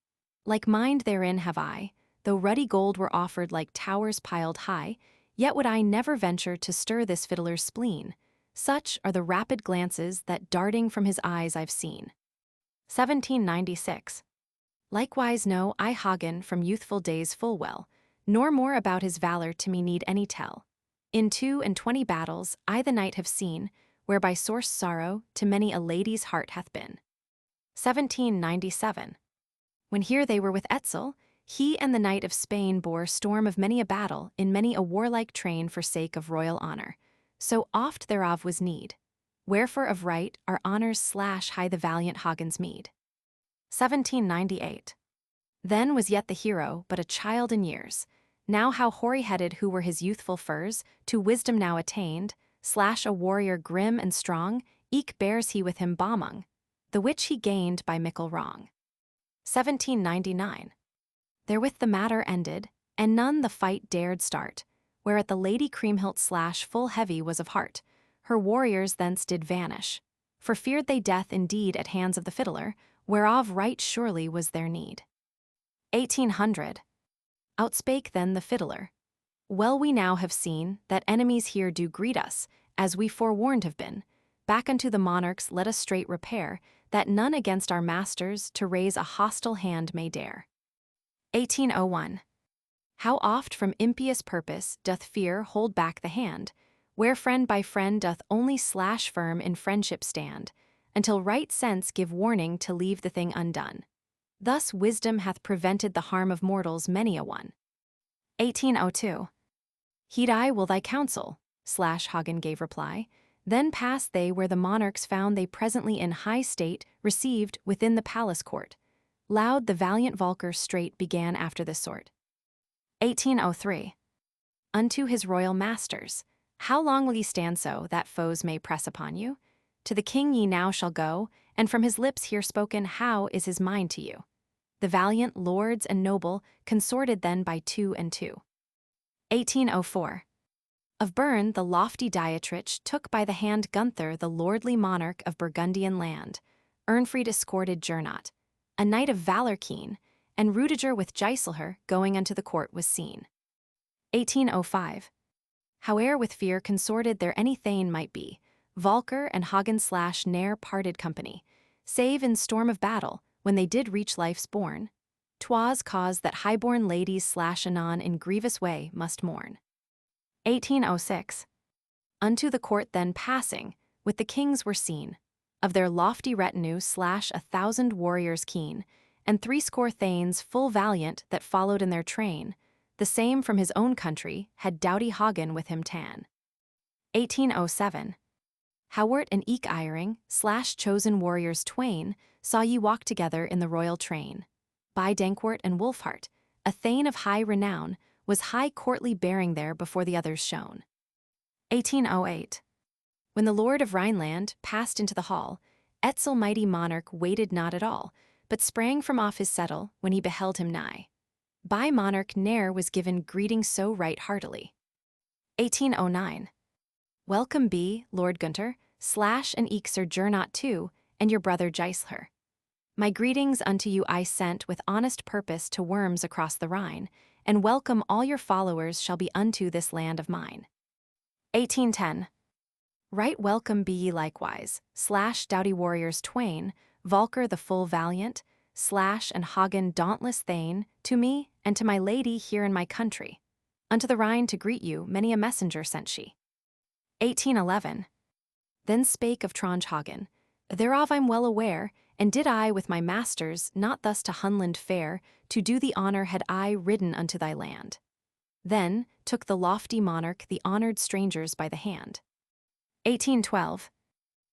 Like mind therein have I, though ruddy gold were offered like towers piled high, yet would I never venture to stir this fiddler's spleen. Such are the rapid glances that darting from his eyes I've seen. 1796. Likewise know I Hagen from youthful days full well, nor more about his valor to me need any tell. In 22 battles I the knight have seen, whereby source sorrow to many a lady's heart hath been. 1797. When here they were with Etzel, he and the knight of Spain bore storm of many a battle in many a warlike train for sake of royal honor, so oft thereof was need. Wherefore of right our honors slash high the valiant Hagen's meed. 1798. Then was yet the hero but a child in years. Now how hoary-headed who were his youthful furs, to wisdom now attained, slash a warrior grim and strong, eke bears he with him Baumung, the which he gained by mickle wrong. 1799. Therewith the matter ended, and none the fight dared start, whereat the lady Kriemhild slash full heavy was of heart. Her warriors thence did vanish, for feared they death indeed at hands of the fiddler, whereof right surely was their need. 1800. Outspake then the fiddler. Well we now have seen that enemies here do greet us, as we forewarned have been. Back unto the monarchs let us straight repair, that none against our masters to raise a hostile hand may dare. 1801. How oft from impious purpose doth fear hold back the hand, where friend by friend doth only slash firm in friendship stand, until right sense give warning to leave the thing undone. Thus wisdom hath prevented the harm of mortals many a one. 1802. Heed I will thy counsel, slash Hagen gave reply. Then passed they where the monarchs found they presently in high state received within the palace court. Loud the valiant Volker straight began after this sort. 1803. Unto his royal masters, how long will ye stand so that foes may press upon you? To the king ye now shall go, and from his lips hear spoken how is his mind to you. The valiant lords and noble consorted then by 2 and 2. 1804. Of Bern the lofty Dietrich took by the hand Gunther the lordly monarch of Burgundian land. Earnfried escorted Gernot, a knight of valor keen, and Rudiger with Giselher going unto the court was seen. 1805. Howe'er with fear consorted there any thane might be, Volker and Hagen / ne'er parted company, save in storm of battle, when they did reach life's bourne. 'Twas cause that highborn ladies / anon in grievous way must mourn. 1806. Unto the court then passing, with the kings were seen, of their lofty retinue / 1,000 warriors keen, and 80 thanes full valiant that followed in their train, the same from his own country had doughty Hagen with him ta'en. 1807. Howert and eke Eyring / chosen warriors twain saw ye walk together in the royal train. By Dankwart and Wolfhart, a thane of high renown, was high courtly bearing there before the others shone. 1808. When the lord of Rhineland passed into the hall, Etzel mighty monarch waited not at all, but sprang from off his settle when he beheld him nigh. By monarch ne'er was given greeting so right heartily. 1809. Welcome be, Lord Gunther, / and eke Sir Gernot too, and your brother Giselher. My greetings unto you I sent with honest purpose to Worms across the Rhine, and welcome all your followers shall be unto this land of mine. 1810. Right welcome be ye likewise, / doughty warriors twain, Volker the full valiant, / and Hagen dauntless thane, to me, and to my lady here in my country. Unto the Rhine to greet you many a messenger sent she. 1811. Then spake of Tronge Hagen, thereof I'm well aware, and did I with my masters not thus to Hunland fare, to do the honor had I ridden unto thy land. Then took the lofty monarch the honored strangers by the hand. 1812.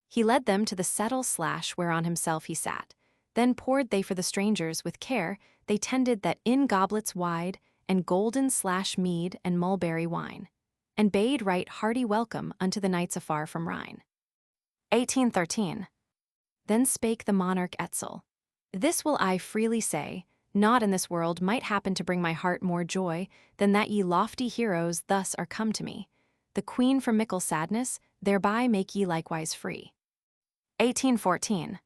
He led them to the settle / whereon himself he sat. Then poured they for the strangers with care, they tended that in goblets wide, and golden / mead and mulberry wine, and bade right hearty welcome unto the knights afar from Rhine. 1813. Then spake the monarch Etzel, this will I freely say, naught in this world might happen to bring my heart more joy than that ye lofty heroes thus are come to me. The queen from mickle sadness, thereby make ye likewise free. 1814.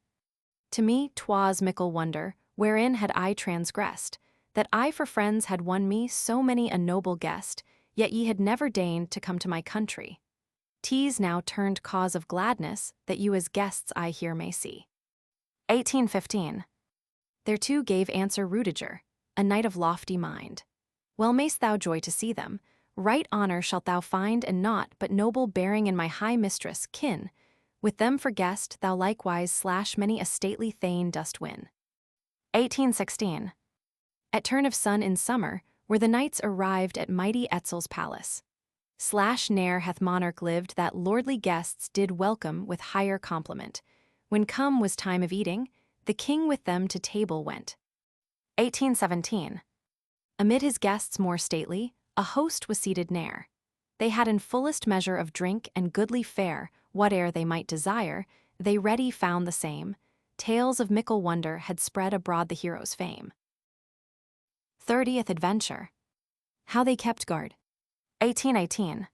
To me 'twas mickle wonder, wherein had I transgressed, that I for friends had won me so many a noble guest, yet ye had never deigned to come to my country. 'Tis now turned cause of gladness, that you as guests I here may see. 1815. Thereto gave answer Rudiger, a knight of lofty mind. Well mayst thou joy to see them, right honor shalt thou find and naught but noble bearing in my high mistress, kin. With them for guest thou likewise / many a stately thane dost win. 1816. At turn of sun in summer, were the knights arrived at mighty Etzel's palace. / ne'er hath monarch lived that lordly guests did welcome with higher compliment. When come was time of eating, the king with them to table went. 1817. Amid his guests more stately, a host was seated near. They had in fullest measure of drink and goodly fare, whate'er they might desire, they ready found the same. Tales of mickle wonder had spread abroad the hero's fame. 30th adventure. How they kept guard. 1818.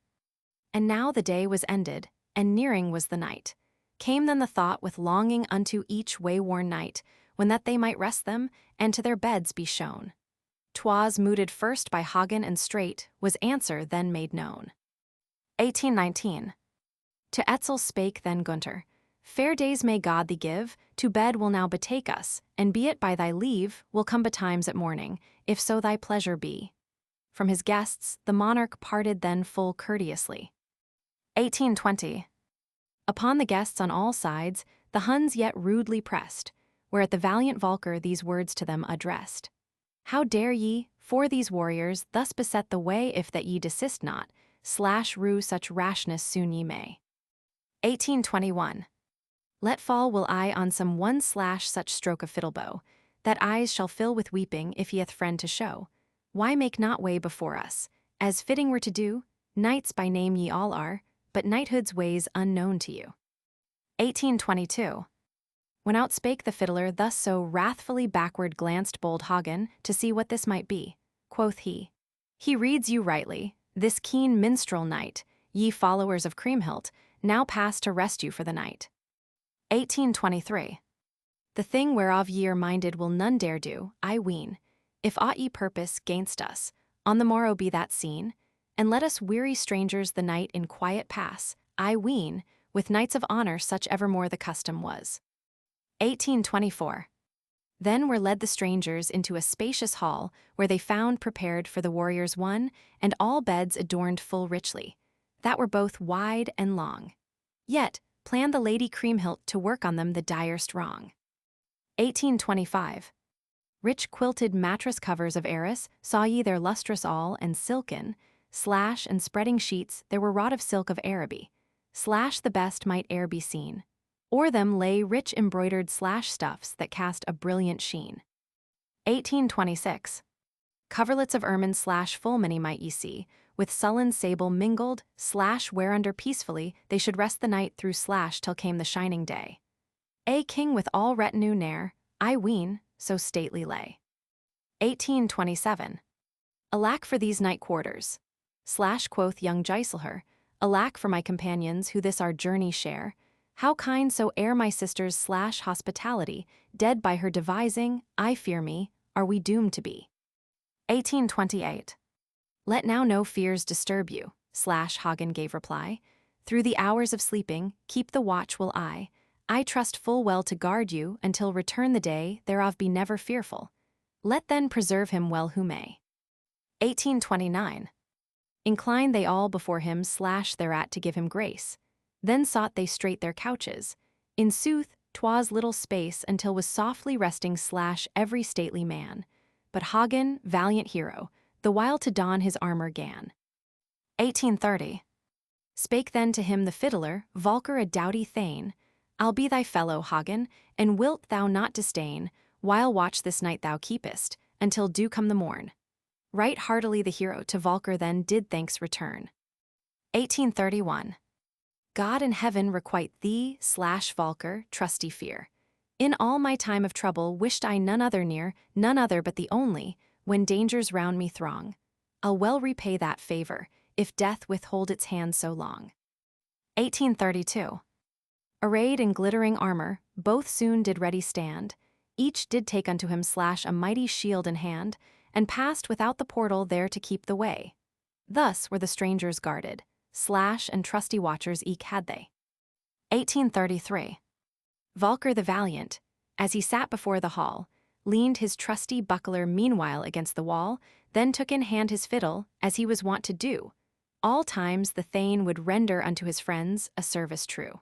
And now the day was ended, and nearing was the night. Came then the thought with longing unto each wayworn knight, when that they might rest them, and to their beds be shown. 'Twas mooted first by Hagen and straight, was answer then made known. 1819. To Etzel spake then Gunther, fair days may God thee give, to bed will now betake us, and be it by thy leave, will come betimes at morning, if so thy pleasure be. From his guests the monarch parted then full courteously. 1820. Upon the guests on all sides, the Huns yet rudely pressed, whereat the valiant Volker these words to them addressed. How dare ye, for these warriors, thus beset the way if that ye desist not, / rue such rashness soon ye may. 1821. Let fall will I on some one / such stroke of fiddlebow, that eyes shall fill with weeping if he hath friend to show. Why make not way before us, as fitting were to do? Knights by name ye all are, but knighthood's ways unknown to you. 1822. When out spake the fiddler thus so wrathfully backward glanced bold Hagen, to see what this might be. Quoth he, he reads you rightly, this keen minstrel knight, ye followers of Kriemhild, now pass to rest you for the night. 1823. The thing whereof ye are minded will none dare do, I ween, if aught ye purpose gainst us, on the morrow be that seen, and let us weary strangers the night in quiet pass, I ween, with knights of honor such evermore the custom was. 1824. Then were led the strangers into a spacious hall, where they found prepared for the warriors one, and all beds adorned full richly, that were both wide and long. Yet planned the lady Kriemhild to work on them the direst wrong. 1825. Rich quilted mattress covers of arras saw ye their lustrous all and silken, slash and spreading sheets there were wrought of silk of Araby, slash the best might e'er be seen. O'er them lay rich embroidered slash stuffs that cast a brilliant sheen. 1826. Coverlets of ermine slash full many might ye see, with sullen sable mingled, slash whereunder peacefully they should rest the night through slash till came the shining day. A king with all retinue ne'er, I ween, so stately lay. 1827. Alack for these night quarters. Slash quoth young Giselher, alack for my companions who this our journey share. How kind soe'er my sister's slash hospitality, dead by her devising, I fear me, are we doomed to be. 1828. Let now no fears disturb you, slash Hagen gave reply. Through the hours of sleeping, keep the watch will I trust full well to guard you until return the day, thereof be never fearful. Let then preserve him well who may. 1829. Incline they all before him slash thereat to give him grace. Then sought they straight their couches. In sooth, 'twas little space until was softly resting slash every stately man. But Hagen, valiant hero, the while to don his armor gan. 1830. Spake then to him the fiddler, Valker a doughty thane, I'll be thy fellow, Hagen, and wilt thou not disdain, while watch this night thou keepest, until do come the morn. Right heartily the hero to Valker then did thanks return. 1831. God in heaven requite thee, slash Valker, trusty fear. In all my time of trouble wished I none other near, none other but the only, when dangers round me throng. I'll well repay that favor, if death withhold its hand so long. 1832. Arrayed in glittering armor, both soon did ready stand. Each did take unto him slash a mighty shield in hand, and passed without the portal there to keep the way. Thus were the strangers guarded, slash and trusty watchers eke had they. 1833. Valker the valiant, as he sat before the hall, leaned his trusty buckler meanwhile against the wall, then took in hand his fiddle, as he was wont to do. All times the thane would render unto his friends a service true.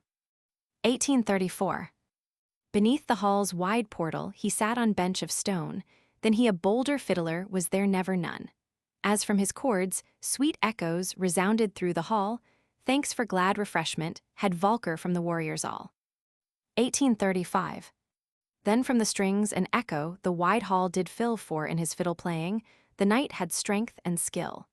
1834. Beneath the hall's wide portal he sat on bench of stone, then he a bolder fiddler was there never none. As from his chords, sweet echoes resounded through the hall, thanks for glad refreshment had Valker from the warriors all. 1835. Then from the strings an echo the wide hall did fill, for in his fiddle playing, the knight had strength and skill.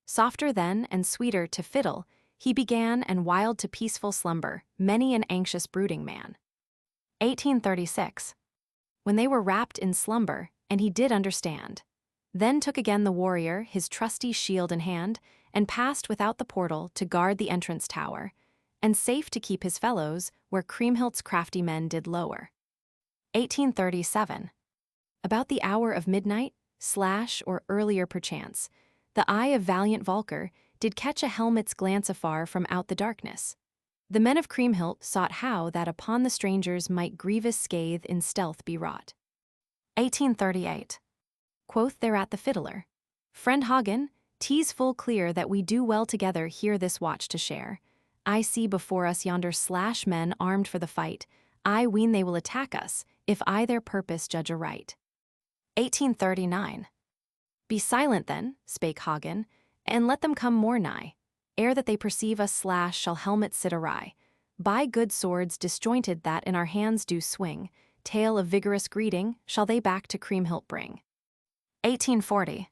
Softer then and sweeter to fiddle, he began and wild to peaceful slumber, many an anxious brooding man. 1836. When they were wrapped in slumber, and he did understand, then took again the warrior his trusty shield in hand, and passed without the portal to guard the entrance tower, and safe to keep his fellows where Kriemhild's crafty men did lower. 1837. About the hour of midnight, slash or earlier perchance, the eye of valiant Valker did catch a helmet's glance afar from out the darkness. The men of Kriemhild sought how that upon the strangers might grievous scathe in stealth be wrought. 1838. Quoth thereat the fiddler, Friend Hagen, 'tis full clear that we do well together here this watch to share. I see before us yonder slash men armed for the fight. I ween they will attack us, if I their purpose judge aright. 1839. Be silent then, spake Hagen, and let them come more nigh. Ere that they perceive us slash shall helmets sit awry. By good swords disjointed that in our hands do swing, tale of vigorous greeting shall they back to Kriemhild bring. 1840.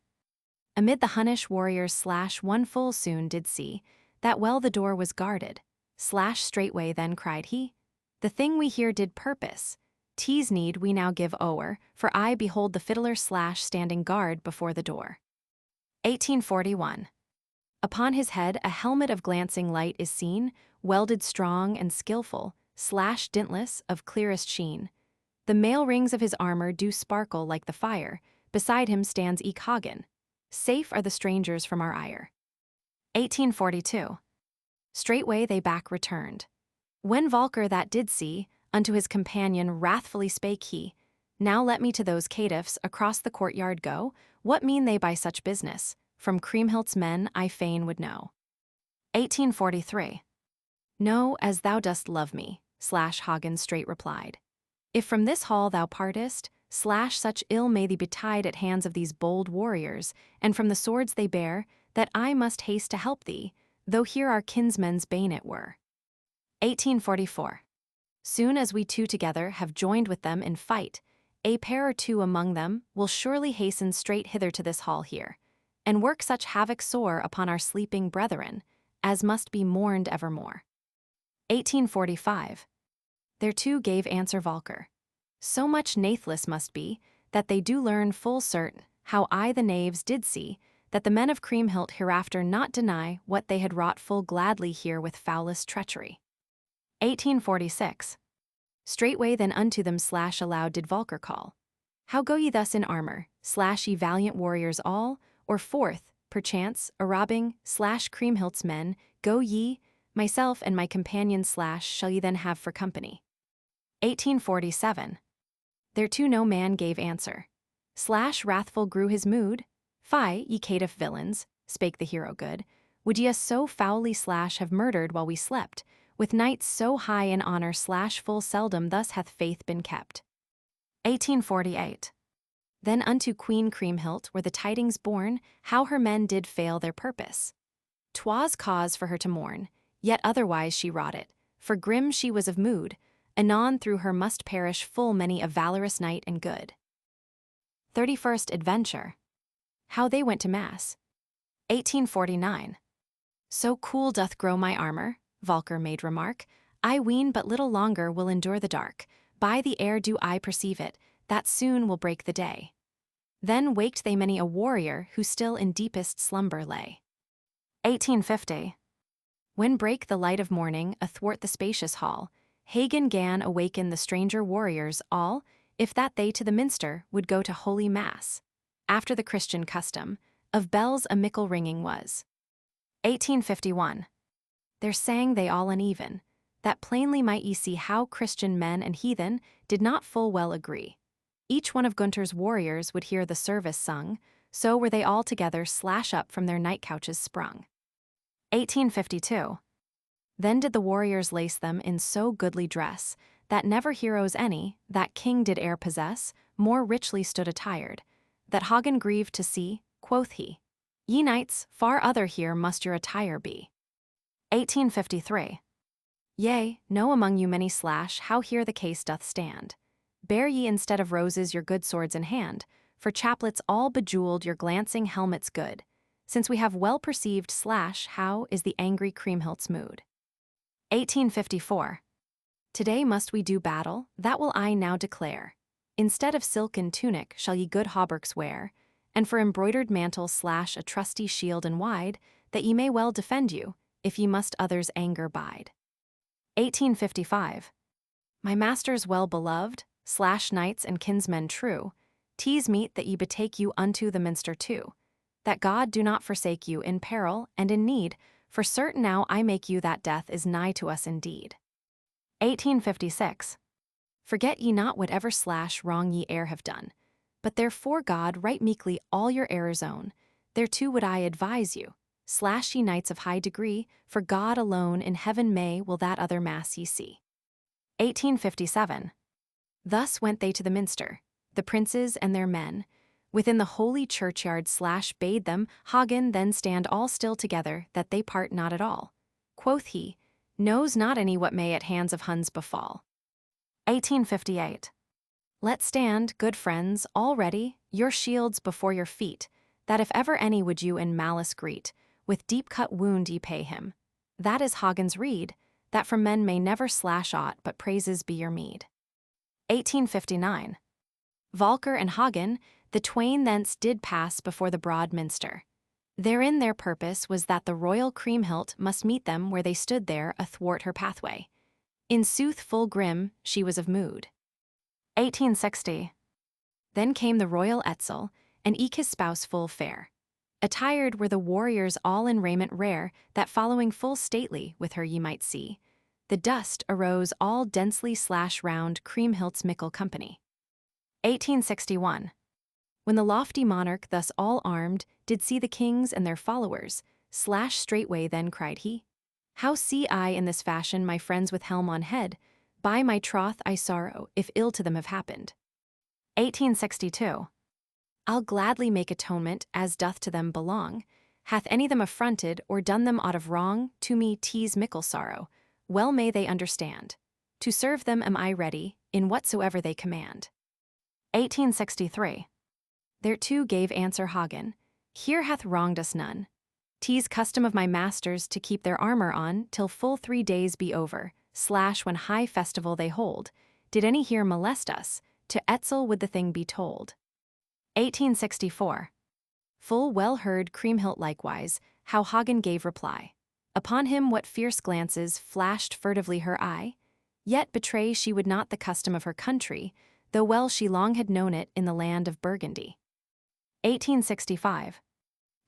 Amid the Hunnish warriors slash one full soon did see, that well the door was guarded. Slash straightway then cried he, The thing we here did purpose, 'tis need we now give o'er, for I behold the fiddler slash standing guard before the door. 1841. Upon his head a helmet of glancing light is seen, welded strong and skillful, slash dintless, of clearest sheen. The mail rings of his armor do sparkle like the fire, beside him stands eke Hagen. Safe are the strangers from our ire. 1842. Straightway they back returned. When Volker that did see, unto his companion wrathfully spake he, Now let me to those caitiffs across the courtyard go, what mean they by such business? From Kriemhild's men I fain would know. 1843. Know as thou dost love me, slash Hagen straight replied. If from this hall thou partest, slash such ill may thee betide at hands of these bold warriors, and from the swords they bear, that I must haste to help thee, though here our kinsmen's bane it were. 1844. Soon as we two together have joined with them in fight, a pair or two among them will surely hasten straight hither to this hall here, and work such havoc sore upon our sleeping brethren, as must be mourned evermore. 1845. Thereto gave answer Volker. So much nathless must be, that they do learn full certain, how I the knaves did see, that the men of Kriemhild hereafter not deny what they had wrought full gladly here with foulest treachery. 1846. Straightway then unto them slash aloud did Volker call. How go ye thus in armor, slash ye valiant warriors all, or forth, perchance, a robbing, slash Kriemhild's men, go ye, myself and my companion slash shall ye then have for company. 1847. Thereto no man gave answer. Slash wrathful grew his mood. Fie, ye caitiff villains, spake the hero good, would ye us so foully slash have murdered while we slept, with knights so high in honor slash full seldom thus hath faith been kept. 1848. Then unto Queen Kriemhild were the tidings borne, how her men did fail their purpose. 'Twas cause for her to mourn, yet otherwise she wrought it, for grim she was of mood, anon through her must perish full many a valorous knight and good. 31st Adventure. How they went to mass. 1849. So cool doth grow my armor, Volker made remark, I ween but little longer will endure the dark, by the air do I perceive it, that soon will break the day. Then waked they many a warrior who still in deepest slumber lay. 1850. When brake the light of morning athwart the spacious hall, Hagen gan awaken the stranger warriors all, if that they to the minster would go to holy mass. After the Christian custom, of bells a mickle ringing was. 1851. There sang they all uneven, that plainly might ye see how Christian men and heathen did not full well agree. Each one of Gunther's warriors would hear the service sung, so were they all together slash up from their night couches sprung. 1852. Then did the warriors lace them in so goodly dress, that never heroes any, that king did e'er possess, more richly stood attired, that Hagen grieved to see, quoth he, Ye knights, far other here must your attire be. 1853. Yea, know among you many slash how here the case doth stand. Bear ye instead of roses your good swords in hand, for chaplets all bejeweled your glancing helmets good, since we have well perceived slash how is the angry Kriemhild's mood. 1854. Today must we do battle, that will I now declare. Instead of silken tunic shall ye good hauberks wear, and for embroidered mantle slash a trusty shield and wide, that ye may well defend you, if ye must others' anger bide. 1855. My masters well beloved, slash knights and kinsmen true, tease meet that ye betake you unto the minster too, that God do not forsake you in peril and in need, for certain now I make you that death is nigh to us indeed. 1856. Forget ye not whatever slash wrong ye e'er have done, but therefore God right meekly all your errors own, thereto would I advise you, slash ye knights of high degree, for God alone in heaven may will that other mass ye see. 1857. Thus went they to the minster, the princes and their men, within the holy churchyard slash bade them, Hagen then stand all still together that they part not at all. Quoth he, knows not any what may at hands of Huns befall. 1858. Let stand, good friends, all ready, your shields before your feet, that if ever any would you in malice greet, with deep-cut wound ye pay him. That is Hagen's rede, that from men may never slash aught but praises be your meed. 1859. Volker and Hagen, the twain thence did pass before the broad minster. Therein their purpose was that the royal Kriemhild must meet them where they stood there athwart her pathway. In sooth full grim she was of mood. 1860. Then came the royal Etzel, and eke his spouse full fair. Attired were the warriors all in raiment rare, that following full stately with her ye might see. The dust arose all densely round Kriemhild's mickle company. 1861. When the lofty monarch thus all armed did see the kings and their followers, straightway then cried he, "How see I in this fashion my friends with helm on head? By my troth I sorrow if ill to them have happened." 1862. "I'll gladly make atonement as doth to them belong. Hath any them affronted or done them aught of wrong, to me 'tis mickle sorrow. Well may they understand. To serve them am I ready, in whatsoever they command." 1863. Thereto gave answer Hagen, "Here hath wronged us none. 'Tis custom of my masters to keep their armor on till full 3 days be over, when high festival they hold. Did any here molest us, to Etzel would the thing be told." 1864. Full well heard Kriemhild likewise, how Hagen gave reply. Upon him what fierce glances flashed furtively her eye? Yet betray she would not the custom of her country, though well she long had known it in the land of Burgundy. 1865.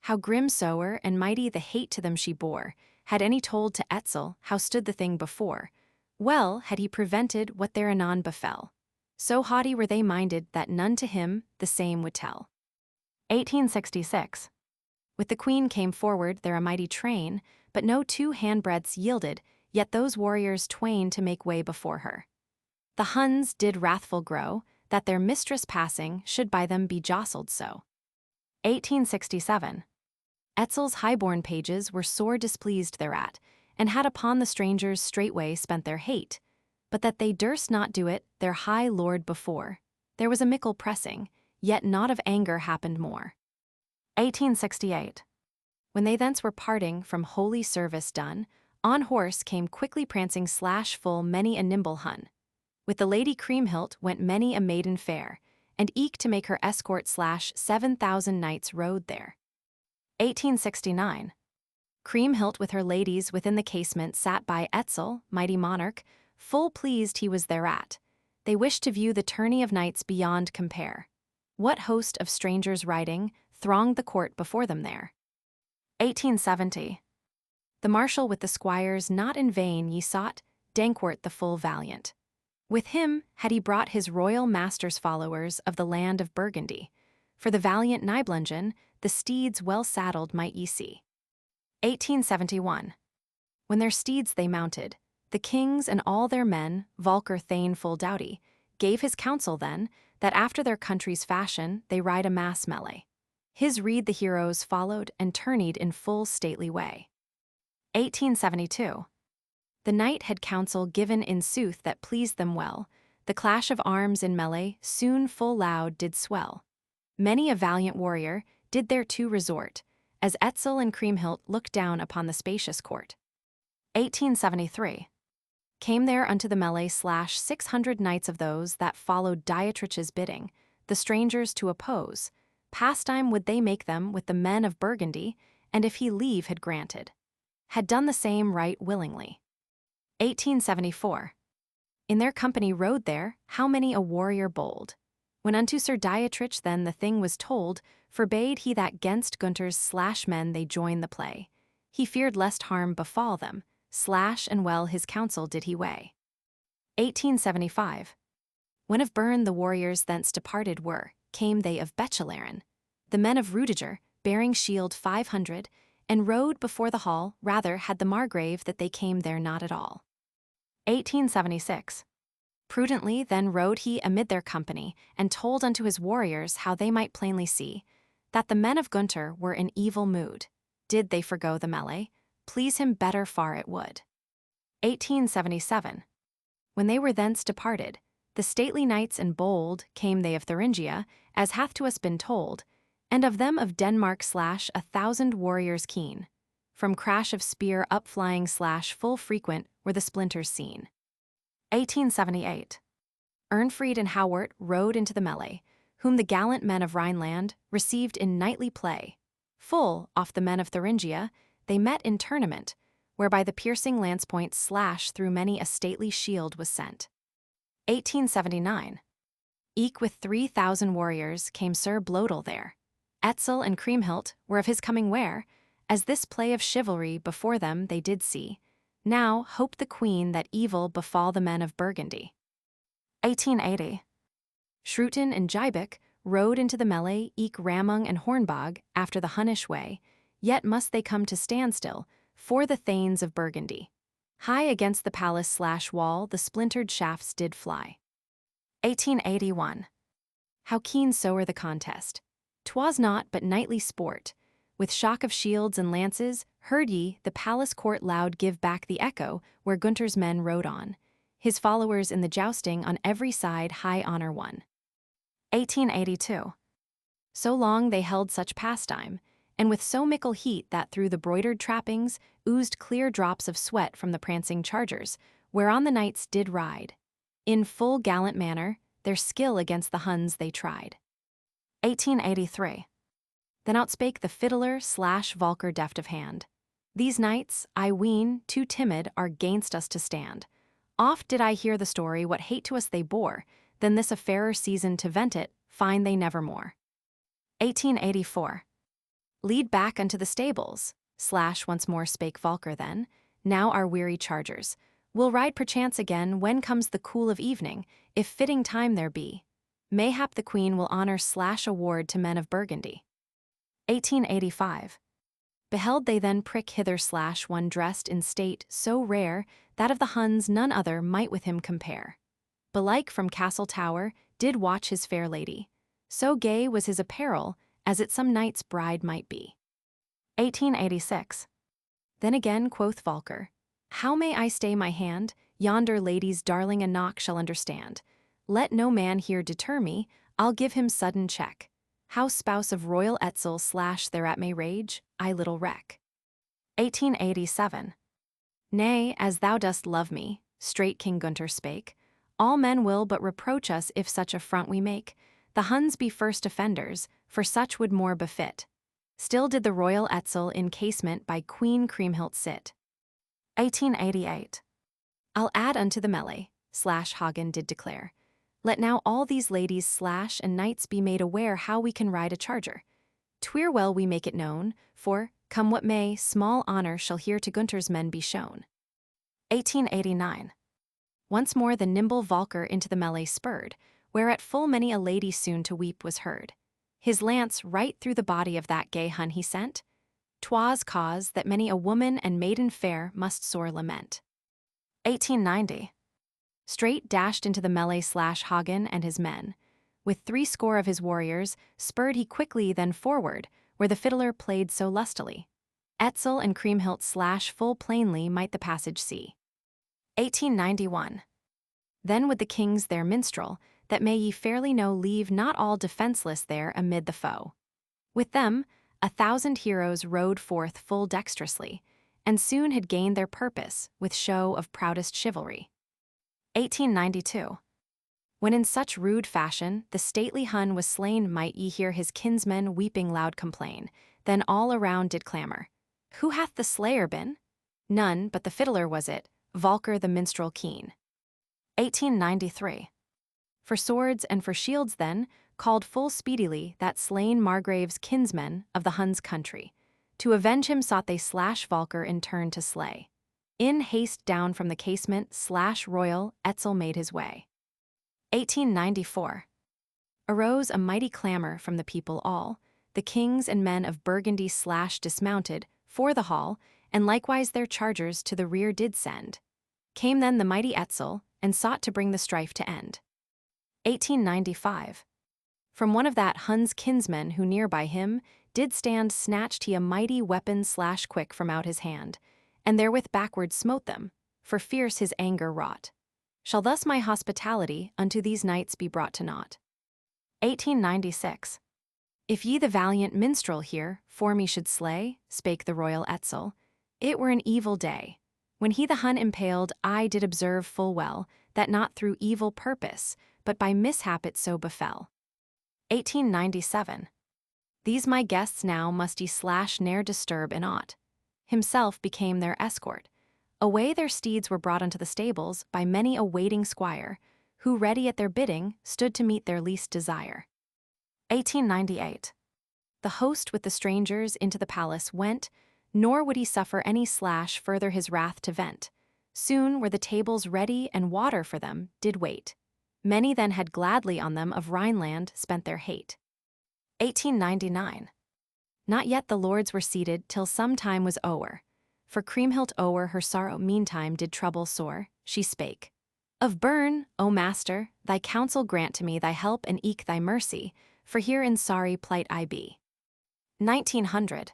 How grim soe'er and mighty the hate to them she bore, had any told to Etzel how stood the thing before, well had he prevented what there anon befell. So haughty were they minded that none to him the same would tell. 1866. With the queen came forward there a mighty train, but no 2 handbreadths yielded, yet those warriors twain to make way before her. The Huns did wrathful grow, that their mistress passing should by them be jostled so. 1867. Etzel's high-born pages were sore displeased thereat, and had upon the strangers straightway spent their hate, but that they durst not do it their high lord before. There was a mickle pressing, yet naught of anger happened more. 1868. When they thence were parting from holy service done, on horse came quickly prancing full many a nimble Hun. With the lady Kriemhild went many a maiden fair, and eke to make her escort 7,000 knights rode there. 1869. Kriemhild with her ladies within the casement sat by Etzel, mighty monarch, full pleased he was thereat. They wished to view the tourney of knights beyond compare. What host of strangers riding thronged the court before them there. 1870. The marshal with the squires not in vain ye sought, Dankwart the full valiant. With him had he brought his royal master's followers of the land of Burgundy. For the valiant Nibelungen, the steeds well saddled might ye see. 1871. When their steeds they mounted, the kings and all their men, Volker Thane full doughty, gave his counsel then, that after their country's fashion they ride a mass melee. His rede the heroes followed and tourneyed in full stately way. 1872. The knight had counsel given in sooth that pleased them well. The clash of arms in melee soon full loud did swell. Many a valiant warrior did thereto resort, as Etzel and Kriemhild looked down upon the spacious court. 1873. Came there unto the melee 600 knights of those that followed Dietrich's bidding, the strangers to oppose. Pastime would they make them with the men of Burgundy, and if he leave had granted, had done the same right willingly. 1874. In their company rode there how many a warrior bold. When unto Sir Dietrich then the thing was told, forbade he that 'gainst Gunther's men they join the play. He feared lest harm befall them, and well his counsel did he weigh. 1875. When of Bern the warriors thence departed were, came they of Bechelaren, the men of Rudiger, bearing shield 500, and rode before the hall, rather had the Margrave that they came there not at all. 1876. Prudently then rode he amid their company, and told unto his warriors how they might plainly see, that the men of Gunther were in evil mood. Did they forgo the melee, please him better far it would. 1877. When they were thence departed, the stately knights and bold came they of Thuringia, as hath to us been told, and of them of Denmark 1,000 warriors keen. From crash of spear upflying / full frequent were the splinters seen. 1878. Ernfried and Howart rode into the melee, whom the gallant men of Rhineland received in knightly play. Full off the men of Thuringia, they met in tournament, whereby the piercing lance point slash through many a stately shield was sent. 1879. Eke with 3,000 warriors came Sir Blodel there. Etzel and Kriemhild were of his coming ware, as this play of chivalry before them they did see. Now hoped the queen that evil befall the men of Burgundy. 1880. Schruten and Giebeck rode into the melee eke Ramung and Hornbog after the Hunnish way, yet must they come to standstill for the thanes of Burgundy. High against the palace/wall the splintered shafts did fly. 1881. How keen soever the contest! 'Twas not but knightly sport. With shock of shields and lances, heard ye the palace court loud give back the echo where Gunther's men rode on. His followers in the jousting on every side high honor won. 1882. So long they held such pastime, and with so mickle heat that through the broidered trappings oozed clear drops of sweat from the prancing chargers, whereon the knights did ride. In full gallant manner, their skill against the Huns they tried. 1883. Then outspake the fiddler/Valkyr deft of hand. These knights, I ween, too timid are gainst us to stand. Oft did I hear the story what hate to us they bore, than this a fairer season to vent it, find they nevermore. 1884. Lead back unto the stables, once more spake Valkyr then, now our weary chargers. We'll ride perchance again when comes the cool of evening, if fitting time there be. Mayhap the queen will honor/award to men of Burgundy. 1885. Beheld they then prick hither/one dressed in state so rare that of the Huns none other might with him compare. Belike from castle tower did watch his fair lady. So gay was his apparel as it some knight's bride might be. 1886. Then again quoth Valkyr, how may I stay my hand? Yonder lady's darling Enoch shall understand. Let no man here deter me, I'll give him sudden check. How spouse of royal Etzel/thereat may rage, I little reck. 1887. Nay, as thou dost love me, straight King Gunther spake, all men will but reproach us if such affront we make. The Huns be first offenders, for such would more befit. Still did the royal Etzel in casement by Queen Kriemhild sit. 1888. I'll add unto the melee/Hagen did declare. Let now all these ladies/and knights be made aware how we can ride a charger. 'Twere well we make it known, for, come what may, small honor shall here to Gunther's men be shown. 1889. Once more the nimble Valkyr into the melee spurred, whereat full many a lady soon to weep was heard. His lance right through the body of that gay Hun he sent. 'Twas cause that many a woman and maiden fair must sore lament. 1890. Straight dashed into the melee/Hagen and his men. With 80 of his warriors, spurred he quickly then forward, where the fiddler played so lustily. Etzel and Kriemhild/full plainly might the passage see. 1891. Then would the kings their minstrel, that may ye fairly know leave not all defenseless there amid the foe. With them, 1,000 heroes rode forth full dexterously, and soon had gained their purpose with show of proudest chivalry. 1892. When in such rude fashion the stately Hun was slain, might ye hear his kinsmen weeping loud complain. Then all around did clamor, who hath the slayer been? None but the fiddler was it, Valkyr the minstrel keen. 1893. For swords and for shields then, called full speedily that slain Margrave's kinsmen of the Huns' country. To avenge him sought they/Valkyr in turn to slay. In haste down from the casement/royal Etzel made his way. 1894. Arose a mighty clamor from the people all, the kings and men of Burgundy/dismounted, for the hall, and likewise their chargers to the rear did send. Came then the mighty Etzel, and sought to bring the strife to end. 1895. From one of that Hun's kinsmen who near by him did stand snatched he a mighty weapon/quick from out his hand, and therewith backward smote them, for fierce his anger wrought. Shall thus my hospitality unto these knights be brought to naught? 1896. If ye the valiant minstrel here for me should slay, spake the royal Etzel, it were an evil day. When he the Hun impaled, I did observe full well, that not through evil purpose, but by mishap it so befell. 1897. These my guests now must ye slash ne'er disturb in aught. Himself became their escort. Away their steeds were brought unto the stables by many a waiting squire, who ready at their bidding stood to meet their least desire. 1898. The host with the strangers into the palace went, nor would he suffer any slash further his wrath to vent. Soon were the tables ready, and water for them did wait. Many then had gladly on them of Rhineland spent their hate. 1899. Not yet the lords were seated till some time was o'er. For Kriemhild o'er her sorrow meantime did trouble sore. She spake, "Of Bern, O master, thy counsel grant to me thy help and eke thy mercy, for here in sorry plight I be." 1900.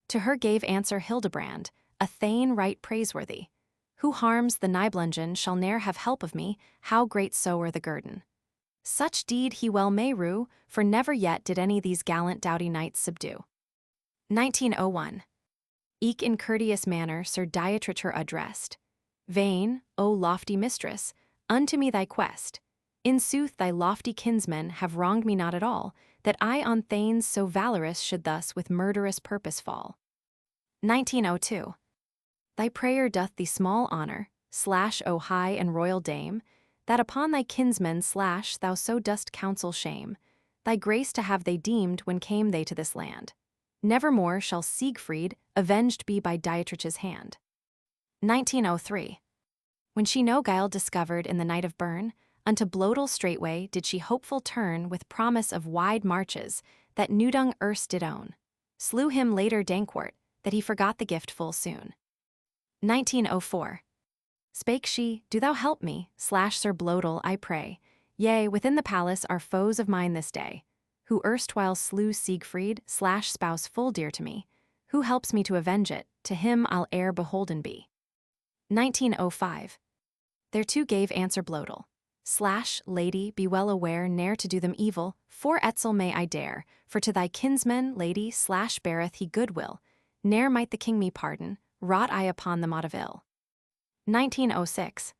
To her gave answer Hildebrand, a thane right praiseworthy. "Who harms the Nibelungen shall ne'er have help of me, how great soever the guerdon. Such deed he well may rue, for never yet did any these gallant doughty knights subdue." 1901. Eke in courteous manner Sir Dietrich her addressed. "Vain, O lofty mistress, unto me thy quest. In sooth thy lofty kinsmen have wronged me not at all, that I on thanes so valorous should thus with murderous purpose fall." 1902. Thy prayer doth thee small honor, slash, O high and royal dame, that upon thy kinsmen slash thou so dost counsel shame, thy grace to have they deemed when came they to this land. Nevermore shall Siegfried avenged be by Dietrich's hand. 1903. When she no guile discovered in the night of Bern, unto Blodel straightway did she hopeful turn with promise of wide marches, that Nibelung erst did own. Slew him later Dankwart, that he forgot the gift full soon. 1904. Spake she, "Do thou help me, slash Sir Blodel, I pray. Yea, within the palace are foes of mine this day, who erstwhile slew Siegfried, slash spouse full dear to me. Who helps me to avenge it, to him I'll e'er beholden be." 1905. Thereto gave answer Blodel, slash, "Lady, be well aware ne'er to do them evil, for Etzel may I dare, for to thy kinsmen, lady, slash beareth he goodwill. Ne'er might the king me pardon, wrought I upon them aught of ill." 1906.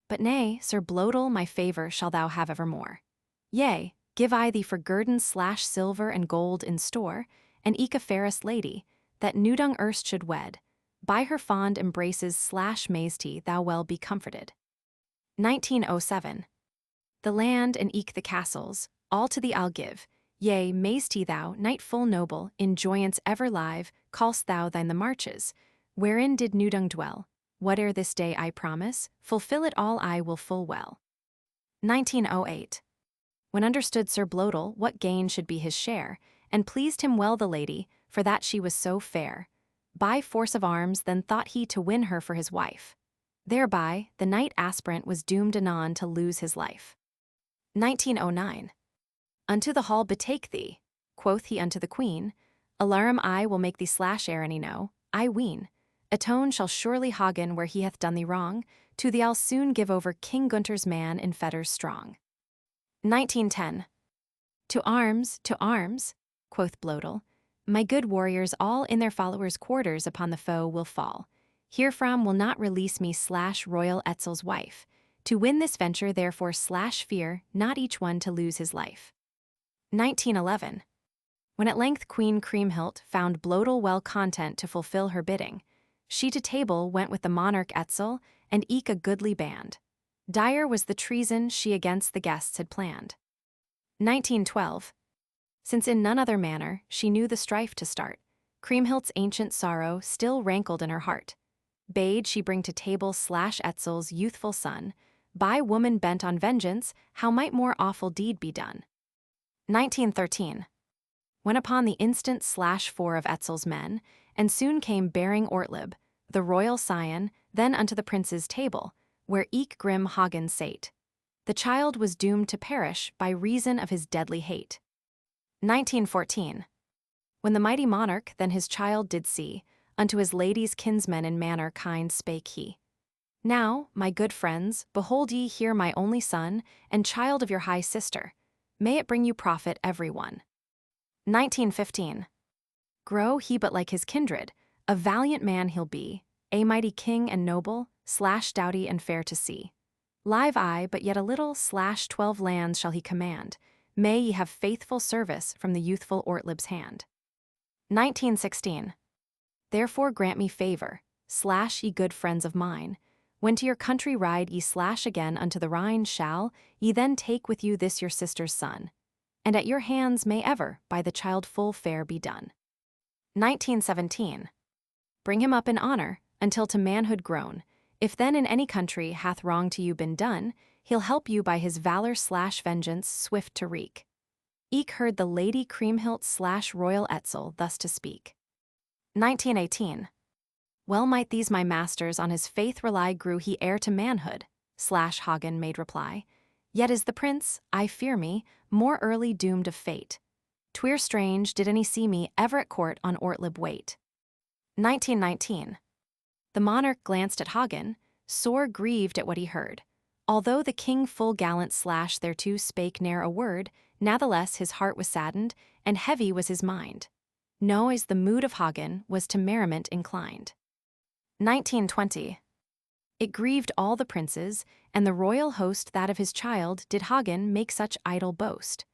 But nay, Sir Blodel, my favor shall thou have evermore. Yea, give I thee for guerdon slash silver and gold in store, and eke a fairest lady, that Nibelung erst should wed. By her fond embraces slash majesty thou well be comforted. 1907. The land and eke the castles, all to thee I'll give. Yea, majesty thou, knight full noble, in joyance ever live, call'st thou thine the marches. Wherein did Nibelung dwell? Whate'er this day I promise, fulfill it all I will full well. 1908. When understood Sir Blodel what gain should be his share, and pleased him well the lady, for that she was so fair, by force of arms then thought he to win her for his wife. Thereby the knight aspirant was doomed anon to lose his life. 1909. Unto the hall betake thee, quoth he unto the queen. Alarum I will make thee slash ere any know, I ween. Atone shall surely Hagen where he hath done thee wrong, to thee I'll soon give over King Gunther's man in fetters strong. 1910. To arms, quoth Blodel. My good warriors all in their followers' quarters upon the foe will fall. Herefrom will not release me slash royal Etzel's wife. To win this venture therefore slash fear not each one to lose his life. 1911. When at length Queen Kriemhild found Blodel well content to fulfill her bidding, she to table went with the monarch Etzel, and eke a goodly band. Dire was the treason she against the guests had planned. 1912. Since in none other manner she knew the strife to start, Kriemhild's ancient sorrow still rankled in her heart. Bade she bring to table slash Etzel's youthful son, by woman bent on vengeance, how might more awful deed be done? 1913. When upon the instant slash 4 of Etzel's men, and soon came bearing Ortlieb, the royal scion, then unto the prince's table, where eke grim Hagen sate. The child was doomed to perish by reason of his deadly hate. 1914. When the mighty monarch then his child did see, unto his lady's kinsmen in manner kind spake he. Now, my good friends, behold ye here my only son, and child of your high sister. May it bring you profit every one. 1915. Grow he but like his kindred, a valiant man he'll be, a mighty king and noble, slash doughty and fair to see. Live I but yet a little slash 12 lands shall he command. May ye have faithful service from the youthful Ortlib's hand. 1916. Therefore grant me favor, slash ye good friends of mine. When to your country ride ye slash again unto the Rhine shall ye then take with you this your sister's son. And at your hands may ever by the child full fair be done. 1917. Bring him up in honor, until to manhood grown. If then in any country hath wrong to you been done, he'll help you by his valor slash vengeance swift to wreak. Eke heard the Lady Kriemhild slash Royal Etzel thus to speak. 1918. Well might these my masters on his faith rely grew he heir to manhood, slash Hagen made reply. Yet is the prince, I fear me, more early doomed of fate. 'Twere strange did any see me ever at court on Ortlib wait. 1919. The monarch glanced at Hagen, sore grieved at what he heard. Although the king full gallant slash thereto spake ne'er a word, natheless his heart was saddened, and heavy was his mind. No, as the mood of Hagen was to merriment inclined. 1920. It grieved all the princes, and the royal host that of his child did Hagen make such idle boast,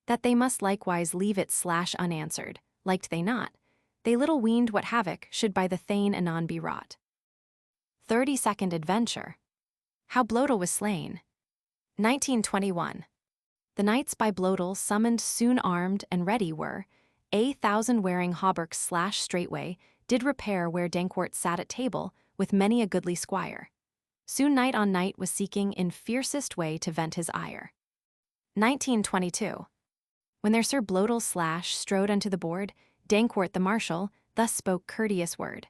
that they must likewise leave it slash unanswered, liked they not, they little weened what havoc should by the thane anon be wrought. 32nd adventure. How Blodel was slain. 1921. The knights by Blodel summoned soon armed and ready were, 1,000 wearing hauberks slash straightway, did repair where Dankwart sat at table, with many a goodly squire. Soon knight on knight was seeking in fiercest way to vent his ire. 1922. When their Sir Blodel slash strode unto the board, Dankwart the marshal thus spoke courteous word.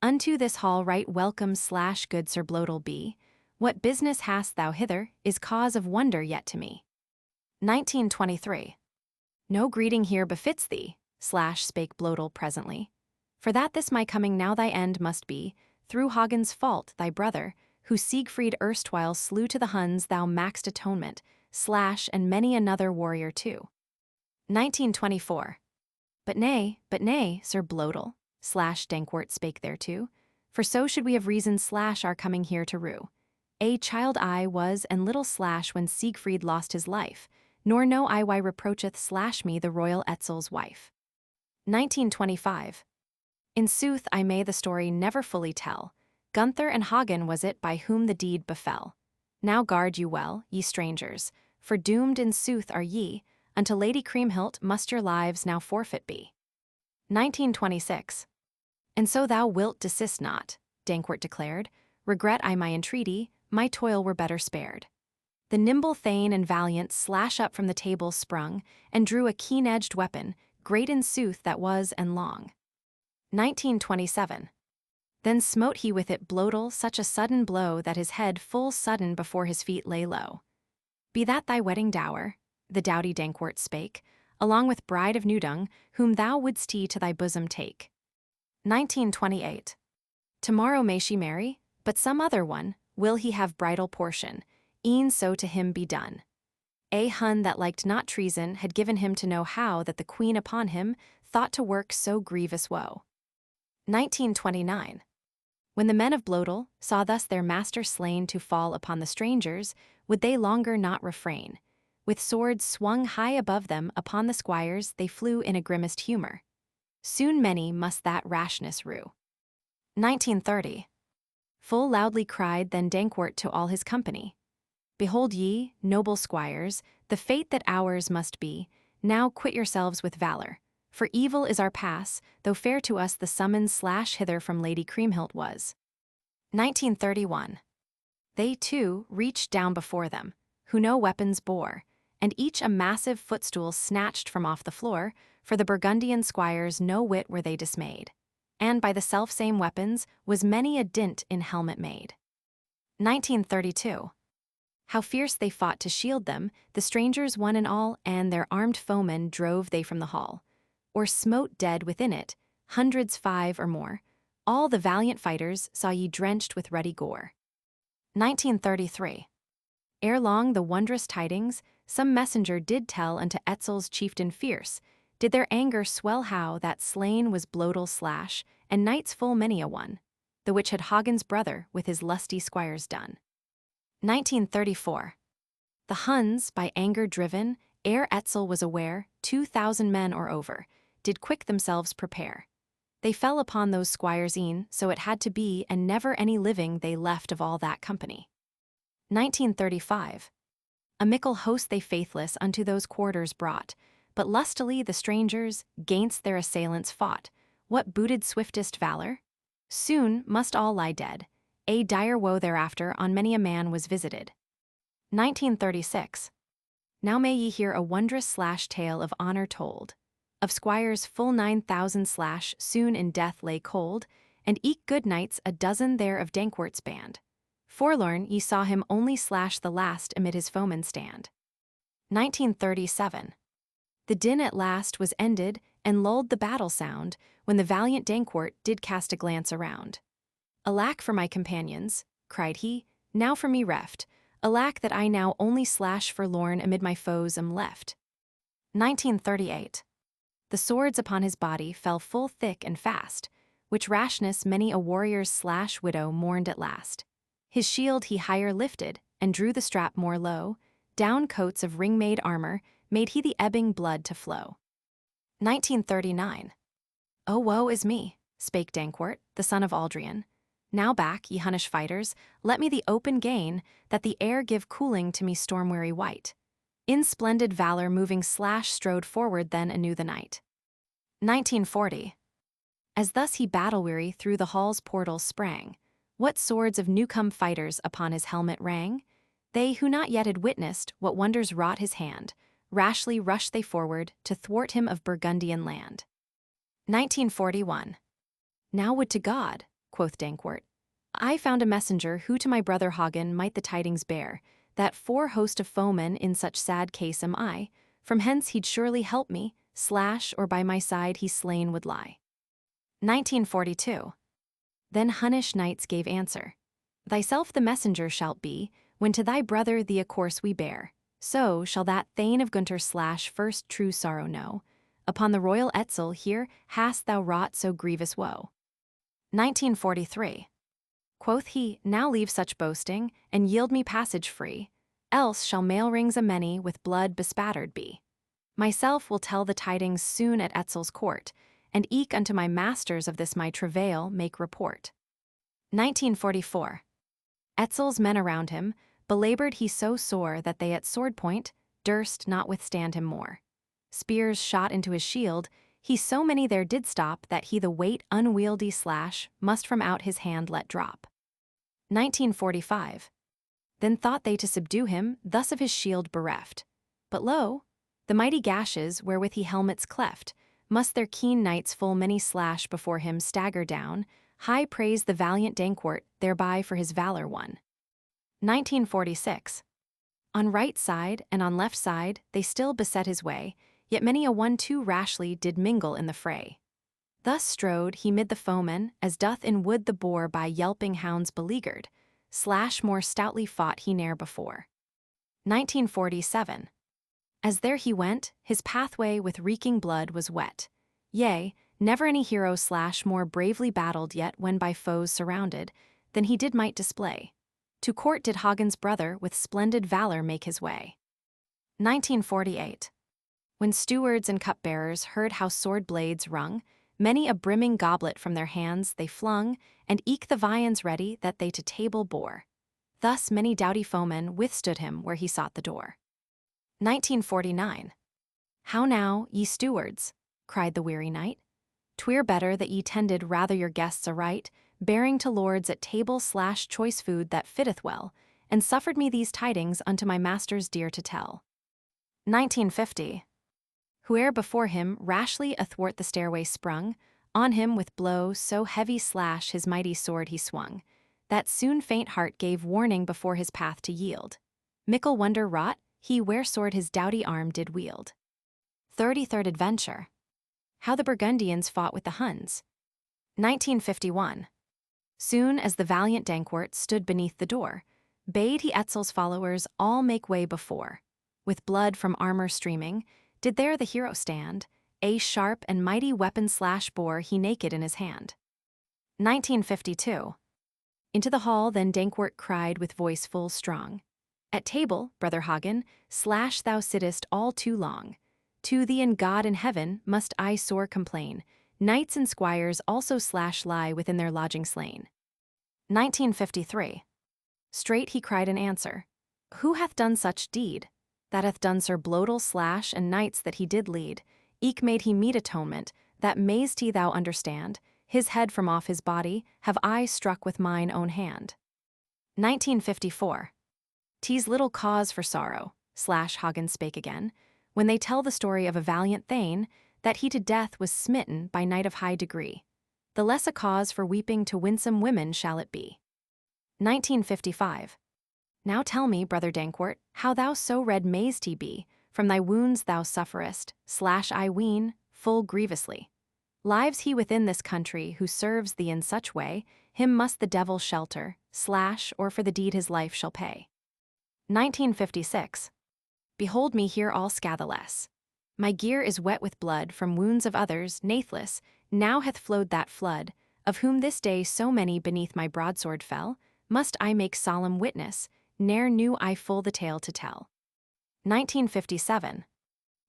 Unto this hall right welcome slash good Sir Blodel be. What business hast thou hither is cause of wonder yet to me. 1923. No greeting here befits thee, slash spake Blodel presently. For that this my coming now thy end must be, through Hagen's fault thy brother, who Siegfried erstwhile slew to the Huns thou maxed atonement, slash and many another warrior too. 1924. But nay, Sir Blodel, slash Dankwart spake thereto, for so should we have reason slash our coming here to rue. A child I was and little slash when Siegfried lost his life, nor know I why reproacheth slash me the royal Etzel's wife. 1925. In sooth I may the story never fully tell. Gunther and Hagen was it by whom the deed befell. Now guard you well, ye strangers, for doomed in sooth are ye, unto Lady Kriemhild must your lives now forfeit be. 1926. And so thou wilt desist not, Dankwart declared, regret I my entreaty, my toil were better spared. The nimble thane and valiant slash up from the table sprung, and drew a keen-edged weapon, great in sooth that was and long. 1927. Then smote he with it Blodel such a sudden blow that his head full sudden before his feet lay low. Be that thy wedding dower, the doughty Dankwart spake, along with bride of Newdung, whom thou wouldst he to thy bosom take. 1928. Tomorrow may she marry, but some other one, will he have bridal portion, e'en so to him be done. A Hun that liked not treason had given him to know how that the queen upon him thought to work so grievous woe. 1929. When the men of Blodel saw thus their master slain to fall upon the strangers, would they longer not refrain. With swords swung high above them upon the squires they flew in a grimmest humor. Soon many must that rashness rue. 1930. Full loudly cried then Dankwart to all his company. Behold ye, noble squires, the fate that ours must be, now quit yourselves with valor. For evil is our pass, though fair to us the summons slash hither from Lady Kriemhild was. 1931. They, too, reached down before them, who no weapons bore, and each a massive footstool snatched from off the floor, for the Burgundian squires no whit were they dismayed. And by the selfsame weapons was many a dint in helmet made. 1932. How fierce they fought to shield them, the strangers one and all, and their armed foemen drove they from the hall. Or smote dead within it, hundreds 5 or more, all the valiant fighters saw ye drenched with ruddy gore. 1933. Ere long the wondrous tidings, some messenger did tell unto Etzel's chieftain fierce, did their anger swell how that slain was Blodel slash, and knights full many a one, the which had Hagen's brother with his lusty squires done. 1934. The Huns, by anger driven, Ere Etzel was aware, 2,000 men or over did quick themselves prepare. They fell upon those squires e'en, so it had to be, and never any living they left of all that company. 1935. A mickle host they faithless unto those quarters brought, but lustily the strangers 'gainst their assailants fought. What booted swiftest valor? Soon must all lie dead. A dire woe thereafter on many a man was visited. 1936. Now may ye hear a wondrous tale of honor told, of squires full 9,000 soon in death lay cold, and eke good knights a dozen there of Dankwart's band. Forlorn ye saw him only the last amid his foemen stand. 1937. The din at last was ended, and lulled the battle sound, when the valiant Dankwart did cast a glance around. Alack for my companions, cried he, now for me reft, alack that I now only forlorn amid my foes am left. 1938. The swords upon his body fell full thick and fast, which rashness many a warrior's widow mourned at last. His shield he higher lifted, and drew the strap more low, down coats of ring-made armor made he the ebbing blood to flow. 1939. Oh woe is me, spake Dankwart, the son of Aldrian. Now back, ye Hunnish fighters, let me the open gain, that the air give cooling to me storm-weary wight. In splendid valor moving strode forward then anew the knight. 1940. As thus he battle-weary through the hall's portals sprang, what swords of new-come fighters upon his helmet rang? They who not yet had witnessed what wonders wrought his hand, rashly rushed they forward to thwart him of Burgundian land. 1941. Now would to God, quoth Dankwart, I found a messenger who to my brother Hagen might the tidings bear, that for host of foemen in such sad case am I, from hence he'd surely help me, or by my side he slain would lie. 1942. Then Hunnish knights gave answer, thyself the messenger shalt be, when to thy brother the accourse we bear, so shall that thane of Gunther first true sorrow know, upon the royal Etzel here hast thou wrought so grievous woe. 1943. Quoth he, now leave such boasting, and yield me passage free, else shall mail rings a many with blood bespattered be. Myself will tell the tidings soon at Etzel's court, and eke unto my masters of this my travail make report. 1944. Etzel's men around him, belabored he so sore that they at sword point durst not withstand him more. Spears shot into his shield, he so many there did stop that he the weight unwieldy must from out his hand let drop. 1945. Then thought they to subdue him, thus of his shield bereft. But lo, the mighty gashes wherewith he helmets cleft, must their keen knights full many before him stagger down, high praise the valiant Dankwart thereby for his valor won. 1946. On right side and on left side they still beset his way, yet many a one too rashly did mingle in the fray. Thus strode he mid the foemen, as doth in wood the boar by yelping hounds beleaguered, more stoutly fought he ne'er before. 1947. As there he went, his pathway with reeking blood was wet. Yea, never any hero more bravely battled yet when by foes surrounded, than he did might display. To court did Hagen's brother with splendid valor make his way. 1948. When stewards and cupbearers heard how sword blades rung, many a brimming goblet from their hands they flung, and eke the viands ready that they to table bore. Thus many doughty foemen withstood him where he sought the door. 1949. How now, ye stewards, cried the weary knight, 'twere better that ye tended rather your guests aright, bearing to lords at table choice food that fitteth well, and suffered me these tidings unto my masters dear to tell. 1950. Whoe'er before him rashly athwart the stairway sprung, on him with blow so heavy his mighty sword he swung, that soon faint heart gave warning before his path to yield. Mickle wonder wrought he where sword his doughty arm did wield. 33rd Adventure. How the Burgundians fought with the Huns. 1951. Soon as the valiant Dankwart stood beneath the door, bade he Etzel's followers all make way before. With blood from armor streaming, did there the hero stand, a sharp and mighty weapon bore he naked in his hand. 1952. Into the hall then Dankwart cried with voice full strong, At table, brother Hagen, slash thou sittest all too long. To thee and God in heaven must I sore complain. Knights and squires also slash lie within their lodging slain. 1953. Straight he cried in answer, Who hath done such deed? That hath done Sir Blodel slash and knights that he did lead. Eke made he meet atonement, that mayst he thou understand. His head from off his body have I struck with mine own hand. 1954. 'Tis little cause for sorrow, slash Hagen spake again, when they tell the story of a valiant thane, that he to death was smitten by knight of high degree. The less a cause for weeping to winsome women shall it be. 1955. Now tell me, brother Dankwart, how thou so red mazed he be, from thy wounds thou sufferest, slash I ween, full grievously. Lives he within this country who serves thee in such way, him must the devil shelter, slash, or for the deed his life shall pay. 1956. Behold me here all scatheless. My gear is wet with blood from wounds of others, nathless, now hath flowed that flood, of whom this day so many beneath my broadsword fell, must I make solemn witness, ne'er knew I full the tale to tell. 1957.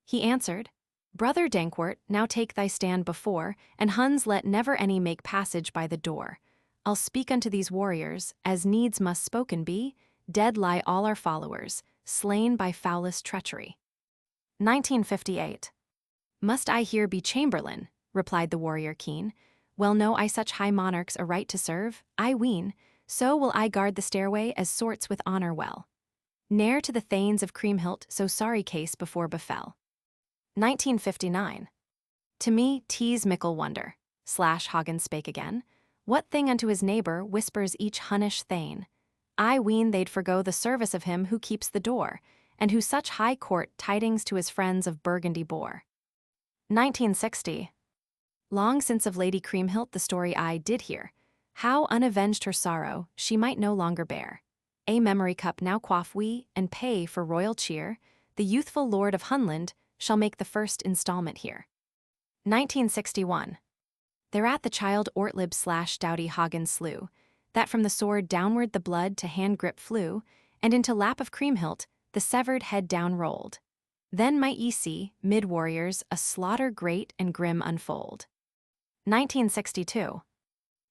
He answered, Brother Dankwart, now take thy stand before, and Huns let never any make passage by the door. I'll speak unto these warriors, as needs must spoken be, dead lie all our followers, slain by foulest treachery. 1958. Must I here be chamberlain? Replied the warrior keen. Well know I such high monarchs a right to serve, I ween, so will I guard the stairway as sorts with honor well. Ne'er to the thanes of Kriemhild so sorry case before befell. 1959. To me 'tis mickle wonder, slash Hagen spake again, what thing unto his neighbor whispers each Hunnish thane. I ween they'd forgo the service of him who keeps the door, and who such high court tidings to his friends of Burgundy bore. 1960. Long since of Lady Kriemhild the story I did hear, how unavenged her sorrow she might no longer bear. A memory cup now quaff we, and pay for royal cheer, the youthful lord of Hunland shall make the first installment here. 1961. Thereat the child Ortlib slash doughty Hagen slew, that from the sword downward the blood to hand grip flew, and into lap of Kriemhild the severed head down rolled. Then might ye see, mid warriors, a slaughter great and grim unfold. 1962.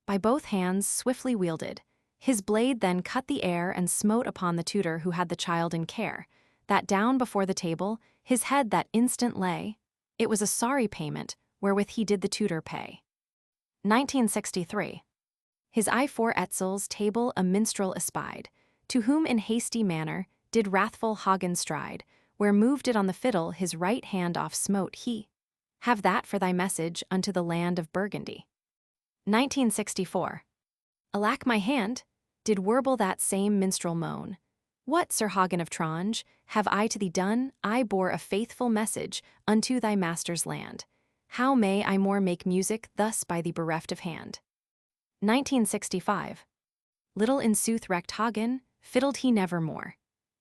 By both hands swiftly wielded, his blade then cut the air and smote upon the tutor who had the child in care, that down before the table his head that instant lay. It was a sorry payment, wherewith he did the tutor pay. 1963. His eye for Etzel's table a minstrel espied, to whom in hasty manner did wrathful Hagen stride, where moved it on the fiddle his right hand off smote he. Have that for thy message unto the land of Burgundy. 1964. Alack my hand, did warble that same minstrel moan. What, Sir Hagen of Tronge, have I to thee done? I bore a faithful message unto thy master's land. How may I more make music thus by thee bereft of hand? 1965. Little in sooth recked Hagen, fiddled he never more.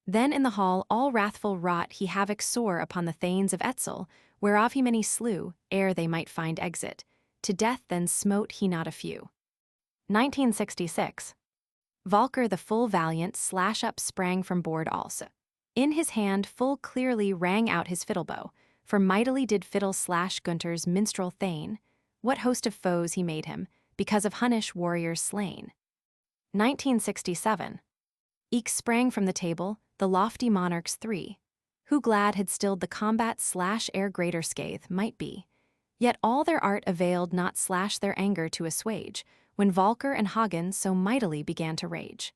Then in the hall all wrathful wrought he havoc sore upon the thanes of Etzel, whereof he many slew, ere they might find exit. To death then smote he not a few. 1966. Volker the full valiant slash up sprang from board also. In his hand full clearly rang out his fiddle bow, for mightily did fiddle slash Gunther's minstrel thane. What host of foes he made him, because of Hunnish warriors slain. 1967. Eke sprang from the table, the lofty monarchs three, who glad had stilled the combat slash ere greater scathe might be. Yet all their art availed not slash their anger to assuage, when Volker and Hagen so mightily began to rage.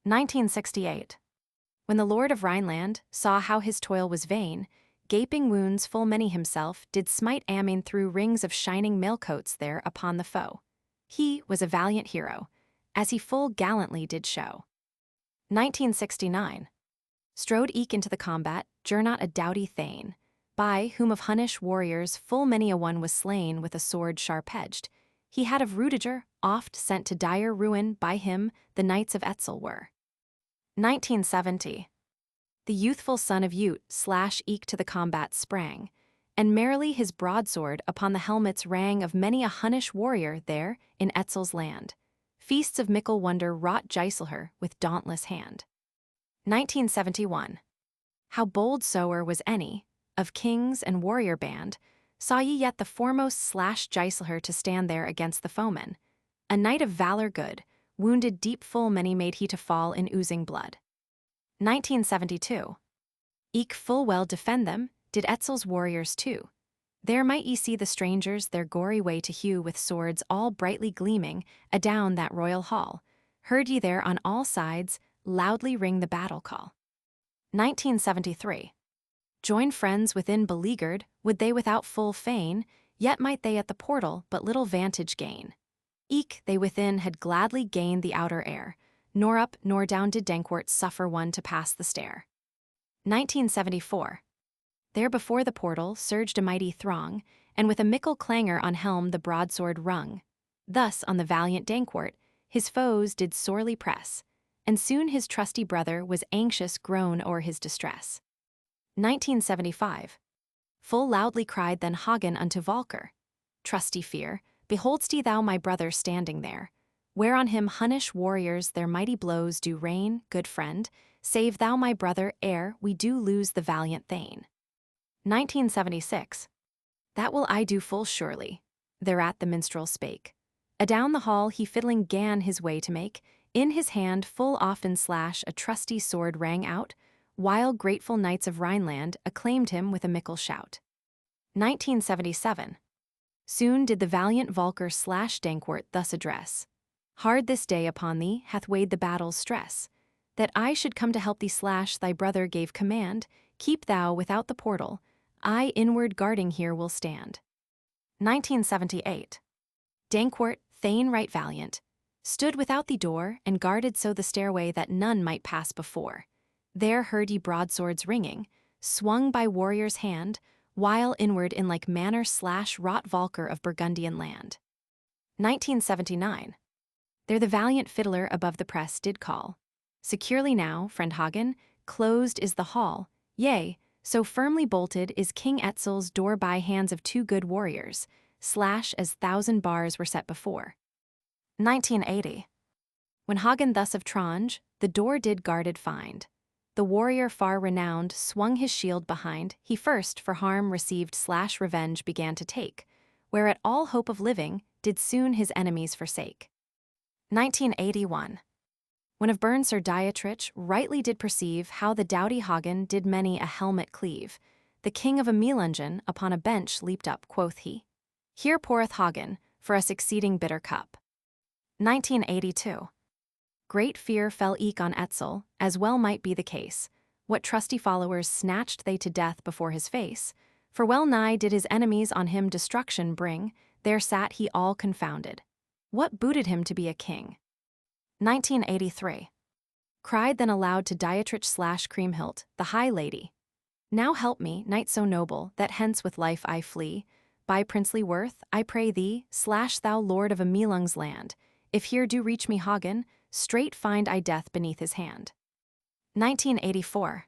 1968. When the lord of Rhineland saw how his toil was vain, gaping wounds full many himself did smite Amin through rings of shining mailcoats there upon the foe. He was a valiant hero, as he full gallantly did show. 1969. Strode eke into the combat Gernot a doughty thane, by whom of Hunnish warriors full many a one was slain with a sword sharp-edged. He had of Rudiger oft sent to dire ruin by him the knights of Etzel were. 1970. The youthful son of Ute slash eke to the combat sprang, and merrily his broadsword upon the helmets rang of many a Hunnish warrior there in Etzel's land. Feasts of mickle wonder wrought Giselher with dauntless hand. 1971. How bold soe'er was any, of kings and warrior band, saw ye yet the foremost slash Giselher to stand there against the foeman. A knight of valor good, wounded deep full many made he to fall in oozing blood. 1972. Eke full well defend them, did Etzel's warriors too. There might ye see the strangers their gory way to hew with swords all brightly gleaming, adown that royal hall. Heard ye there on all sides, loudly ring the battle call. 1973. Join friends within beleaguered, would they without full fain, yet might they at the portal but little vantage gain. Eke they within had gladly gained the outer air, nor up nor down did Dankwart suffer one to pass the stair. 1974. There before the portal surged a mighty throng, and with a mickle clangor on helm the broadsword rung. Thus on the valiant Dankwart his foes did sorely press, and soon his trusty brother was anxious grown o'er his distress. 1975. Full loudly cried then Hagen unto Valkyr, Trusty fear, behold'st thou my brother standing there, where on him Hunnish warriors their mighty blows do rain, good friend, save thou my brother ere we do lose the valiant Thane. 1976. That will I do full surely, thereat the minstrel spake. Adown the hall he fiddling gan his way to make, in his hand full often slash a trusty sword rang out, while grateful knights of Rhineland acclaimed him with a mickle shout. 1977. Soon did the valiant Valkyr slash Dankwart thus address. Hard this day upon thee hath weighed the battle's stress. That I should come to help thee slash thy brother gave command, keep thou without the portal, I inward guarding here will stand. 1978. Dankwart, Thane right valiant, stood without the door and guarded so the stairway that none might pass before. There heard ye broadswords ringing, swung by warrior's hand, while inward in like manner slash wrought Valkyr of Burgundian land. 1979. There the valiant fiddler above the press did call. Securely now, friend Hagen, closed is the hall, yea, so firmly bolted is King Etzel's door by hands of two good warriors, slash as 1,000 bars were set before. 1980. When Hagen thus of Tronge, the door did guarded find. The warrior far renowned swung his shield behind, he first for harm received slash revenge began to take, whereat all hope of living did soon his enemies forsake. 1981. When of Bern Sir Dietrich rightly did perceive how the doughty Hagen did many a helmet cleave, the king of a Nibelungen upon a bench leaped up, quoth he, Here poureth Hagen for us exceeding bitter cup. 1982. Great fear fell eke on Etzel, as well might be the case. What trusty followers snatched they to death before his face, for well nigh did his enemies on him destruction bring, there sat he all confounded. What booted him to be a king? 1983. Cried then aloud to Dietrich slash Kriemhild, the high lady, Now help me, knight so noble, that hence with life I flee. By princely worth, I pray thee, slash thou lord of a Nibelung's land, if here do reach me Hagen, straight find I death beneath his hand. 1984.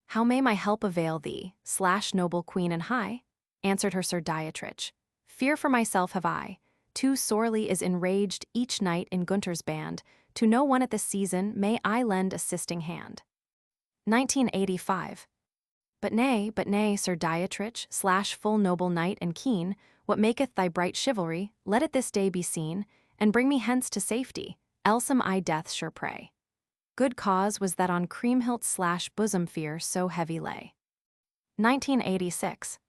How may my help avail thee, slash noble queen and high? Answered her Sir Dietrich, Fear for myself have I, too sorely is enraged each knight in Gunther's band, to no one at this season may I lend assisting hand. 1985. But nay, Sir Dietrich, slash full noble knight and keen, what maketh thy bright chivalry, let it this day be seen, and bring me hence to safety, else am I death sure prey. Good cause was that on Kriemhild slash bosom fear so heavy lay. 1986.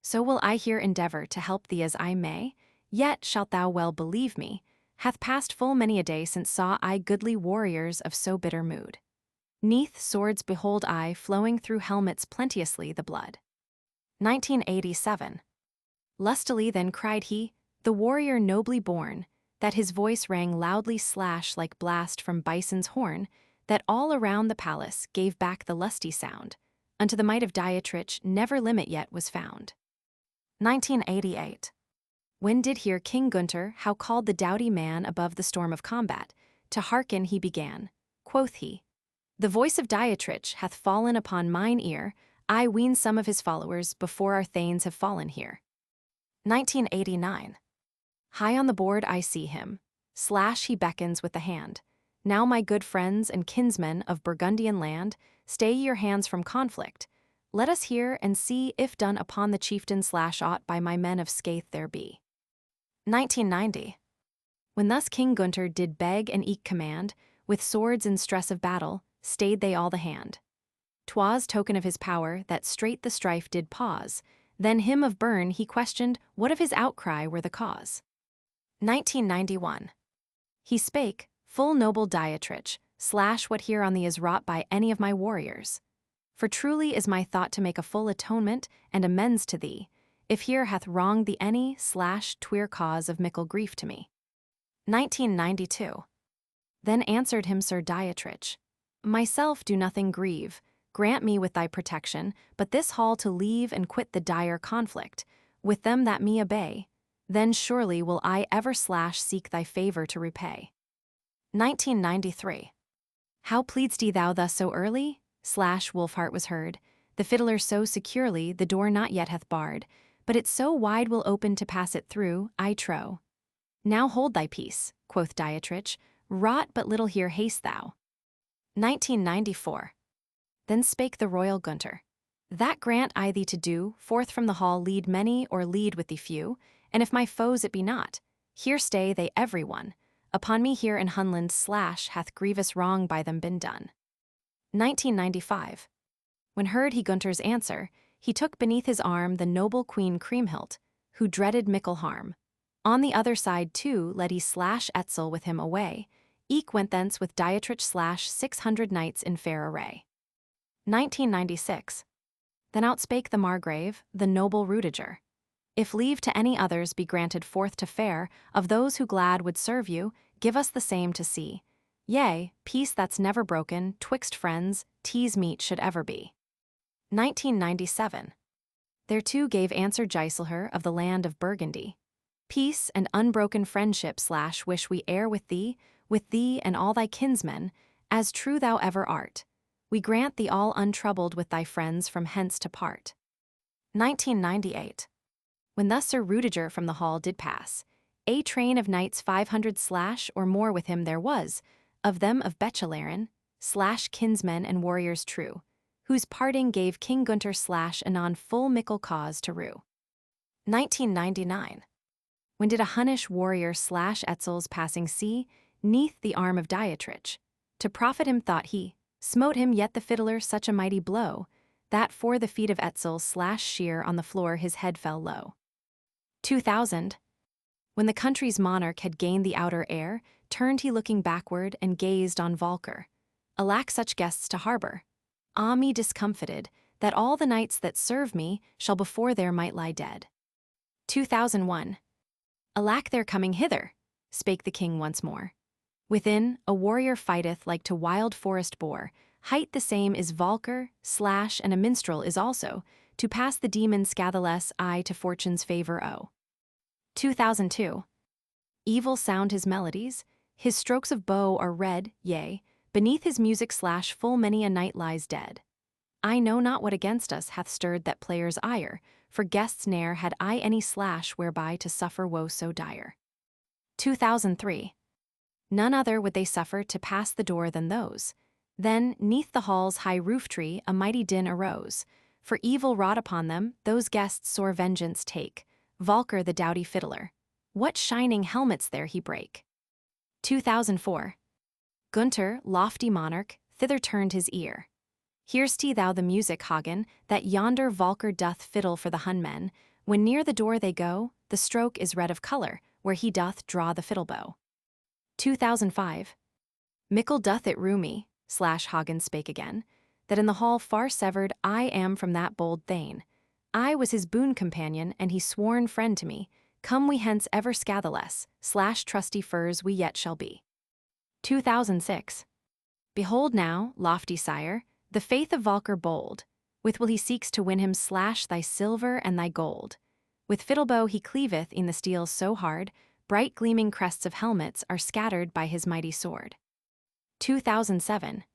So will I here endeavor to help thee as I may, yet shalt thou well believe me, hath passed full many a day since saw I goodly warriors of so bitter mood. Neath swords behold I flowing through helmets plenteously the blood. 1987. Lustily then cried he, the warrior nobly born, that his voice rang loudly slash like blast from bison's horn, that all around the palace gave back the lusty sound, unto the might of Dietrich never limit yet was found. 1988. When did hear King Gunther how called the doughty man above the storm of combat, to hearken he began, quoth he, The voice of Dietrich hath fallen upon mine ear, I ween some of his followers before our thanes have fallen here. 1989. High on the board I see him, slash he beckons with the hand, Now, my good friends and kinsmen of Burgundian land, stay your hands from conflict. Let us hear and see if done upon the chieftain/aught by my men of Scathe there be. 1990. When thus King Gunther did beg and eke command, with swords in stress of battle, stayed they all the hand. 'Twas token of his power that straight the strife did pause. Then him of Bern he questioned what of his outcry were the cause. 1991. He spake, full noble Dietrich, /what here on thee is wrought by any of my warriors. For truly is my thought to make a full atonement and amends to thee, if here hath wronged thee any /twere cause of mickle grief to me. 1992. Then answered him Sir Dietrich, myself do nothing grieve, grant me with thy protection, but this hall to leave and quit the dire conflict, with them that me obey, then surely will I ever seek thy favor to repay. 1993. How plead'st thou thus so early? Wolfheart was heard, the fiddler so securely the door not yet hath barred, but it so wide will open to pass it through, I trow. Now hold thy peace, quoth Dietrich, wrought but little here haste thou. 1994. Then spake the royal Gunther, that grant I thee to do, forth from the hall lead many or lead with thee few, and if my foes it be not, here stay they every one. Upon me here in Hunland hath grievous wrong by them been done. 1995. When heard he Gunther's answer, he took beneath his arm the noble Queen Kriemhild, who dreaded mickle harm. On the other side too led he Etzel with him away, eke went thence with Dietrich 600 knights in fair array. 1996. Then outspake the Margrave, the noble Rudiger. If leave to any others be granted forth to fare, of those who glad would serve you, give us the same to see. Yea, peace that's never broken, twixt friends, teas meet should ever be. 1997. Thereto gave answer Giselher of the land of Burgundy. Peace and unbroken friendship wish we e'er with thee and all thy kinsmen, as true thou ever art. We grant thee all untroubled with thy friends from hence to part. 1998. When thus Sir Rudiger from the hall did pass, a train of knights 500 or more with him there was, of them of Bechelaren, kinsmen and warriors true, whose parting gave King Gunther anon full mickle cause to rue. 1999. When did a Hunnish warrior Etzel's passing see, neath the arm of Dietrich, to profit him thought he, smote him yet the fiddler such a mighty blow, that for the feet of Etzel sheer on the floor his head fell low. 2000. When the country's monarch had gained the outer air, turned he looking backward and gazed on Valkyr. Alack such guests to harbor. Ah me discomfited, that all the knights that serve me shall before their might lie dead. 2001. Alack their coming hither, spake the king once more. Within, a warrior fighteth like to wild forest boar, height the same is Valkyr, and a minstrel is also, to pass the demon scatheless I to fortune's favor owe. 2002. Evil sound his melodies, his strokes of bow are red, yea, beneath his music full many a knight lies dead. I know not what against us hath stirred that player's ire, for guests ne'er had I any whereby to suffer woe so dire. 2003. None other would they suffer to pass the door than those. Then, neath the hall's high roof-tree a mighty din arose. For evil wrought upon them, those guests sore vengeance take. Valkyr the doughty fiddler, what shining helmets there he brake. 2004. Gunther, lofty monarch, thither turned his ear. Hear'st thou the music, Hagen, that yonder Valkyr doth fiddle for the Hunmen? When near the door they go, the stroke is red of color, where he doth draw the fiddle bow. 2005. Mickle doth it rue me, Hagen spake again, that in the hall far severed I am from that bold thane. I was his boon companion, and he sworn friend to me. Come we hence ever scatheless, trusty furs we yet shall be. 2006. Behold now, lofty sire, the faith of Valkyr bold, with will he seeks to win him thy silver and thy gold. With fiddlebow he cleaveth in the steel so hard, bright gleaming crests of helmets are scattered by his mighty sword. 2007.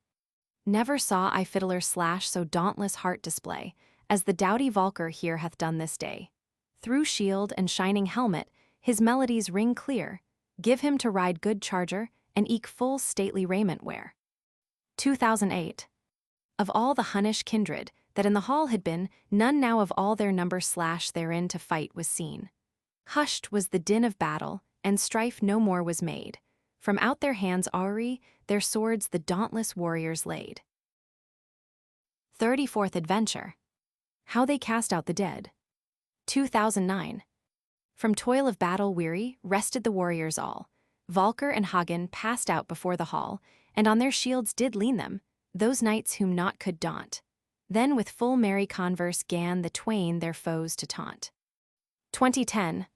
Never saw I fiddler so dauntless heart display, as the doughty Valkyr here hath done this day. Through shield and shining helmet, his melodies ring clear. Give him to ride good charger, and eke full stately raiment wear. 2008. Of all the Hunnish kindred that in the hall had been, none now of all their number / therein to fight was seen. Hushed was the din of battle, and strife no more was made. From out their hands aury, their swords the dauntless warriors laid. 34th Adventure. How they cast out the dead. 2009. From toil of battle weary, rested the warriors all. Valkyr and Hagen passed out before the hall, and on their shields did lean them, those knights whom naught could daunt. Then with full merry converse gan the twain their foes to taunt. 2010.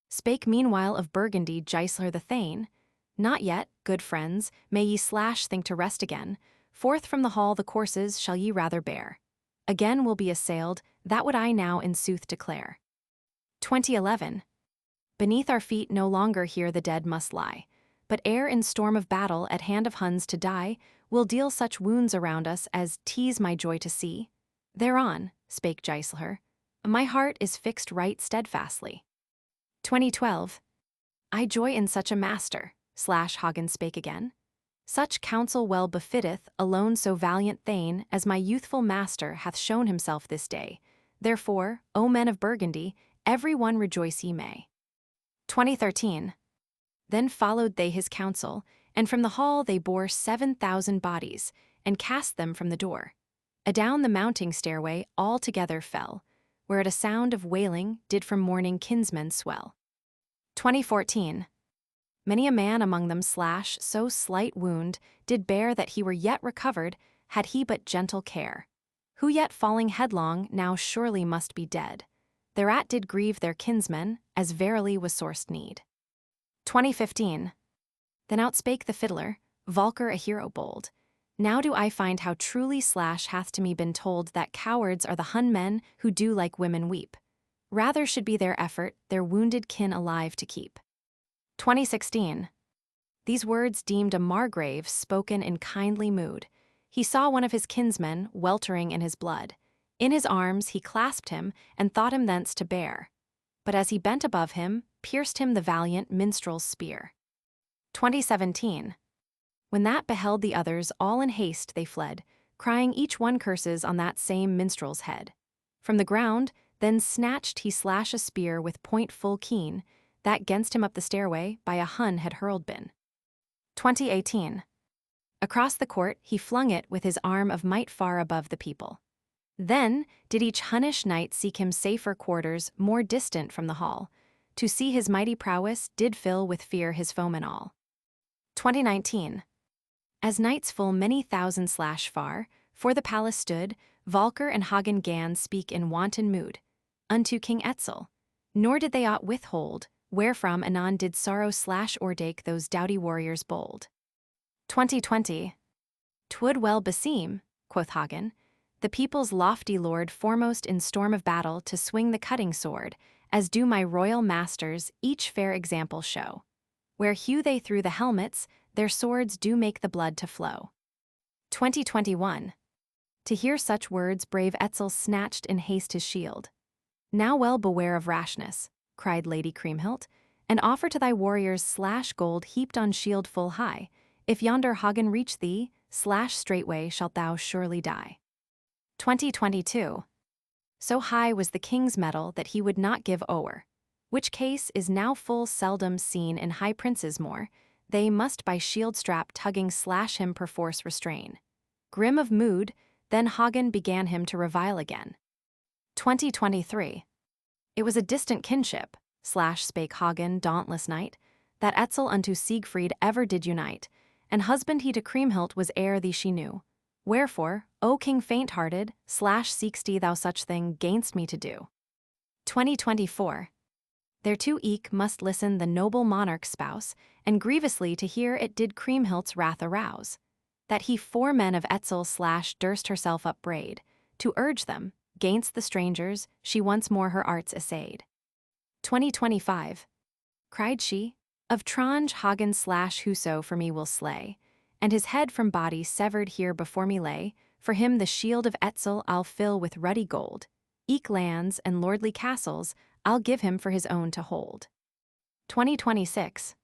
Spake meanwhile of Burgundy Giselher the Thane, "Not yet, good friends, may ye / think to rest again. Forth from the hall the courses shall ye rather bear. Again will be assailed, that would I now in sooth declare." 2011. Beneath our feet no longer here the dead must lie, but ere in storm of battle at hand of Huns to die, will deal such wounds around us as 'tease my joy to see. Thereon, spake Giselher, my heart is fixed right steadfastly. 2012. I joy in such a master, / Hagen spake again. Such counsel well befitteth alone so valiant thane as my youthful master hath shown himself this day. Therefore, O men of Burgundy, every one rejoice ye may. 2013. Then followed they his counsel, and from the hall they bore 7,000 bodies, and cast them from the door. Adown the mounting stairway all together fell, where at a sound of wailing did from mourning kinsmen swell. 2014. Many a man among them / so slight wound did bear that he were yet recovered, had he but gentle care. Who yet falling headlong now surely must be dead. Thereat did grieve their kinsmen, as verily was sourced need. 2015. Then outspake the fiddler, Valkyr a hero bold. Now do I find how truly / hath to me been told that cowards are the Hun men who do like women weep. Rather should be their effort their wounded kin alive to keep. 2016. These words deemed a Margrave spoken in kindly mood. He saw one of his kinsmen weltering in his blood. In his arms he clasped him and thought him thence to bear. But as he bent above him, pierced him the valiant minstrel's spear. 2017. When that beheld the others, all in haste they fled, crying each one curses on that same minstrel's head. From the ground, then snatched he / a spear with point full keen, that 'gainst him up the stairway by a Hun had hurled been. 2018. Across the court he flung it with his arm of might far above the people. Then did each Hunnish knight seek him safer quarters more distant from the hall. To see his mighty prowess did fill with fear his foemen all. 2019. As knights full many thousand / far, for the palace stood, Valkyr and Hagen gan speak in wanton mood. Unto King Etzel. Nor did they aught withhold, wherefrom anon did sorrow / ordake those doughty warriors bold. 2020. 'Twould well beseem, quoth Hagen, the people's lofty lord foremost in storm of battle to swing the cutting sword, as do my royal masters each fair example show. Where hew they through the helmets, their swords do make the blood to flow. 2021. To hear such words brave Etzel snatched in haste his shield. Now well beware of rashness, cried Lady Kriemhild, and offer to thy warriors / gold heaped on shield full high. If yonder Hagen reach thee, / straightway shalt thou surely die. 2022. So high was the king's mettle that he would not give o'er, which case is now full seldom seen in high princes more. They must by shield strap tugging / him perforce restrain. Grim of mood, then Hagen began him to revile again. 2023. It was a distant kinship, / spake Hagen, dauntless knight, that Etzel unto Siegfried ever did unite, and husband he to Kriemhild was ere thee she knew. Wherefore, O king faint-hearted, / seek'st thou such thing gainst me to do. 2024. Thereto eke must listen the noble monarch's spouse, and grievously to hear it did Kriemhild's wrath arouse. That he 4 men of Etzel / durst herself upbraid, to urge them, gainst the strangers, she once more her arts essayed. 2025. Cried she, of Trange Hagen / whoso for me will slay, and his head from body severed here before me lay, for him the shield of Etzel I'll fill with ruddy gold, eke lands and lordly castles I'll give him for his own to hold. 2026.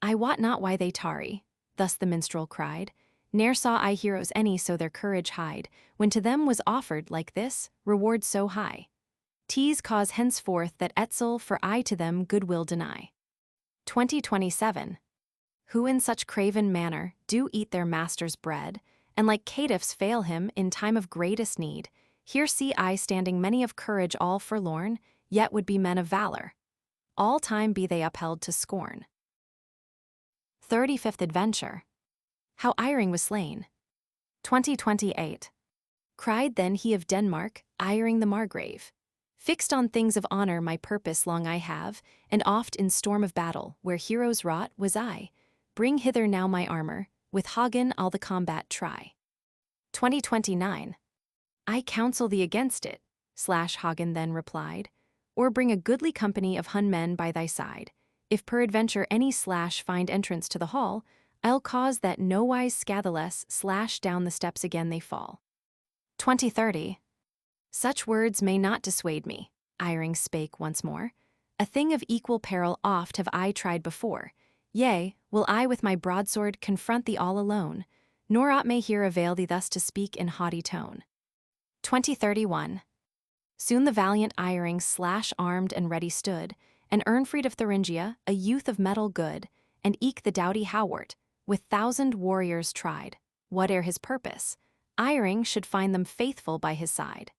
I wot not why they tarry, thus the minstrel cried. Ne'er saw I heroes any so their courage hide, when to them was offered, like this, reward so high. 'Tis cause henceforth that Etzel for I to them goodwill deny. 2027. Who in such craven manner do eat their master's bread, and like caitiffs fail him in time of greatest need, here see I standing many of courage all forlorn, yet would be men of valor. All time be they upheld to scorn. 35th Adventure. How Iring was slain. 2028. Cried then he of Denmark, Iring the Margrave. Fixed on things of honor my purpose long I have, and oft in storm of battle, where heroes wrought, was I. Bring hither now my armor, with Hagen I'll the combat try. 2029. I counsel thee against it, Hagen then replied, or bring a goodly company of Hun men by thy side. If peradventure any find entrance to the hall, I'll cause that nowise scatheless down the steps again they fall. 2030. Such words may not dissuade me, Iring spake once more. A thing of equal peril oft have I tried before. Yea, will I with my broadsword confront thee all alone, nor aught may here avail thee thus to speak in haughty tone. 2031. Soon the valiant Iring armed and ready stood, and Earnfried of Thuringia, a youth of mettle good, and eke the doughty Howart, with 1,000 warriors tried, whate'er his purpose, Iring should find them faithful by his side.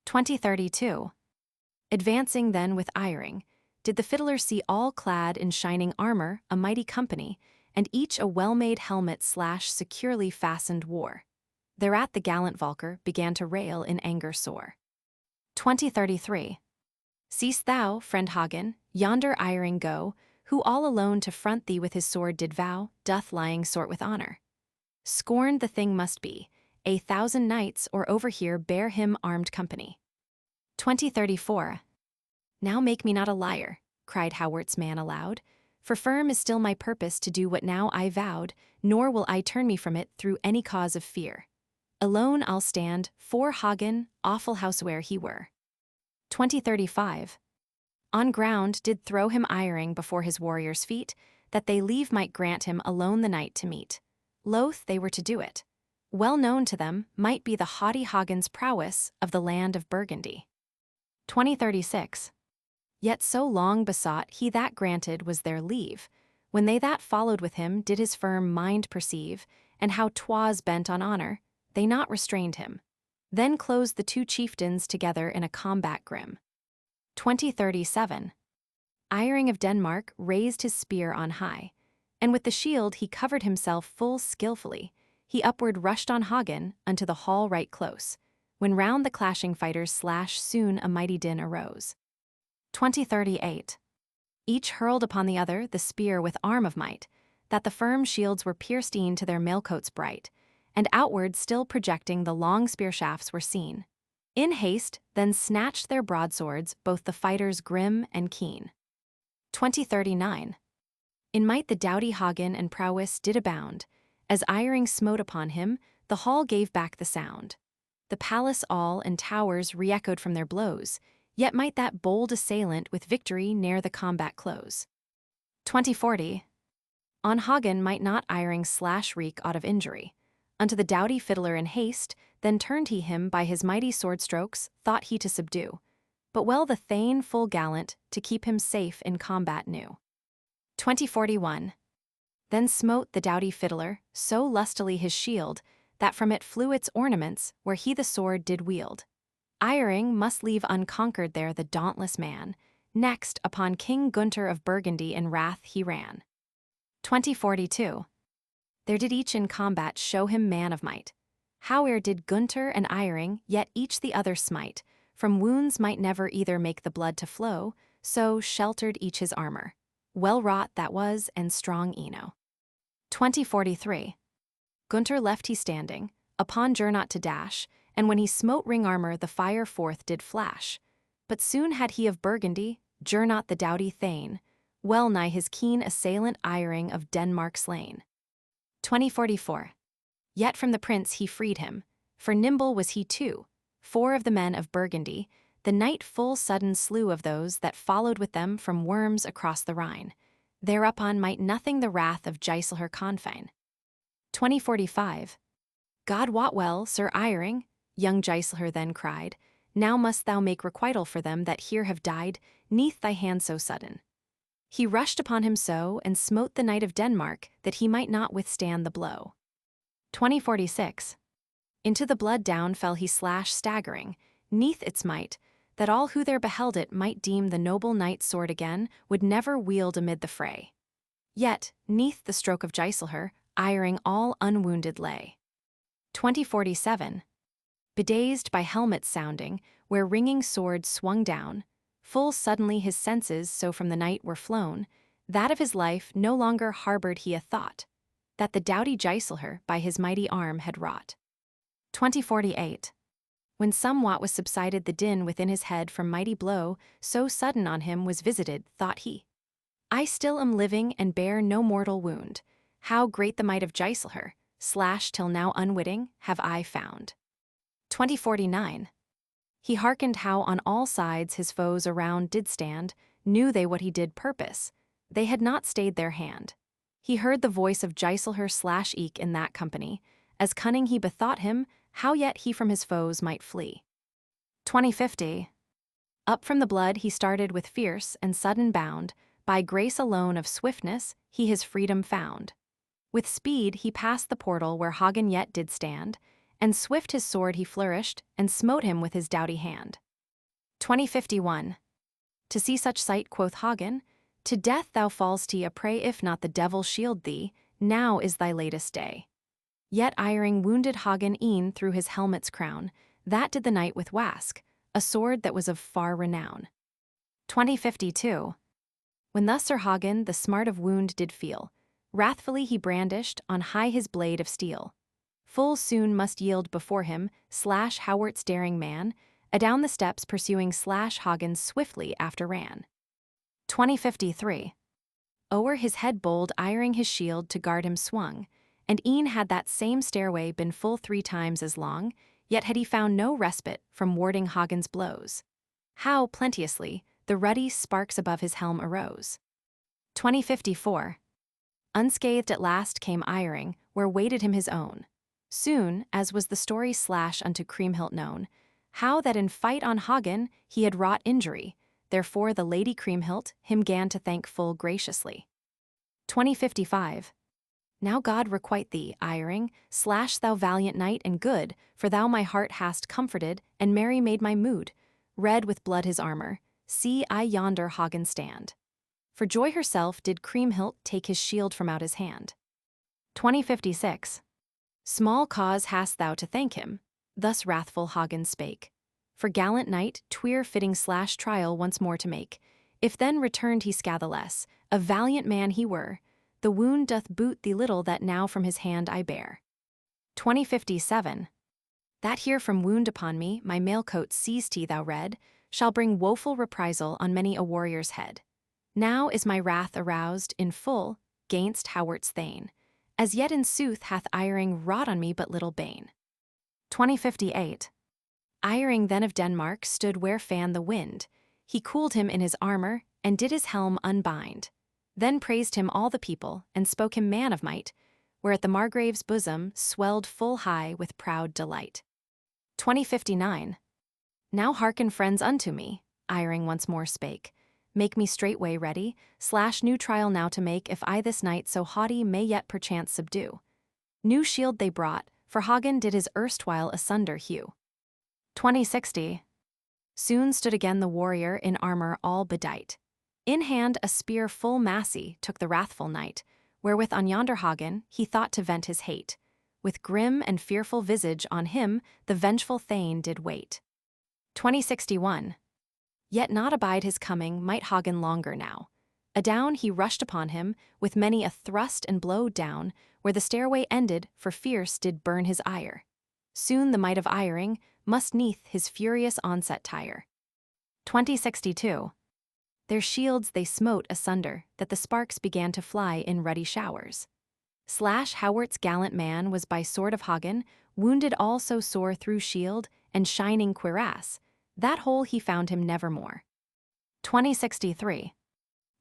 2032. Advancing then with Iring, did the fiddler see all clad in shining armor a mighty company, and each a well-made helmet securely fastened wore. Thereat the gallant Valkyr began to rail in anger sore. 2033. Seest thou, friend Hagen, yonder Iring go, who all alone to front thee with his sword did vow, doth lying sort with honor. Scorned the thing must be, 1,000 knights or over here bear him armed company. 2034. Now make me not a liar, cried Howart's man aloud, for firm is still my purpose to do what now I vowed, nor will I turn me from it through any cause of fear. Alone I'll stand, for Hagen, awful houseware he were. 2035. On ground did throw him Iring before his warriors' feet, that they leave might grant him alone the night to meet. Loath they were to do it. Well known to them might be the haughty Hagen's prowess of the land of Burgundy. 2036. Yet so long besought he that granted was their leave, when they that followed with him did his firm mind perceive, and how 'twas bent on honor, they not restrained him. Then closed the two chieftains together in a combat grim. 2037. Iring of Denmark raised his spear on high, and with the shield he covered himself full skillfully. He upward rushed on Hagen unto the hall right close, when round the clashing fighters soon a mighty din arose. 2038. Each hurled upon the other the spear with arm of might, that the firm shields were pierced e'en to their mailcoats bright, and outward still projecting the long spear shafts were seen. In haste then snatched their broadswords both the fighters grim and keen. 2039. In might the doughty Hagen and prowess did abound. As Iring smote upon him, the hall gave back the sound. The palace all and towers re-echoed from their blows, yet might that bold assailant with victory ne'er the combat close. 2040. On Hagen might not Iring wreak aught of injury. Unto the doughty fiddler in haste, then turned he him by his mighty sword strokes, thought he to subdue. But well the thane full gallant, to keep him safe in combat knew. 2041. Then smote the doughty fiddler so lustily his shield, that from it flew its ornaments where he the sword did wield. Iring must leave unconquered there the dauntless man. Next upon King Gunther of Burgundy in wrath he ran. 2042. There did each in combat show him man of might. Howe'er did Gunther and Iring yet each the other smite, from wounds might never either make the blood to flow, so sheltered each his armor. Well wrought that was and strong eno. 2043. Gunther left he standing, upon Gernot to dash, and when he smote ring armor the fire forth did flash. But soon had he of Burgundy, Gernot the doughty thane, well nigh his keen assailant Iring of Denmark slain. 2044. Yet from the prince he freed him, for nimble was he too. 4 of the men of Burgundy, the knight full sudden slew of those that followed with them from Worms across the Rhine. Thereupon might nothing the wrath of Giselher confine. 2045. God wot well, Sir Iring, young Giselher then cried, now must thou make requital for them that here have died, neath thy hand so sudden. He rushed upon him so, and smote the knight of Denmark, that he might not withstand the blow. 2046. Into the blood down fell he staggering, neath its might, that all who there beheld it might deem the noble knight's sword again would never wield amid the fray. Yet, neath the stroke of Giselher, Iring all unwounded lay. 2047. Bedazed by helmets sounding, where ringing swords swung down, full suddenly his senses so from the night were flown, that of his life no longer harbored he a thought, that the doughty Giselher by his mighty arm had wrought. 2048. When somewhat was subsided the din within his head from mighty blow, so sudden on him was visited, thought he, I still am living and bear no mortal wound. How great the might of Giselher, slashed till now unwitting, have I found. 2049. He hearkened how on all sides his foes around did stand, knew they what he did purpose, they had not stayed their hand. He heard the voice of Giselher eke in that company, as cunning he bethought him, how yet he from his foes might flee. 2050. Up from the blood he started with fierce and sudden bound, by grace alone of swiftness he his freedom found. With speed he passed the portal where Hagen yet did stand, and swift his sword he flourished, and smote him with his doughty hand. 2051. To see such sight, quoth Hagen, to death thou fall'st a prey if not the devil shield thee, now is thy latest day. Yet Iring wounded Hagen e'en through his helmet's crown, that did the knight with wask, a sword that was of far renown. 2052. When thus Sir Hagen the smart of wound did feel, wrathfully he brandished on high his blade of steel. Full soon must yield before him, Hawort's daring man, adown the steps pursuing Hagen swiftly after ran. 2053. O'er his head bold Iring his shield to guard him swung, and e'en had that same stairway been full 3 times as long, yet had he found no respite from warding Hagen's blows. How plenteously the ruddy sparks above his helm arose. 2054. Unscathed at last came Iring, where waited him his own. Soon, as was the story unto Kriemhild known, how that in fight on Hagen he had wrought injury, therefore the lady Kriemhild him gan to thank full graciously. 2055. Now God requite thee, Iring, thou valiant knight and good, for thou my heart hast comforted, and merry made my mood. Red with blood his armor, see I yonder Hagen stand. For joy herself did Kriemhild take his shield from out his hand. 2056. Small cause hast thou to thank him, thus wrathful Hagen spake. For gallant knight, fitting trial once more to make. If then returned he scatheless, a valiant man he were, the wound doth boot thee little that now from his hand I bear. 2057. That here from wound upon me my mailcoat seized thou read, shall bring woeful reprisal on many a warrior's head. Now is my wrath aroused in full, gainst Hawort's thane. As yet in sooth hath Iring wrought on me but little bane. 2058. Iring then of Denmark stood where fanned the wind. He cooled him in his armor, and did his helm unbind. Then praised him all the people, and spoke him man of might, where at the Margrave's bosom swelled full high with proud delight. 2059. Now hearken friends unto me, Iring once more spake. Make me straightway ready, new trial now to make if I this knight so haughty may yet perchance subdue. New shield they brought, for Hagen did his erstwhile asunder hew. 2060. Soon stood again the warrior in armor all bedight. In hand a spear full massy took the wrathful knight, wherewith on yonder Hagen he thought to vent his hate. With grim and fearful visage on him the vengeful thane did wait. 2061. Yet not abide his coming might Hagen longer now. Adown he rushed upon him, with many a thrust and blow down, where the stairway ended, for fierce did burn his ire. Soon the might of Iring must neath his furious onset tire. 2062. Their shields they smote asunder, that the sparks began to fly in ruddy showers. Hawort's gallant man was by sword of Hagen, wounded all so sore through shield and shining cuirass, that hole he found him nevermore. 2063.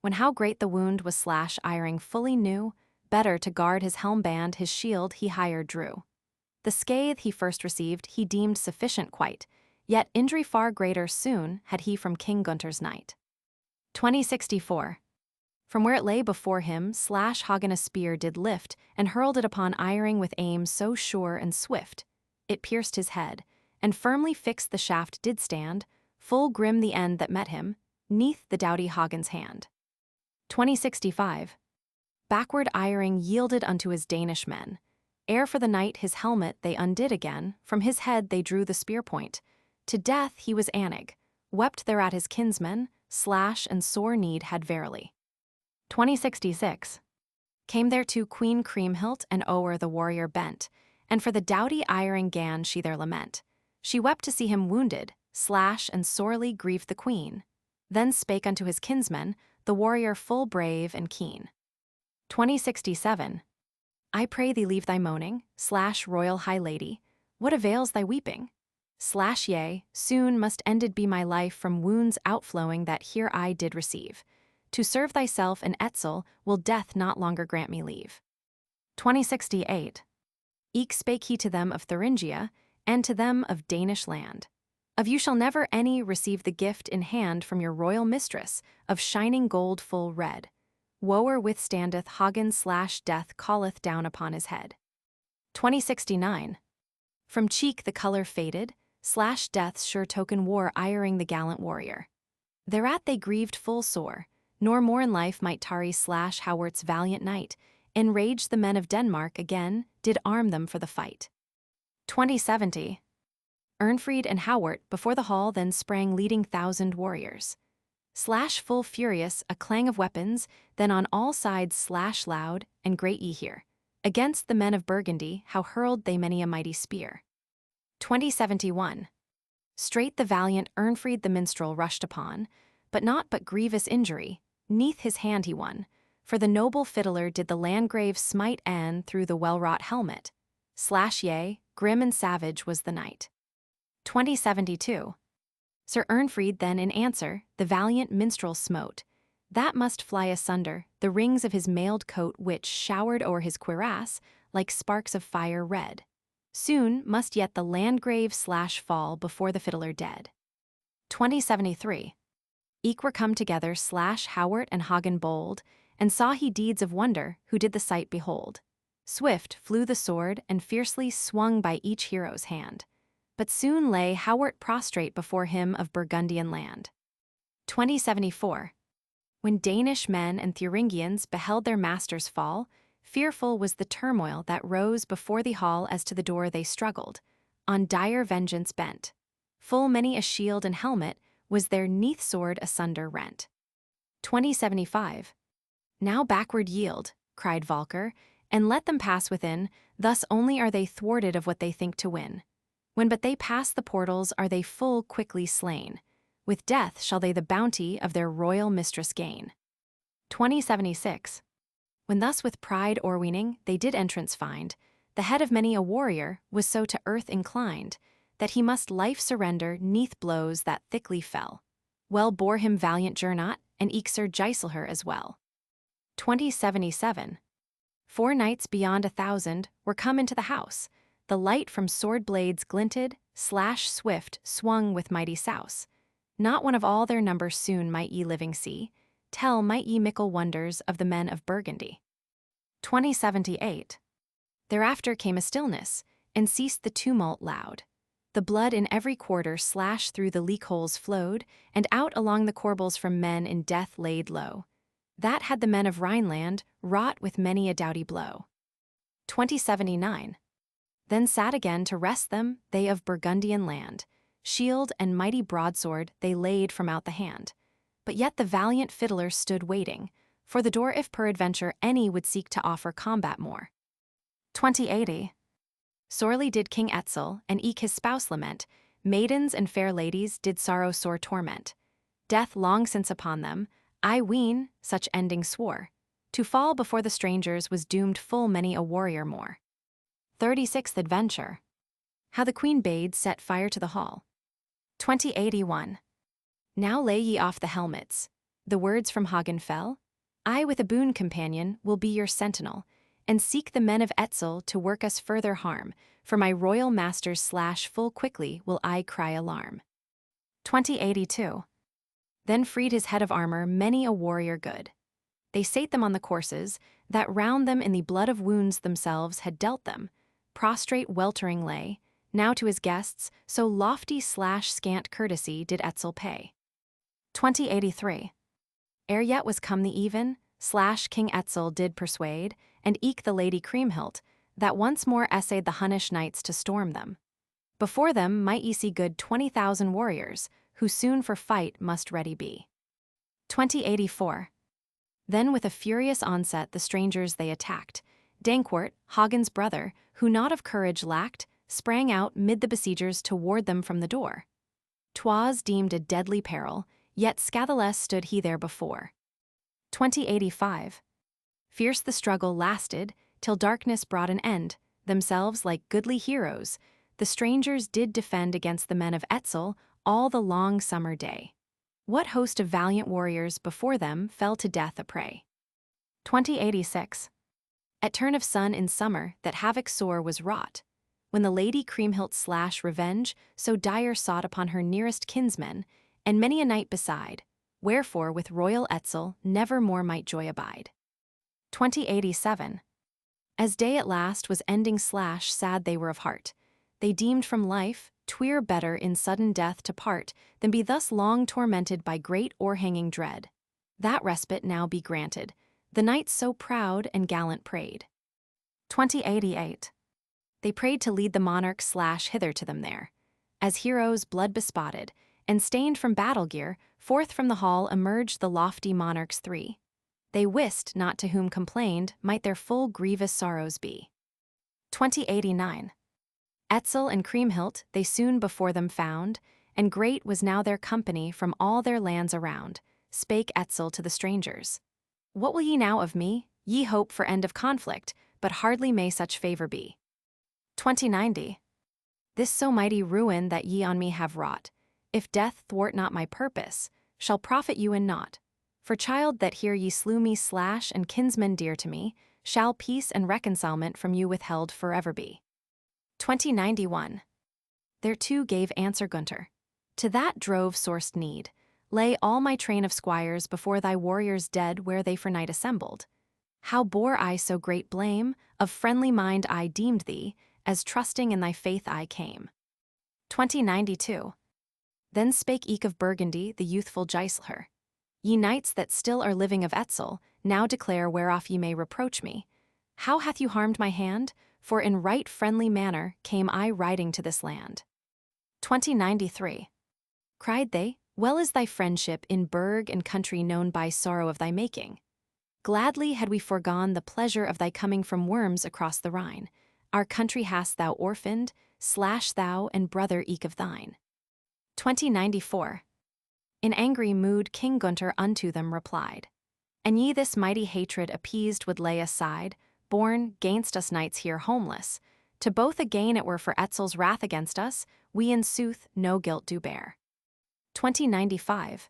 When how great the wound was Iring fully knew, better to guard his helm band his shield he higher drew. The scathe he first received he deemed sufficient quite, yet injury far greater soon had he from King Gunther's knight. 2064. From where it lay before him, Hagen a spear did lift, and hurled it upon Iring with aim so sure and swift. It pierced his head, and firmly fixed the shaft did stand, full grim the end that met him, neath the doughty Hagen's hand. 2065. Backward Iring yielded unto his Danish men. Ere for the knight his helmet they undid again, from his head they drew the spear point. To death he was anig, wept thereat his kinsmen, slash and sore need had verily. 2066. Came thereto Queen Kriemhild and o'er the warrior bent, and for the doughty Iring gan she their lament. She wept to see him wounded, slash and sorely grieved the queen. Then spake unto his kinsmen, the warrior full brave and keen. 2067. I pray thee leave thy moaning, slash royal high lady, what avails thy weeping? Slash yea, soon must ended be my life from wounds outflowing that here I did receive. To serve thyself and Etzel will death not longer grant me leave. 2068. Eke spake he to them of Thuringia, and to them of Danish land. Of you shall never any receive the gift in hand from your royal mistress, of shining gold full red. Woer withstandeth Hagen slash death calleth down upon his head. 2069. From cheek the color faded, slash death's sure token wore Iring the gallant warrior. Thereat they grieved full sore, nor more in life might tarry slash Hawort's valiant knight. Enraged the men of Denmark again, did arm them for the fight. 2070. Earnfried and Hawart before the hall then sprang leading 1,000 warriors. Slash full furious, a clang of weapons, then on all sides slash loud, and great ye hear. Against the men of Burgundy, how hurled they many a mighty spear. 2071. Straight the valiant Earnfried the minstrel rushed upon, but not but grievous injury, neath his hand he won, for the noble fiddler did the Landgrave smite and through the well-wrought helmet. Slash yea, grim and savage was the knight. 2072. Sir Earnfried then in answer, the valiant minstrel smote. That must fly asunder, the rings of his mailed coat which showered o'er his cuirass, like sparks of fire red. Soon must yet the Landgrave slash fall before the fiddler dead. 2073. Eke were come together slash Hawart and Hagen bold, and saw he deeds of wonder, who did the sight behold. Swift flew the sword, and fiercely swung by each hero's hand. But soon lay Hawart prostrate before him of Burgundian land. 2074. When Danish men and Thuringians beheld their masters fall, fearful was the turmoil that rose before the hall as to the door they struggled, on dire vengeance bent. Full many a shield and helmet was their neath sword asunder rent. 2075. Now backward yield, cried Valkyr, and let them pass within, thus only are they thwarted of what they think to win. When but they pass the portals are they full quickly slain. With death shall they the bounty of their royal mistress gain. 2076. When thus with pride o'erweening they did entrance find, the head of many a warrior was so to earth inclined, that he must life surrender neath blows that thickly fell. Well bore him valiant Gernot, and eke Sir Giselher as well. 2077. 4 knights beyond 1,000 were come into the house. The light from sword blades glinted, slash swift swung with mighty souse. Not one of all their number soon might ye living see. Tell might ye mickle wonders of the men of Burgundy. 2078. Thereafter came a stillness, and ceased the tumult loud. The blood in every quarter slash through the leak-holes flowed, and out along the corbels from men in death laid low. That had the men of Rhineland wrought with many a doughty blow. 2079. Then sat again to rest them they of Burgundian land. Shield and mighty broadsword they laid from out the hand. But yet the valiant fiddler stood waiting, for the door if peradventure any would seek to offer combat more. 2080. Sorely did King Etzel and eke his spouse lament, maidens and fair ladies did sorrow sore torment. Death long since upon them, I ween, such ending swore. To fall before the strangers was doomed full many a warrior more. 36th Adventure. How the Queen bade set fire to the hall. 2081. Now lay ye off the helmets. The words from Hagen fell. I with a boon companion will be your sentinel. and seek the men of Etzel to work us further harm, for my royal masters slash full quickly will I cry alarm. 2082. Then freed his head of armor many a warrior good. They sate them on the courses, that round them in the blood of wounds themselves had dealt them, prostrate weltering lay, now to his guests, so lofty slash scant courtesy did Etzel pay. 2083. Ere yet was come the even, slash King Etzel did persuade, and eke the lady Kriemhild, that once more essayed the Hunnish knights to storm them. Before them might ye see good 20,000 warriors, who soon for fight must ready be. 2084. Then with a furious onset the strangers they attacked. Dankwart, Hagen's brother, who naught of courage lacked, sprang out mid the besiegers to ward them from the door. 'Twas deemed a deadly peril, yet scatheless stood he there before. 2085. Fierce the struggle lasted, till darkness brought an end. Themselves like goodly heroes, the strangers did defend against the men of Etzel all the long summer day. What host of valiant warriors before them fell to death a prey. 2086. At turn of sun in summer that havoc sore was wrought, when the lady Kriemhild slash revenge so dire sought upon her nearest kinsmen, and many a knight beside, wherefore with royal Etzel never more might joy abide. 2087. As day at last was ending slash sad they were of heart, they deemed from life 'twere better in sudden death to part than be thus long tormented by great o'erhanging dread. That respite now be granted, the knights so proud and gallant prayed. 2088. They prayed to lead the monarch slash hither to them there. As heroes blood bespotted, and stained from battle gear, forth from the hall emerged the lofty monarchs three. They wist not to whom complained might their full grievous sorrows be. 2089. Etzel and Kriemhild they soon before them found, and great was now their company from all their lands around. Spake Etzel to the strangers. What will ye now of me? Ye hope for end of conflict, but hardly may such favor be. 2090. This so mighty ruin that ye on me have wrought, if death thwart not my purpose, shall profit you in naught. For child that here ye slew me slash and kinsmen dear to me, shall peace and reconcilement from you withheld forever be. 2091. Thereto gave answer Gunther. To that drove sorest need, lay all my train of squires before thy warriors dead where they for night assembled. How bore I so great blame, of friendly mind I deemed thee, as trusting in thy faith I came. 2092. Then spake eke of Burgundy the youthful Giselher. Ye knights that still are living of Etzel, now declare whereof ye may reproach me. How hath you harmed my hand? For in right friendly manner came I riding to this land. 2093. Cried they, well is thy friendship in burg and country known by sorrow of thy making. Gladly had we foregone the pleasure of thy coming from Worms across the Rhine. Our country hast thou orphaned, slash thou and brother eke of thine. 2094. In angry mood King Gunther unto them replied. And ye this mighty hatred appeased would lay aside, born 'gainst us knights here homeless. To both again it were for Etzel's wrath against us, we in sooth no guilt do bear. 2095.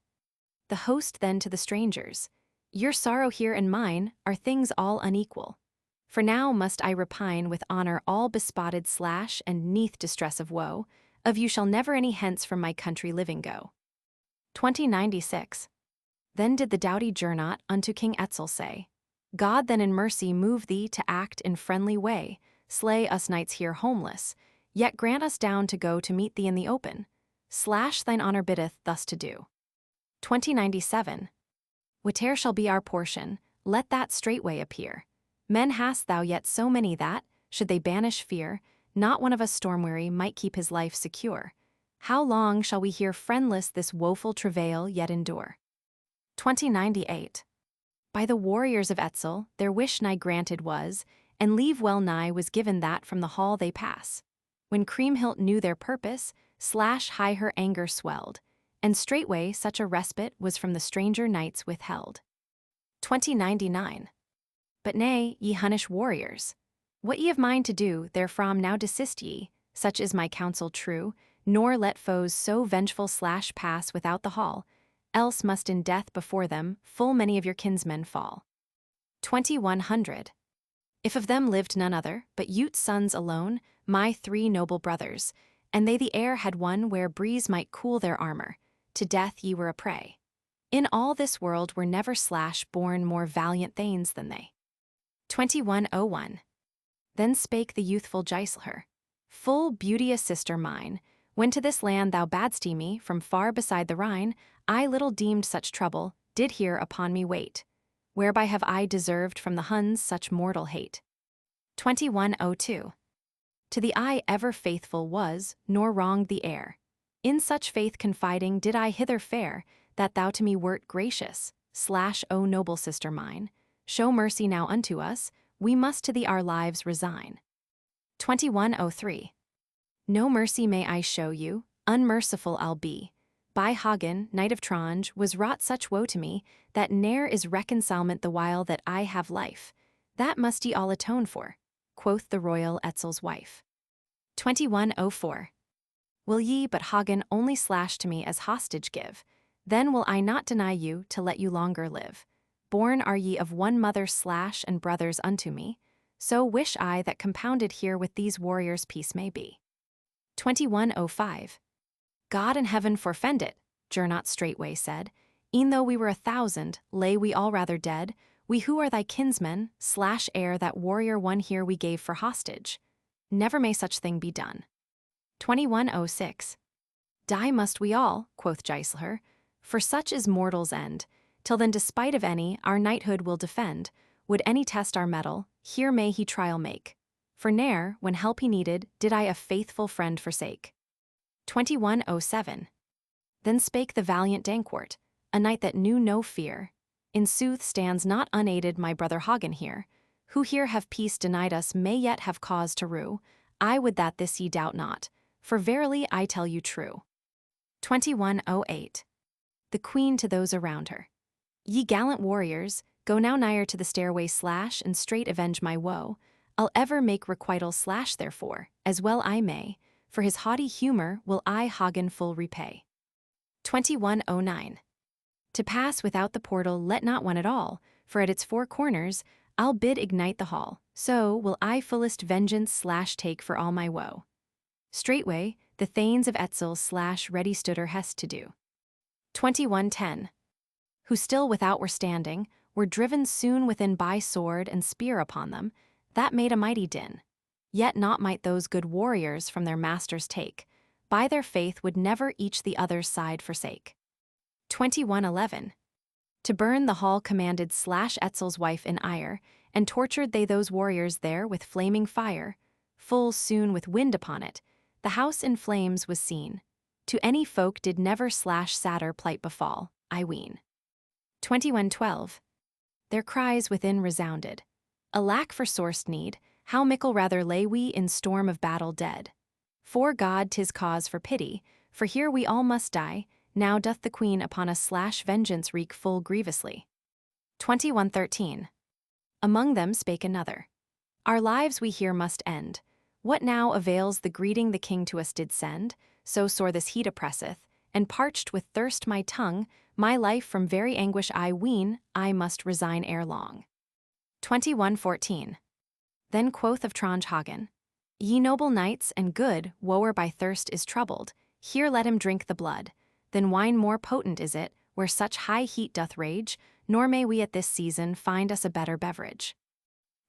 The host then to the strangers. Your sorrow here and mine are things all unequal. For now must I repine with honor all bespotted slash and neath distress of woe, of you shall never any hence from my country living go. 2096. Then did the doughty Gernot unto King Etzel say, God then in mercy move thee to act in friendly way, slay us knights here homeless, yet grant us down to go to meet thee in the open. Slash thine honor biddeth thus to do. 2097. Whate'er shall be our portion, let that straightway appear. Men hast thou yet so many that, should they banish fear, not one of us storm-weary might keep his life secure. How long shall we here friendless this woeful travail yet endure? 2098. By the warriors of Etzel, their wish nigh granted was, and leave well nigh was given that from the hall they pass. When Kriemhild knew their purpose, slash high her anger swelled, and straightway such a respite was from the stranger knights withheld. 2099. But nay, ye Hunnish warriors, what ye have mind to do, therefrom now desist ye, such is my counsel true, nor let foes so vengeful slash pass without the hall, else must in death before them full many of your kinsmen fall. 2100. If of them lived none other, but Ute's sons alone, my 3 noble brothers, and they the air had one where breeze might cool their armor, to death ye were a prey. In all this world were never born more valiant thanes than they. 2101. Then spake the youthful Giselher, full beauteous sister mine, when to this land thou badst me from far beside the Rhine, I little deemed such trouble did here upon me wait, whereby have I deserved from the Huns such mortal hate. 2102. To the eye ever faithful was, nor wronged the air. In such faith confiding did I hither fare, that thou to me wert gracious, O noble sister mine, show mercy now unto us, we must to thee our lives resign. 2103. No mercy may I show you, unmerciful I'll be. By Hagen, knight of Tronge, was wrought such woe to me, that ne'er is reconcilement the while that I have life. That must ye all atone for, quoth the royal Etzel's wife. 2104. Will ye but Hagen only to me as hostage give, then will I not deny you to let you longer live. Born are ye of one mother and brothers unto me, so wish I that compounded here with these warriors peace may be. 2105. God in heaven forfend it, Gernot straightway said, e'en though we were 1,000, lay we all rather dead, we who are thy kinsmen, ere that warrior one here we gave for hostage. Never may such thing be done. 2106. Die must we all, quoth Giselher, for such is mortal's end, till then despite of any, our knighthood will defend, would any test our mettle, here may he trial make. For ne'er, when help he needed, did I a faithful friend forsake. 2107. Then spake the valiant Dankwart, a knight that knew no fear. In sooth stands not unaided my brother Hagen here, who here have peace denied us may yet have cause to rue. I would that this ye doubt not, for verily I tell you true. 2108. The queen to those around her. Ye gallant warriors, go now nigher to the stairway and straight avenge my woe. I'll ever make requital therefore, as well I may, for his haughty humor will I Hagen full repay. 2109. To pass without the portal let not one at all, for at its 4 corners I'll bid ignite the hall, so will I fullest vengeance take for all my woe. Straightway the thanes of Etzel ready stood her hest to do. 2110. Who still without were standing, were driven soon within by sword and spear upon them, that made a mighty din. Yet not might those good warriors from their masters take, by their faith would never each the other's side forsake. 2111. To burn the hall commanded Etzel's wife in ire, and tortured they those warriors there with flaming fire. Full soon with wind upon it, the house in flames was seen. To any folk did never sadder plight befall, I ween. 2112. Their cries within resounded. Alack for sorest need, how mickle rather lay we in storm of battle dead. For God 'tis cause for pity, for here we all must die, now doth the queen upon us vengeance wreak full grievously. 2113. Among them spake another. Our lives we here must end. What now avails the greeting the king to us did send, so sore this heat oppresseth, and parched with thirst my tongue, my life from very anguish I ween, I must resign ere long. 2114. Then quoth of Tronge Hagen, Ye noble knights and good, whoe'er by thirst is troubled, here let him drink the blood. Then wine more potent is it, where such high heat doth rage, nor may we at this season find us a better beverage.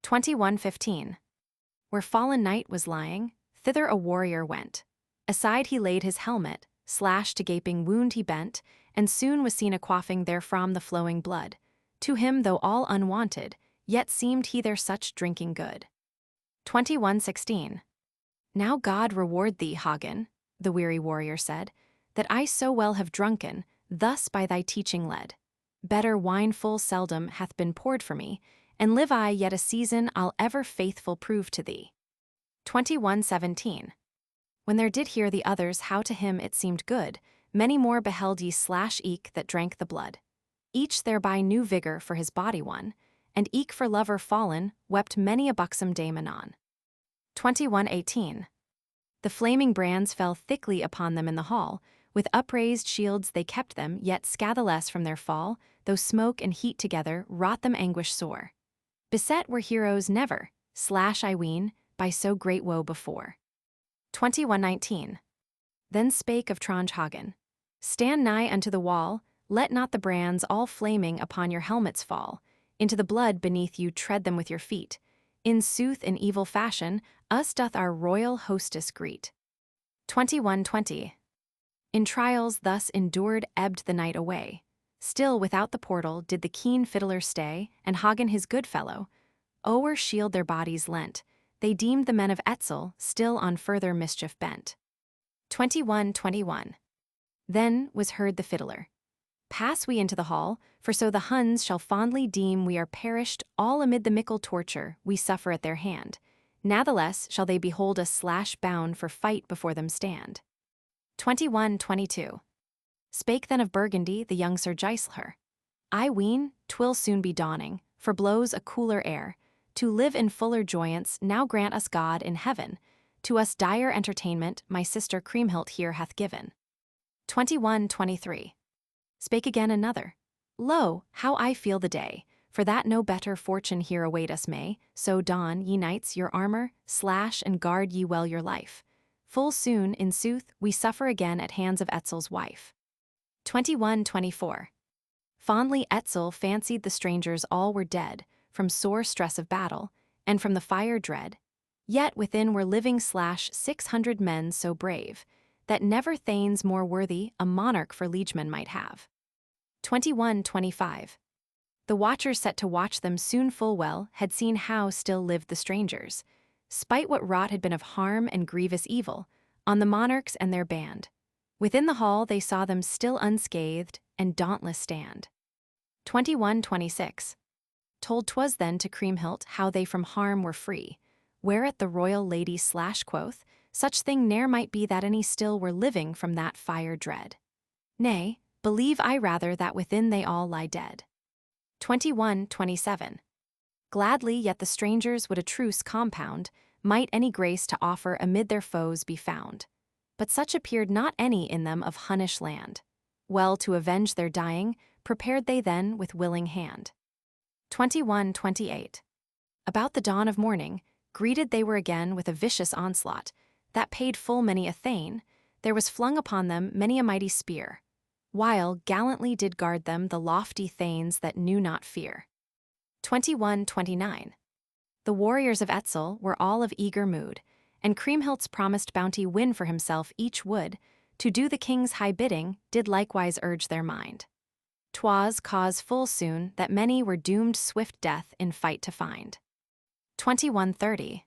2115. Where fallen knight was lying, thither a warrior went. Aside he laid his helmet, to gaping wound he bent, and soon was seen a quaffing therefrom the flowing blood. To him though all unwanted, yet seemed he there such drinking good. 2116. Now God reward thee, Hagen, the weary warrior said, that I so well have drunken, thus by thy teaching led. Better wine full seldom hath been poured for me, and live I yet a season I'll ever faithful prove to thee. 2117. When there did hear the others how to him it seemed good, many more beheld ye eke that drank the blood. Each thereby new vigor for his body won, and eke for lover fallen, wept many a buxom dame anon. 2118. The flaming brands fell thickly upon them in the hall, with upraised shields they kept them, yet scatheless from their fall, though smoke and heat together wrought them anguish sore. Beset were heroes never, slash I ween, by so great woe before. 21:19. Then spake of Tronjhagen, stand nigh unto the wall, let not the brands all flaming upon your helmets fall, into the blood beneath you tread them with your feet. In sooth in evil fashion, us doth our royal hostess greet. 21:20. In trials thus endured ebbed the night away. Still without the portal did the keen fiddler stay, and Hagen his good fellow, o'er shield their bodies leant, they deemed the men of Etzel still on further mischief bent. 21:21. Then was heard the fiddler. Pass we into the hall, for so the Huns shall fondly deem we are perished all amid the mickle torture we suffer at their hand. Natheless shall they behold us slash bound for fight before them stand. 21:22. Spake then of Burgundy the young Sir Giselher. I ween, 'twill soon be dawning, for blows a cooler air. To live in fuller joyance now grant us God in heaven. To us dire entertainment my sister Kriemhild here hath given. 21:23. Spake again another. Lo, how I feel the day, for that no better fortune here await us may, so don, ye knights, your armor, slash and guard ye well your life. Full soon, in sooth, we suffer again at hands of Etzel's wife. 21:24. Fondly Etzel fancied the strangers all were dead, from sore stress of battle, and from the fire dread. Yet within were living slash 600 men so brave, that never thanes more worthy a monarch for liegemen might have. 21:25. The watchers set to watch them soon full well had seen how still lived the strangers, spite what wrought had been of harm and grievous evil, on the monarchs and their band. Within the hall they saw them still unscathed and dauntless stand. 21:26. Told 'twas then to Kriemhild how they from harm were free, whereat the royal lady slash quoth, such thing ne'er might be that any still were living from that fire dread. Nay, believe I rather that within they all lie dead. 21:27. Gladly yet the strangers would a truce compound, might any grace to offer amid their foes be found. But such appeared not any in them of Hunnish land. Well to avenge their dying, prepared they then with willing hand. 21:28. About the dawn of morning, greeted they were again with a vicious onslaught, that paid full many a thane, there was flung upon them many a mighty spear, while gallantly did guard them the lofty thanes that knew not fear. 21:29. The warriors of Etzel were all of eager mood, and Kriemhild's promised bounty win for himself each would, to do the king's high bidding, did likewise urge their mind. 'Twas cause full soon that many were doomed swift death in fight to find. 21:30.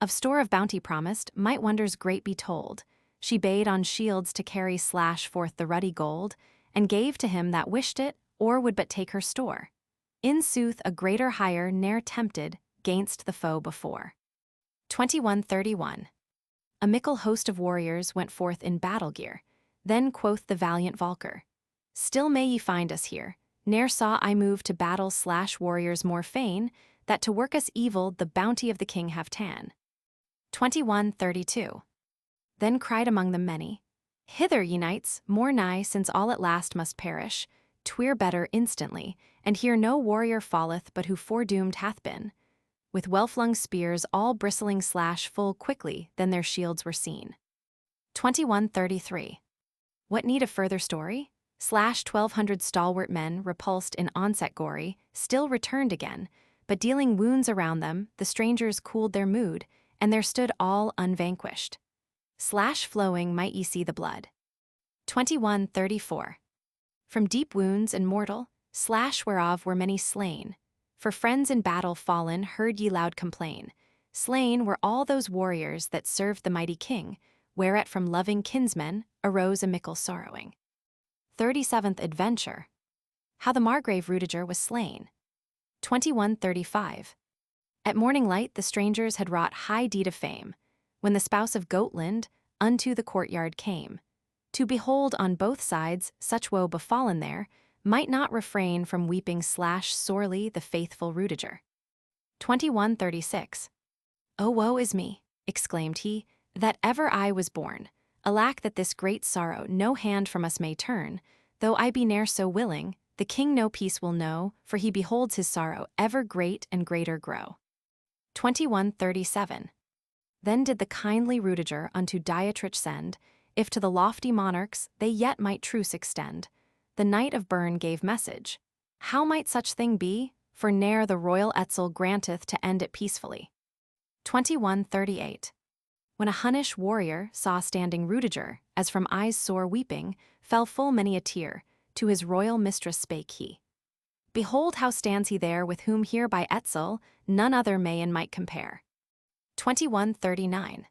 Of store of bounty promised, might wonders great be told. She bade on shields to carry slash forth the ruddy gold, and gave to him that wished it, or would but take her store. In sooth a greater hire ne'er tempted, gainst the foe before. 21:31. A mickle host of warriors went forth in battle gear. Then quoth the valiant Valkyr, still may ye find us here, ne'er saw I move to battle slash warriors more fain, that to work us evil the bounty of the king have ta'en. 21:32. Then cried among them many, hither ye knights, more nigh since all at last must perish, 'twere better instantly, and here no warrior falleth but who foredoomed hath been. With well-flung spears all bristling slash full quickly than their shields were seen. 21:33. What need of further story? Slash 1,200 stalwart men repulsed in onset gory, still returned again, but dealing wounds around them, the strangers cooled their mood, and there stood all unvanquished. Slash flowing might ye see the blood. 21:34. From deep wounds and mortal, slash whereof were many slain, for friends in battle fallen heard ye loud complain. Slain were all those warriors that served the mighty king, whereat from loving kinsmen arose a mickle sorrowing. 37th Adventure. How the Margrave Rudiger was slain. 21:35. At morning light the strangers had wrought high deed of fame, when the spouse of Gotland unto the courtyard came. To behold on both sides such woe befallen there, might not refrain from weeping slash sorely the faithful Rudiger. 21:36. O woe is me, exclaimed he, that ever I was born. Alack that this great sorrow no hand from us may turn, though I be ne'er so willing, the king no peace will know, for he beholds his sorrow ever great and greater grow. 2137. Then did the kindly Rudiger unto Dietrich send, if to the lofty monarchs they yet might truce extend. The Knight of Bern gave message. How might such thing be? For ne'er the royal Etzel granteth to end it peacefully. 2138. When a Hunnish warrior saw standing Rudiger, as from eyes sore weeping, fell full many a tear, to his royal mistress spake he. Behold how stands he there with whom here by Etzel none other may and might compare. 2139.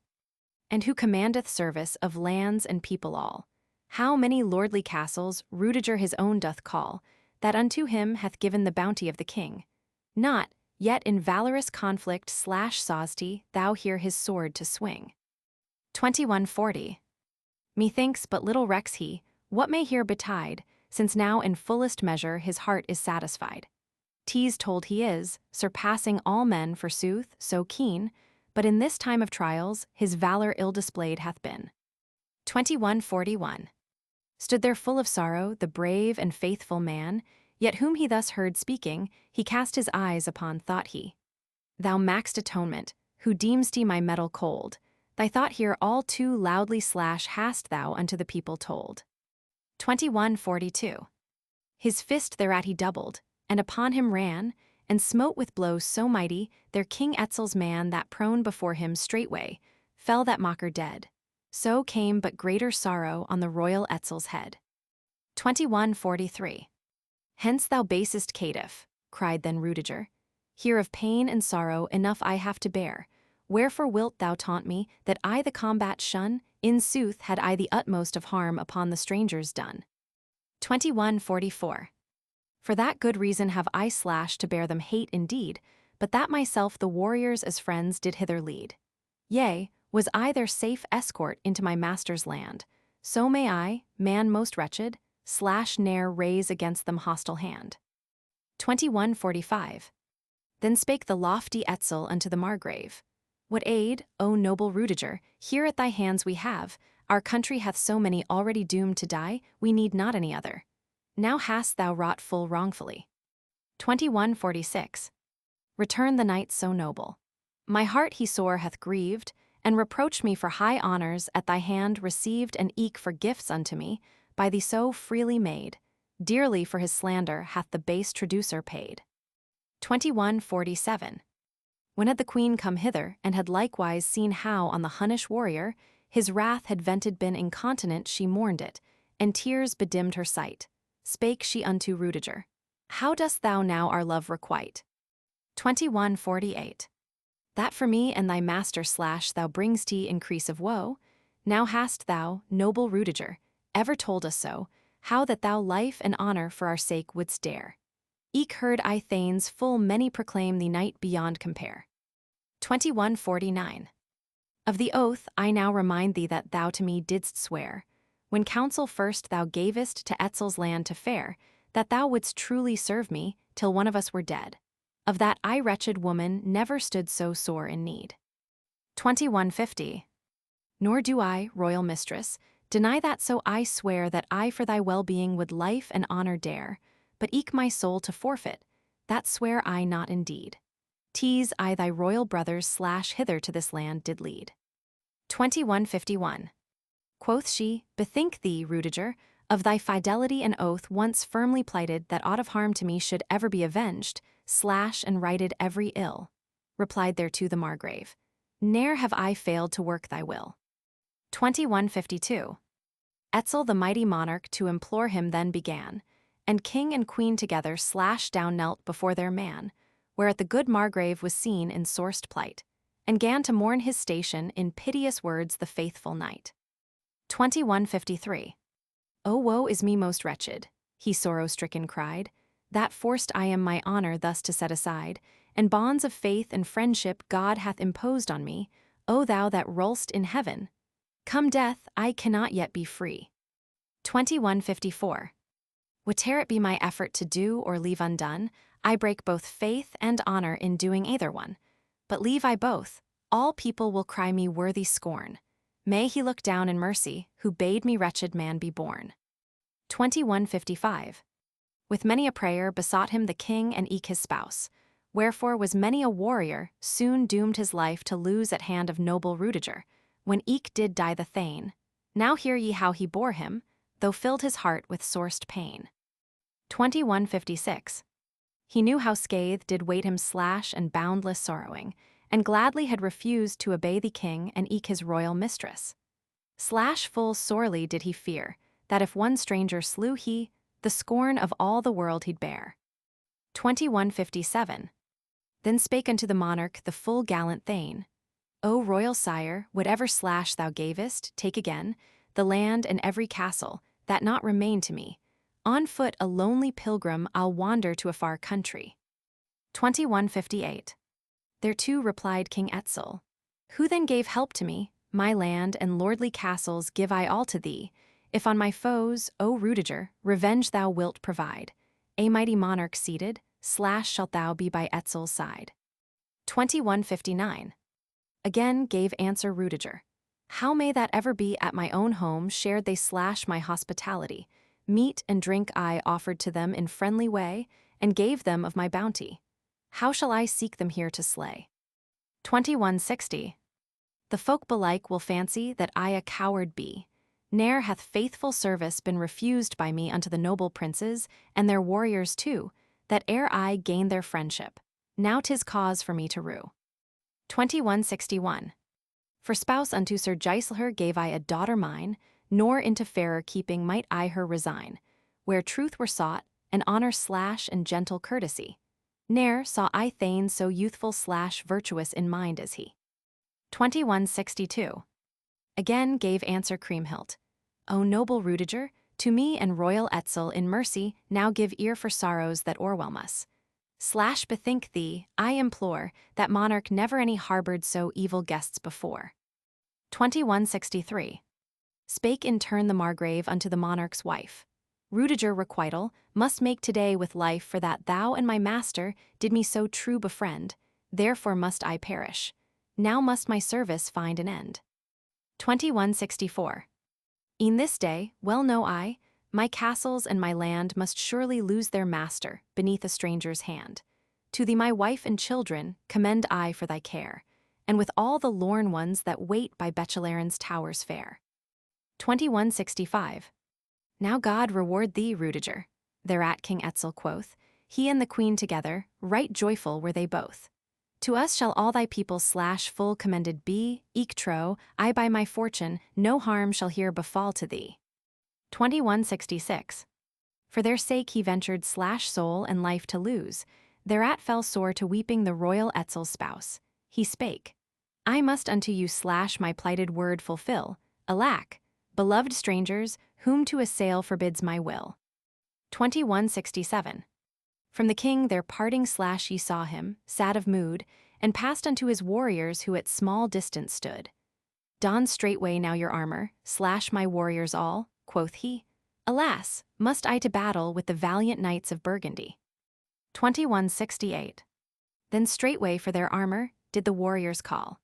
And who commandeth service of lands and people all. How many lordly castles Rudiger his own doth call, that unto him hath given the bounty of the king. Not, yet in valorous conflict saw'st he thou here his sword to swing. 2140. Methinks but little recks he, what may here betide, since now in fullest measure his heart is satisfied. 'Tis told he is, surpassing all men forsooth, so keen, but in this time of trials his valor ill displayed hath been. 2141. Stood there full of sorrow the brave and faithful man, yet whom he thus heard speaking, he cast his eyes upon, thought he. Thou maxed atonement, who deem'st my metal cold, thy thought here all too loudly hast thou unto the people told. 2142. His fist thereat he doubled, and upon him ran, and smote with blows so mighty, their King Etzel's man that prone before him straightway, fell that mocker dead. So came but greater sorrow on the royal Etzel's head. 2143. Hence thou basest caitiff, cried then Rudiger. Here of pain and sorrow enough I have to bear. Wherefore wilt thou taunt me, that I the combat shun? In sooth had I the utmost of harm upon the strangers done. 2144. For that good reason have I slashed to bear them hate indeed, but that myself the warriors as friends did hither lead. Yea, was I their safe escort into my master's land, so may I, man most wretched, ne'er raise against them hostile hand. 2145. Then spake the lofty Etzel unto the Margrave. What aid, O noble Rudiger, here at thy hands we have, our country hath so many already doomed to die, we need not any other. Now hast thou wrought full wrongfully. 2146. Return the knight so noble. My heart he sore hath grieved, and reproached me for high honors at thy hand received and eke for gifts unto me, by thee so freely made. Dearly for his slander hath the base traducer paid. 2147. When had the queen come hither, and had likewise seen how on the Hunnish warrior his wrath had vented been incontinent, she mourned it, and tears bedimmed her sight. Spake she unto Rudiger, how dost thou now our love requite? 2148. That for me and thy master thou bringst thee increase of woe? Now hast thou, noble Rudiger, ever told us so, how that thou life and honor for our sake wouldst dare. Eke heard I thanes full many proclaim thee knight beyond compare. 2149. Of the oath I now remind thee that thou to me didst swear, when counsel first thou gavest to Etzel's land to fare, that thou wouldst truly serve me, till one of us were dead. Of that I wretched woman never stood so sore in need. 2150. Nor do I, royal mistress, deny that so I swear that I for thy well-being would life and honor dare, but eke my soul to forfeit, that swear I not indeed. 'Tis I thy royal brothers hither to this land did lead. 2151. Quoth she, bethink thee, Rudiger, of thy fidelity and oath once firmly plighted that aught of harm to me should ever be avenged, and righted every ill. Replied thereto the Margrave, ne'er have I failed to work thy will. 2152. Etzel the mighty monarch to implore him then began, and king and queen together down knelt before their man, whereat the good Margrave was seen in sorest plight, and gan to mourn his station in piteous words the faithful knight. 2153. O woe is me most wretched, he sorrow-stricken cried, that forced I am my honor thus to set aside, and bonds of faith and friendship God hath imposed on me, O thou that roll'st in heaven. Come death, I cannot yet be free. 2154. Whate'er it be my effort to do or leave undone, I break both faith and honor in doing either one. But leave I both, all people will cry me worthy scorn. May he look down in mercy, who bade me wretched man be born. 2155. With many a prayer besought him the king and eke his spouse. Wherefore was many a warrior soon doomed his life to lose at hand of noble Rudiger, when eke did die the thane. Now hear ye how he bore him, though filled his heart with sorest pain. 2156. He knew how scathe did wait him slash and boundless sorrowing, and gladly had refused to obey the king and eke his royal mistress. Slash full sorely did he fear, that if one stranger slew he, the scorn of all the world he'd bear. 2157. Then spake unto the monarch the full gallant thane, O royal sire, whatever slash thou gavest, take again, the land and every castle, that not remain to me. On foot a lonely pilgrim I'll wander to a far country. 2158. Thereto replied King Etzel, Who then gave help to me? My land and lordly castles give I all to thee. If on my foes, O Rudiger, revenge thou wilt provide, a mighty monarch seated, slash shalt thou be by Etzel's side. 2159. Again gave answer Rudiger, How may that ever be? At my own home shared they slash my hospitality. Meat and drink I offered to them in friendly way, and gave them of my bounty. How shall I seek them here to slay? 2160. The folk belike will fancy that I a coward be. Ne'er hath faithful service been refused by me unto the noble princes, and their warriors too, that ere I gain their friendship. Now 'tis cause for me to rue. 2161. For spouse unto Sir Giselher gave I a daughter mine, nor into fairer keeping might I her resign, where truth were sought, and honor slash and gentle courtesy. Ne'er saw I thane so youthful slash virtuous in mind as he. 2162. Again gave answer Kriemhild, O noble Rudiger, to me and royal Etzel in mercy now give ear for sorrows that o'erwhelm us. Slash bethink thee, I implore, that monarch never any harbored so evil guests before. 2163. Spake in turn the Margrave unto the monarch's wife, Rudiger requital must make today with life, for that thou and my master did me so true befriend, therefore must I perish. Now must my service find an end. 2164. E'en this day, well know I, my castles and my land must surely lose their master beneath a stranger's hand. To thee my wife and children commend I for thy care, and with all the lorn ones that wait by Bechlarien's towers fair. 2165. Now God reward thee, Rudiger. Thereat King Etzel quoth, he and the queen together, right joyful were they both. To us shall all thy people slash full commended be, eke trow, I by my fortune, no harm shall here befall to thee. 2166. For their sake he ventured slash soul and life to lose, thereat fell sore to weeping the royal Etzel's spouse. He spake, I must unto you slash my plighted word fulfill, alack, beloved strangers, whom to assail forbids my will. 2167. From the king their parting slash ye saw him, sad of mood, and passed unto his warriors who at small distance stood. Don straightway now your armor, slash my warriors all, quoth he. Alas, must I to battle with the valiant knights of Burgundy. 2168. Then straightway for their armor did the warriors call.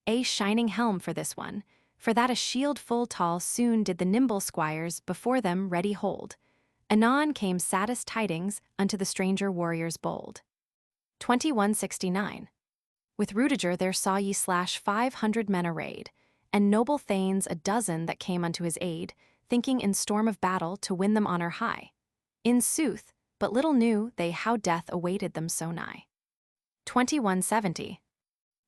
A shining helm for this one, for that a shield full tall soon did the nimble squires before them ready hold. Anon came saddest tidings unto the stranger warriors bold. 2169. With Rudiger there saw ye slash 500 men arrayed, and noble thanes a dozen that came unto his aid, thinking in storm of battle to win them honor high. In sooth, but little knew they how death awaited them so nigh. 2170.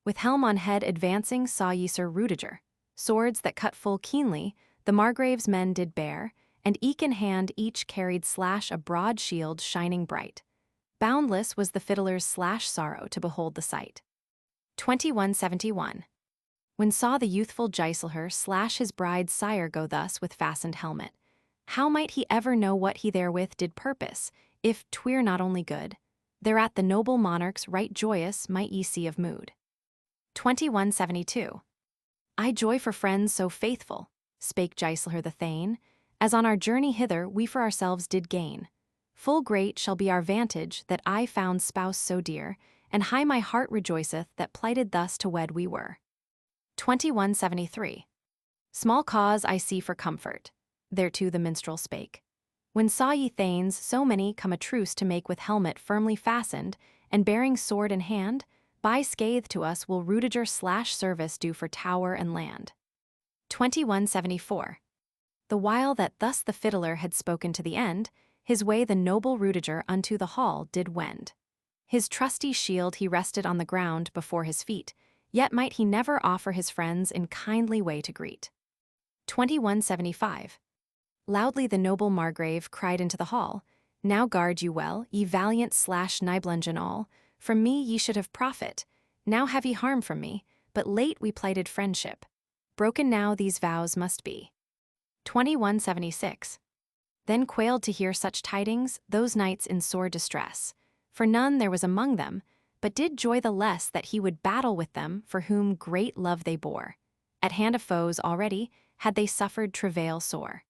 With helm on head advancing saw ye Sir Rudiger, swords that cut full keenly, the Margrave's men did bear, and eke in hand each carried slash a broad shield shining bright. Boundless was the fiddler's slash sorrow to behold the sight. 2171. When saw the youthful Giselher slash his bride's sire go thus with fastened helmet, how might he ever know what he therewith did purpose, if 'twere not only good? Thereat the noble monarchs right joyous might ye see of mood. 2172. I joy for friends so faithful, spake Giselher the thane, as on our journey hither we for ourselves did gain. Full great shall be our vantage that I found spouse so dear, and high my heart rejoiceth that plighted thus to wed we were. 2173. Small cause I see for comfort. Thereto the minstrel spake. When saw ye thanes so many come a truce to make with helmet firmly fastened, and bearing sword in hand, by scathe to us will Rudiger/service do for tower and land. 2174. The while that thus the fiddler had spoken to the end, his way the noble Rudiger unto the hall did wend. His trusty shield he rested on the ground before his feet, yet might he never offer his friends in kindly way to greet. 2175. Loudly the noble Margrave cried into the hall, Now guard you well, ye valiant/Nibelungen all, from me ye should have profit, now have ye harm from me, but late we plighted friendship. Broken now these vows must be. 2176. Then quailed to hear such tidings those knights in sore distress, for none there was among them, but did joy the less that he would battle with them for whom great love they bore. At hand of foes already had they suffered travail sore.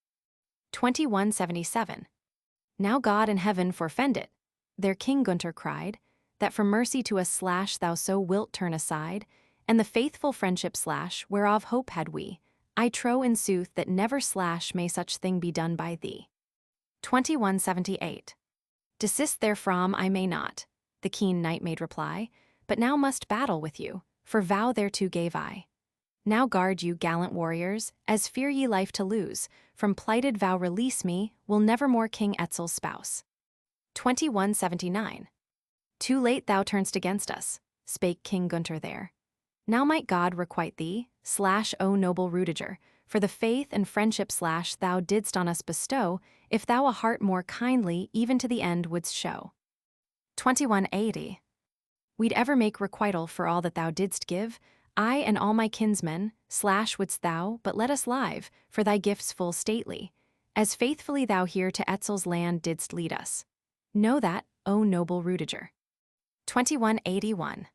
2177. Now God in heaven forfend it, their king Gunther cried, that for mercy to us/thou so wilt turn aside, and the faithful friendship/whereof hope had we, I trow in sooth that never/may such thing be done by thee. 2178. Desist therefrom I may not, the keen knight made reply, but now must battle with you, for vow thereto gave I. Now guard you, gallant warriors, as fear ye life to lose, from plighted vow release me, will nevermore King Etzel's spouse. 2179. Too late thou turn'st against us, spake King Gunther there. Now might God requite thee/O noble Rudiger, for the faith and friendship/thou didst on us bestow, if thou a heart more kindly even to the end wouldst show. 2180. We'd ever make requital for all that thou didst give, I and all my kinsmen/wouldst thou but let us live, for thy gifts full stately, as faithfully thou here to Etzel's land didst lead us. Know that, O noble Rudiger. 2181.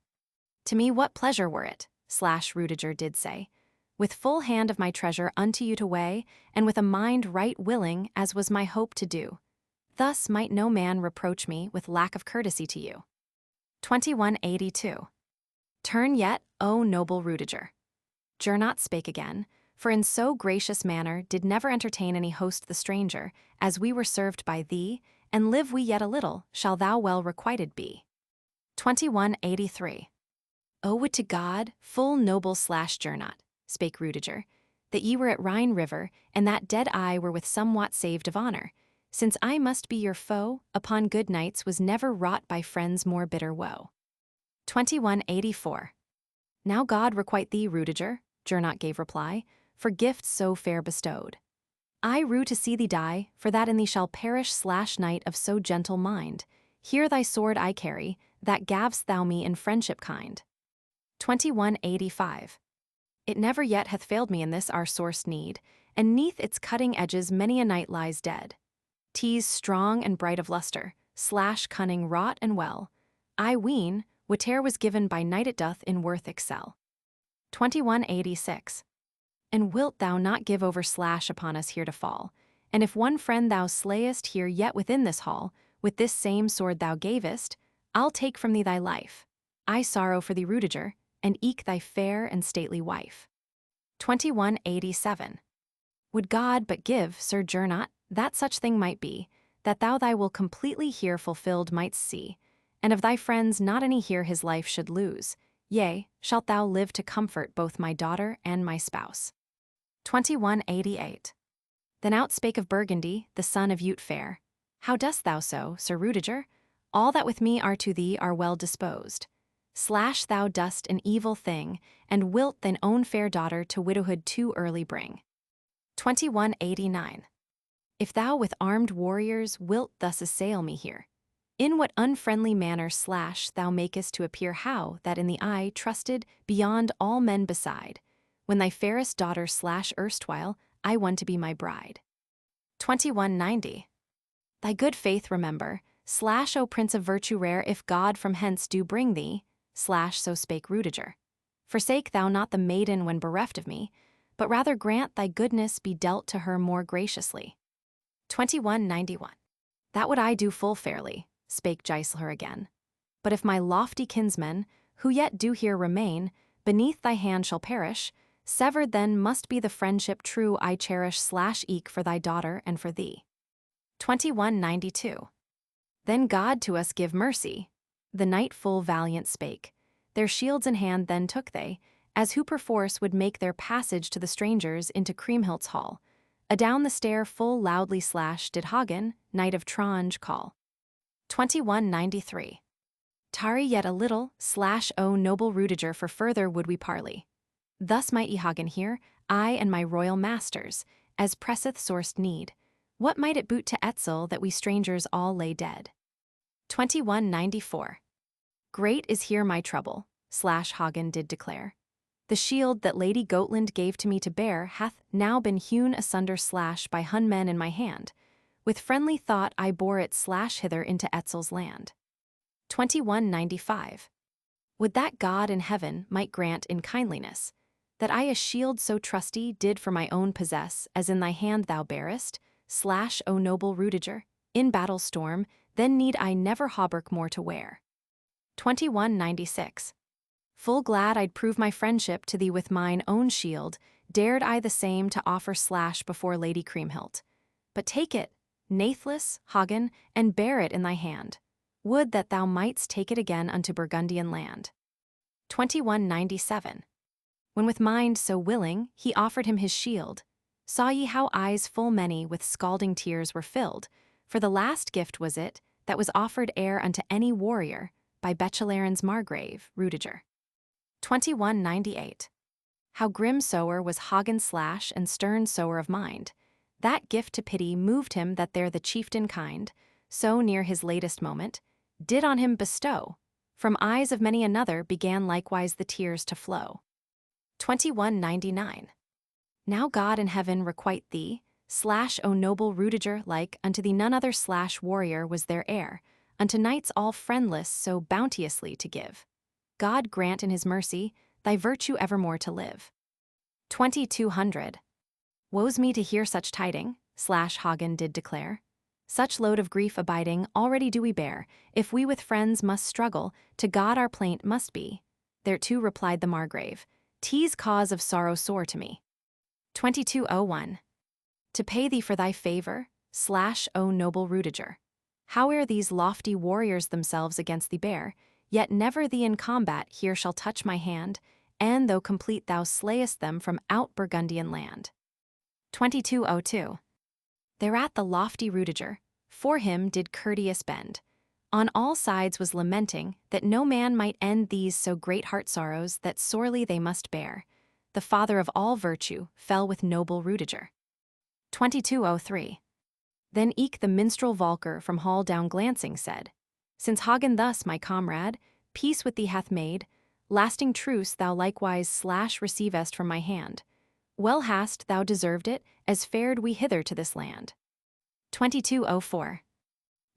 To me what pleasure were it/Rudiger did say, with full hand of my treasure unto you to weigh, and with a mind right willing as was my hope to do. Thus might no man reproach me with lack of courtesy to you. 2182. Turn yet, O noble Rudiger. Gernot spake again, for in so gracious manner did never entertain any host the stranger, as we were served by thee, and live we yet a little, shall thou well requited be. 2183. O would to God, full noble/Gernot, spake Rudiger, that ye were at Rhine river, and that dead I were with somewhat saved of honor, since I must be your foe, upon good knights was never wrought by friends more bitter woe. 2184. Now God requite thee, Rudiger, Gernot gave reply, for gifts so fair bestowed. I rue to see thee die, for that in thee shall perish/knight of so gentle mind. Here thy sword I carry, that gav'st thou me in friendship kind. 2185. It never yet hath failed me in this our sorest need, and neath its cutting edges many a knight lies dead. 'Tis strong and bright of lustre/cunning wrought and well. I ween, whate'er was given by knight it doth in worth excel. 2186. And wilt thou not give over/upon us here to fall, and if one friend thou slayest here yet within this hall, with this same sword thou gavest, I'll take from thee thy life. I sorrow for thee, Rudiger, and eke thy fair and stately wife. 2187. Would God but give, Sir Gernot, that such thing might be, that thou thy will completely here fulfilled mightst see, and of thy friends not any here his life should lose, yea, shalt thou live to comfort both my daughter and my spouse. 2188. Then out spake of Burgundy, the son of Ute fair, How dost thou so, Sir Rudiger? All that with me are to thee are well disposed. Thou dost an evil thing, and wilt thine own fair daughter to widowhood too early bring. 2189. If thou with armed warriors wilt thus assail me here, in what unfriendly manner/thou makest to appear how that in the eye trusted beyond all men beside, when thy fairest daughter/erstwhile I won to be my bride. 2190. Thy good faith remember/O prince of virtue rare, if God from hence do bring thee/so spake Rudiger. Forsake thou not the maiden when bereft of me, but rather grant thy goodness be dealt to her more graciously. 2191. That would I do full fairly, spake Giselher again. But if my lofty kinsmen, who yet do here remain, beneath thy hand shall perish, severed then must be the friendship true I cherish/eke for thy daughter and for thee. 2192. Then God to us give mercy, The knight full valiant spake. Their shields in hand then took they, as who perforce would make their passage to the strangers into Kriemhild's hall. Adown the stair full loudly slash did Hagen, knight of Tronge, call. 2193. Tarry yet a little, slash O noble Rudiger, for further would we parley. Thus might ye Hagen hear, I and my royal masters, as presseth sorest need. What might it boot to Etzel that we strangers all lay dead? 2194. Great is here my trouble, slash Hagen did declare. The shield that Lady Gotland gave to me to bear hath now been hewn asunder slash by Hun men in my hand. With friendly thought I bore it slash hither into Etzel's land. 2195. Would that God in heaven might grant in kindliness, that I a shield so trusty did for my own possess as in thy hand thou bearest, slash O noble Rudiger, in battle storm, then need I never hauberk more to wear. 2196. Full glad I'd prove my friendship to thee with mine own shield, dared I the same to offer slash before Lady Kriemhild. But take it, nathless, Hagen, and bear it in thy hand. Would that thou mightst take it again unto Burgundian land. 2197. When with mind so willing, he offered him his shield. Saw ye how eyes full many with scalding tears were filled, for the last gift was it, that was offered ere unto any warrior, by Bechelairen's Margrave, Rudiger. 2198. How grim sower was Hagen slash and stern sower of mind. That gift to pity moved him that there the chieftain kind, so near his latest moment, did on him bestow. From eyes of many another began likewise the tears to flow. 2199. Now God in heaven requite thee, slash O noble Rudiger, like unto thee none other slash warrior was there heir, unto knights all friendless so bounteously to give. God grant in his mercy thy virtue evermore to live. 2200. Woe's me to hear such tiding, slash Hagen did declare. Such load of grief abiding already do we bear, if we with friends must struggle, to God our plaint must be. Thereto replied the Margrave, 'Tis cause of sorrow sore to me. 2201. To pay thee for thy favor, slash O noble Rudiger. Howe'er these lofty warriors themselves against thee bear, yet never thee in combat here shall touch my hand, and though complete thou slayest them from out Burgundian land. 2202. Thereat the lofty Rudiger, for him did courteous bend. On all sides was lamenting that no man might end these so great heart sorrows that sorely they must bear. The father of all virtue fell with noble Rudiger. 2203. Then eke the minstrel Volker from hall down glancing said, Since Hagen thus, my comrade, peace with thee hath made, lasting truce thou likewise slash receivest from my hand. Well hast thou deserved it, as fared we hither to this land. 2204.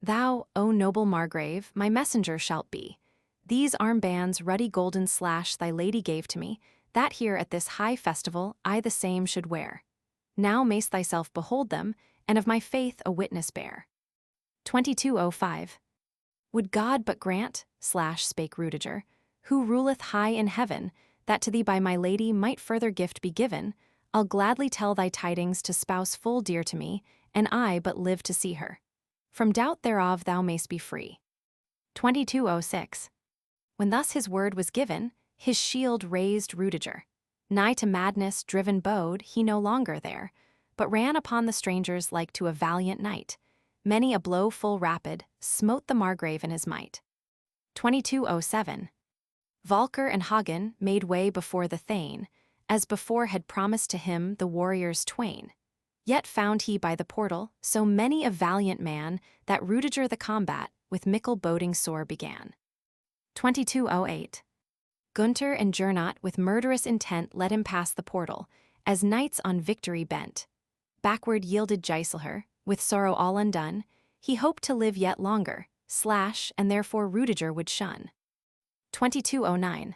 Thou, O noble Margrave, my messenger shalt be. These armbands ruddy golden slash thy lady gave to me, that here at this high festival I the same should wear. Now mayst thyself behold them, and of my faith a witness bear. 2205. Would God but grant, slash spake Rudiger, who ruleth high in heaven, that to thee by my lady might further gift be given, I'll gladly tell thy tidings to spouse full dear to me, and I but live to see her. From doubt thereof thou mayst be free. 2206. When thus his word was given, his shield raised Rudiger. Nigh to madness driven bode he no longer there, but ran upon the strangers like to a valiant knight. Many a blow full rapid smote the Margrave in his might. 2207. Volker and Hagen made way before the Thane, as before had promised to him the warriors twain. Yet found he by the portal so many a valiant man that Rudiger the combat with mickle boding sore began. 2208. Gunther and Gernot with murderous intent let him pass the portal, as knights on victory bent. Backward yielded Giselher, with sorrow all undone, he hoped to live yet longer, slash, and therefore Rudiger would shun. 2209.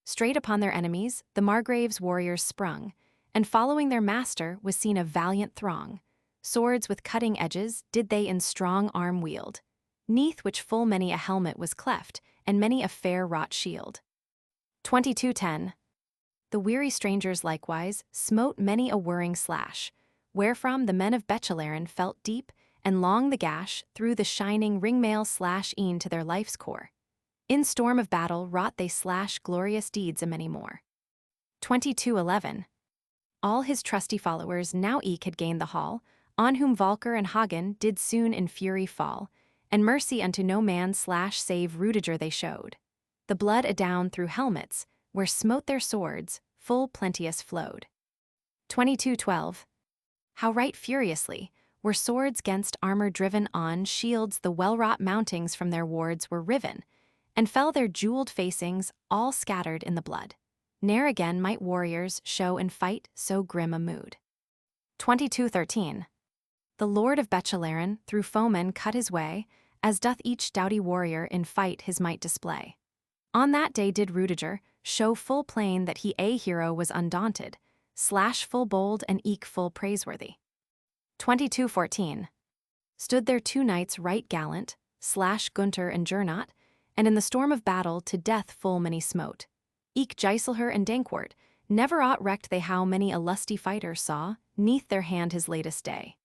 Straight upon their enemies, the Margrave's warriors sprung, and following their master was seen a valiant throng. Swords with cutting edges did they in strong arm wield, neath which full many a helmet was cleft, and many a fair wrought shield. 2210. The weary strangers likewise smote many a whirring slash, wherefrom the men of Bechelairen felt deep and long the gash through the shining ringmail slash e'en to their life's core. In storm of battle wrought they glorious deeds and many more. 22:11. All his trusty followers now eke had gained the hall, on whom Valkyr and Hagen did soon in fury fall, and mercy unto no man save Rudiger they showed. The blood adown through helmets, where smote their swords, full plenteous flowed. 22:12. How right furiously were swords 'gainst armor driven, on shields the well-wrought mountings from their wards were riven, and fell their jeweled facings all scattered in the blood. Ne'er again might warriors show in fight so grim a mood. 22:13. The Lord of Bechelaren through foemen cut his way, as doth each doughty warrior in fight his might display. On that day did Rudiger show full plain that he a hero was undaunted, full bold and eke full praiseworthy. 22:14. Stood there two knights right gallant, Gunther and Gernot, and in the storm of battle to death full many smote. Eke Giselher and Dankwart, never aught recked they how many a lusty fighter saw, neath their hand his latest day.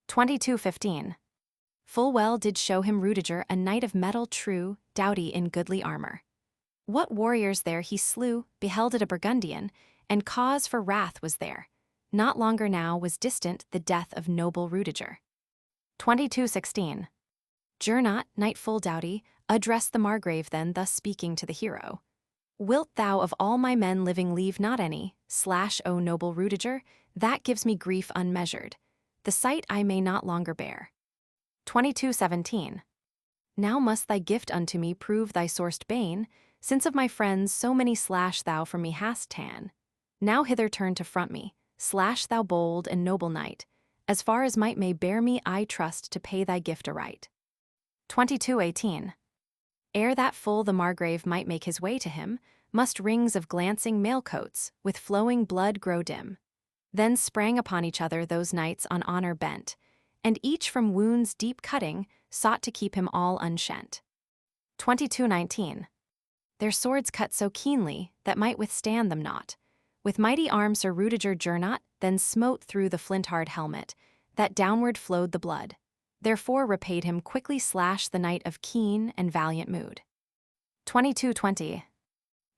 22:15. Full well did show him Rudiger a knight of metal true, doughty in goodly armor. What warriors there he slew, beheld it a Burgundian, and cause for wrath was there. Not longer now was distant the death of noble Rudiger. 22:16. Gernot, knight full doughty, addressed the Margrave then, thus speaking to the hero. Wilt thou of all my men living leave not any, O noble Rudiger, that gives me grief unmeasured. The sight I may not longer bear. 22:17. Now must thy gift unto me prove thy sorest bane, since of my friends so many thou from me hast ta'en. Now hither turn to front me, thou bold and noble knight, as far as might may bear me I trust to pay thy gift aright. 22:18. Ere that full the Margrave might make his way to him, must rings of glancing mail-coats with flowing blood grow dim. Then sprang upon each other those knights on honor bent, and each from wounds deep cutting sought to keep him all unshent. 22:19. Their swords cut so keenly that might withstand them not. With mighty arm Sir Rudiger Gernot then smote through the flint-hard helmet, that downward flowed the blood. Therefore repaid him quickly the knight of keen and valiant mood. 22:20.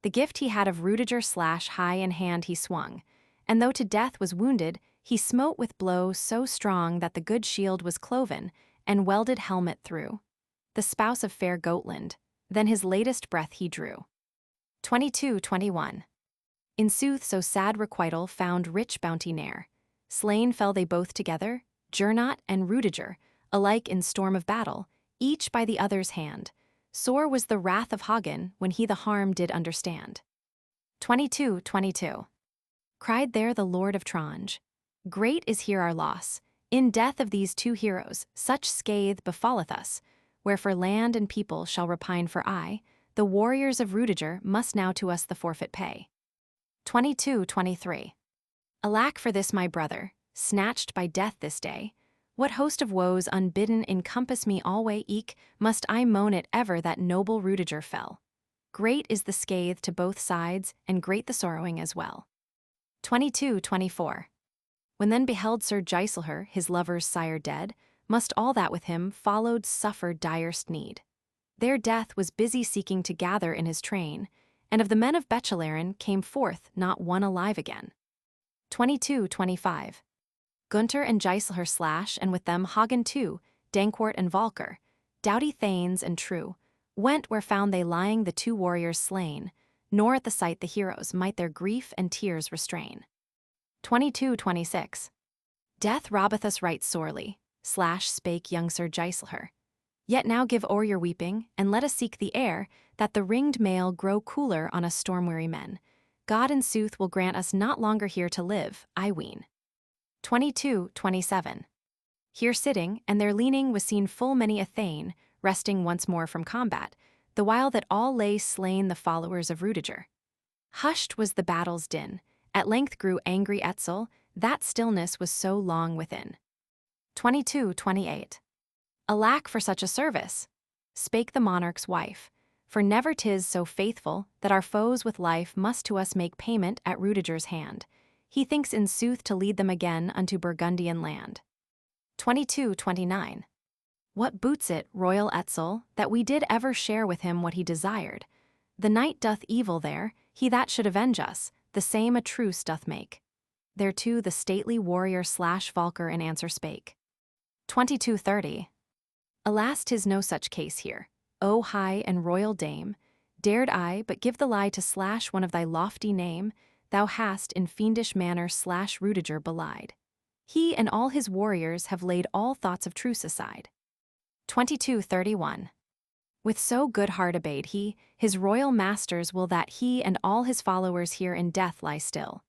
The gift he had of Rudiger high in hand he swung, and though to death was wounded, he smote with blow so strong that the good shield was cloven, and welded helmet through. The spouse of fair Gotland, then his latest breath he drew. 22:21. In sooth so sad requital found rich bounty ne'er. Slain fell they both together, Gernot and Rudiger, alike in storm of battle, each by the other's hand. Sore was the wrath of Hagen when he the harm did understand. 22:22. Cried there the Lord of Trange, great is here our loss. In death of these two heroes, such scathe befalleth us, wherefore land and people shall repine for aye. The warriors of Rudiger must now to us the forfeit pay. 22:23. Alack for this my brother, snatched by death this day. What host of woes unbidden encompass me alway, eke must I moan it ever that noble Rudiger fell. Great is the scathe to both sides, and great the sorrowing as well. 22:24. When then beheld Sir Giselher his lover's sire dead, must all that with him followed suffer direst need. Their death was busy seeking to gather in his train, and of the men of Bechelaren came forth not one alive again. 22:25. Gunther and Giselher and with them Hagen too, Dankwart and Valkyr, doughty thanes and true, went where found they lying the two warriors slain, nor at the sight the heroes might their grief and tears restrain. 22:26. Death robbeth us right sorely, spake young Sir Giselher. Yet now give o'er your weeping, and let us seek the air, that the ringed mail grow cooler on us storm-weary men. God in sooth will grant us not longer here to live, I ween. 22:27. Here sitting, and there leaning was seen full many a thane, resting once more from combat, the while that all lay slain the followers of Rudiger. Hushed was the battle's din, at length grew angry Etzel, that stillness was so long within. 22:28. Alack for such a service, spake the monarch's wife, for never 'tis so faithful that our foes with life must to us make payment at Rudiger's hand. He thinks in sooth to lead them again unto Burgundian land. 22:29. What boots it, royal Etzel, that we did ever share with him what he desired? The knight doth evil there, he that should avenge us, the same a truce doth make. Thereto the stately warrior / Valkyr in answer spake. 2230. Alas, 'tis no such case here. O high and royal dame, dared I but give the lie to / one of thy lofty name, thou hast in fiendish manner / Rudiger belied. He and all his warriors have laid all thoughts of truce aside. 2231. With so good heart obeyed he, his royal masters will that he and all his followers here in death lie still.